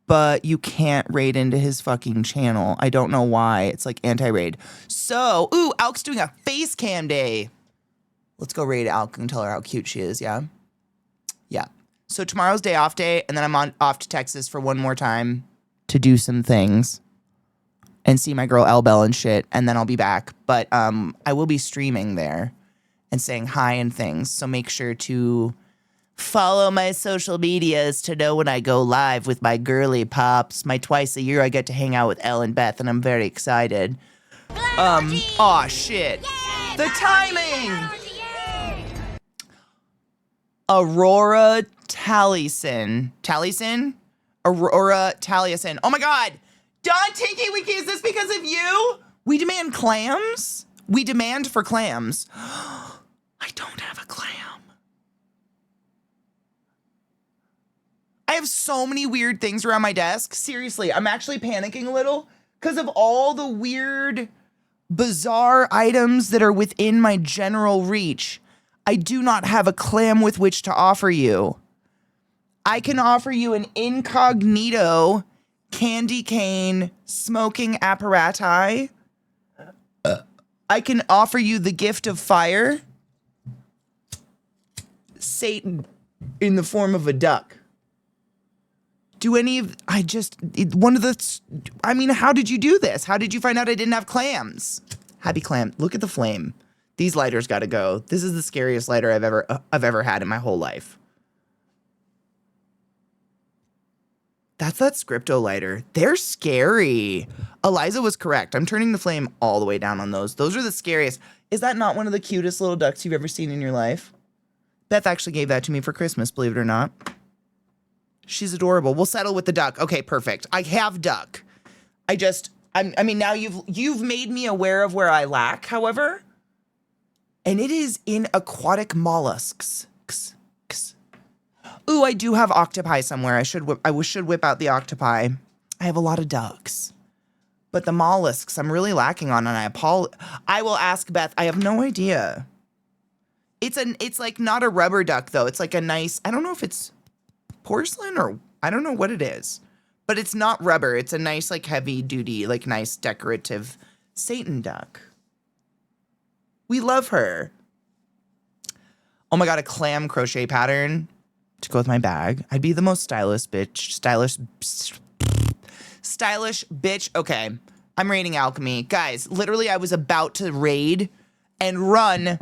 but you can't raid into his fucking channel. I don't know why. It's like anti-raid. So, ooh, Alk's doing a face cam day. Let's go raid Alk and tell her how cute she is, yeah? Yeah. So tomorrow's day off day, and then I'm off to Texas for one more time to do some things and see my girl Elbel and shit, and then I'll be back. But I will be streaming there and saying hi and things, so make sure to follow my social medias to know when I go live with my girly pops. My twice a year I get to hang out with Elle and Beth, and I'm very excited. Aw, shit. The timing! Aurora Taliesin. Taliesin? Aurora Taliesin. Oh my god! Don Tinky Winky, is this because of you? We demand clams? We demand for clams. I don't have a clam. I have so many weird things around my desk. Seriously, I'm actually panicking a little because of all the weird, bizarre items that are within my general reach. I do not have a clam with which to offer you. I can offer you an incognito candy cane smoking apparatus. I can offer you the gift of fire. Satan in the form of a duck. Do any of, how did you do this? How did you find out I didn't have clams? Happy clam. Look at the flame. These lighters gotta go. This is the scariest lighter I've ever had in my whole life. That's that Scripto lighter. They're scary. Eliza was correct. I'm turning the flame all the way down on those. Those are the scariest. Is that not one of the cutest little ducks you've ever seen in your life? Beth actually gave that to me for Christmas, believe it or not. She's adorable. We'll settle with the duck. Okay, perfect. I have duck. Now you've made me aware of where I lack, however. And it is in aquatic mollusks. Ooh, I do have octopi somewhere. I should whip out the octopi. I have a lot of ducks. But the mollusks I'm really lacking on, and I will ask Beth. I have no idea. It's like not a rubber duck though. It's like a nice, I don't know if it's porcelain or I don't know what it is. But it's not rubber. It's a nice like heavy duty, like nice decorative Satan duck. We love her. Oh my god, a clam crochet pattern to go with my bag. I'd be the most stylish bitch. Okay, I'm raiding alchemy. Guys, literally I was about to raid and run,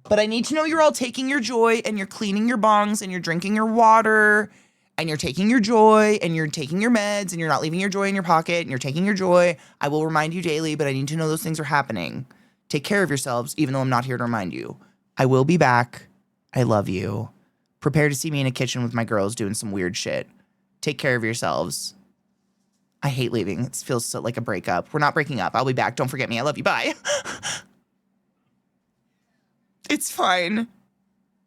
but I need to know you're all taking your joy and you're cleaning your bongs and you're drinking your water and you're taking your joy and you're taking your meds and you're not leaving your joy in your pocket and you're taking your joy. I will remind you daily, but I need to know those things are happening. Take care of yourselves, even though I'm not here to remind you. I will be back. I love you. Prepare to see me in a kitchen with my girls doing some weird shit. Take care of yourselves. I hate leaving. It feels so like a breakup. We're not breaking up. I'll be back. Don't forget me. I love you. Bye. It's fine.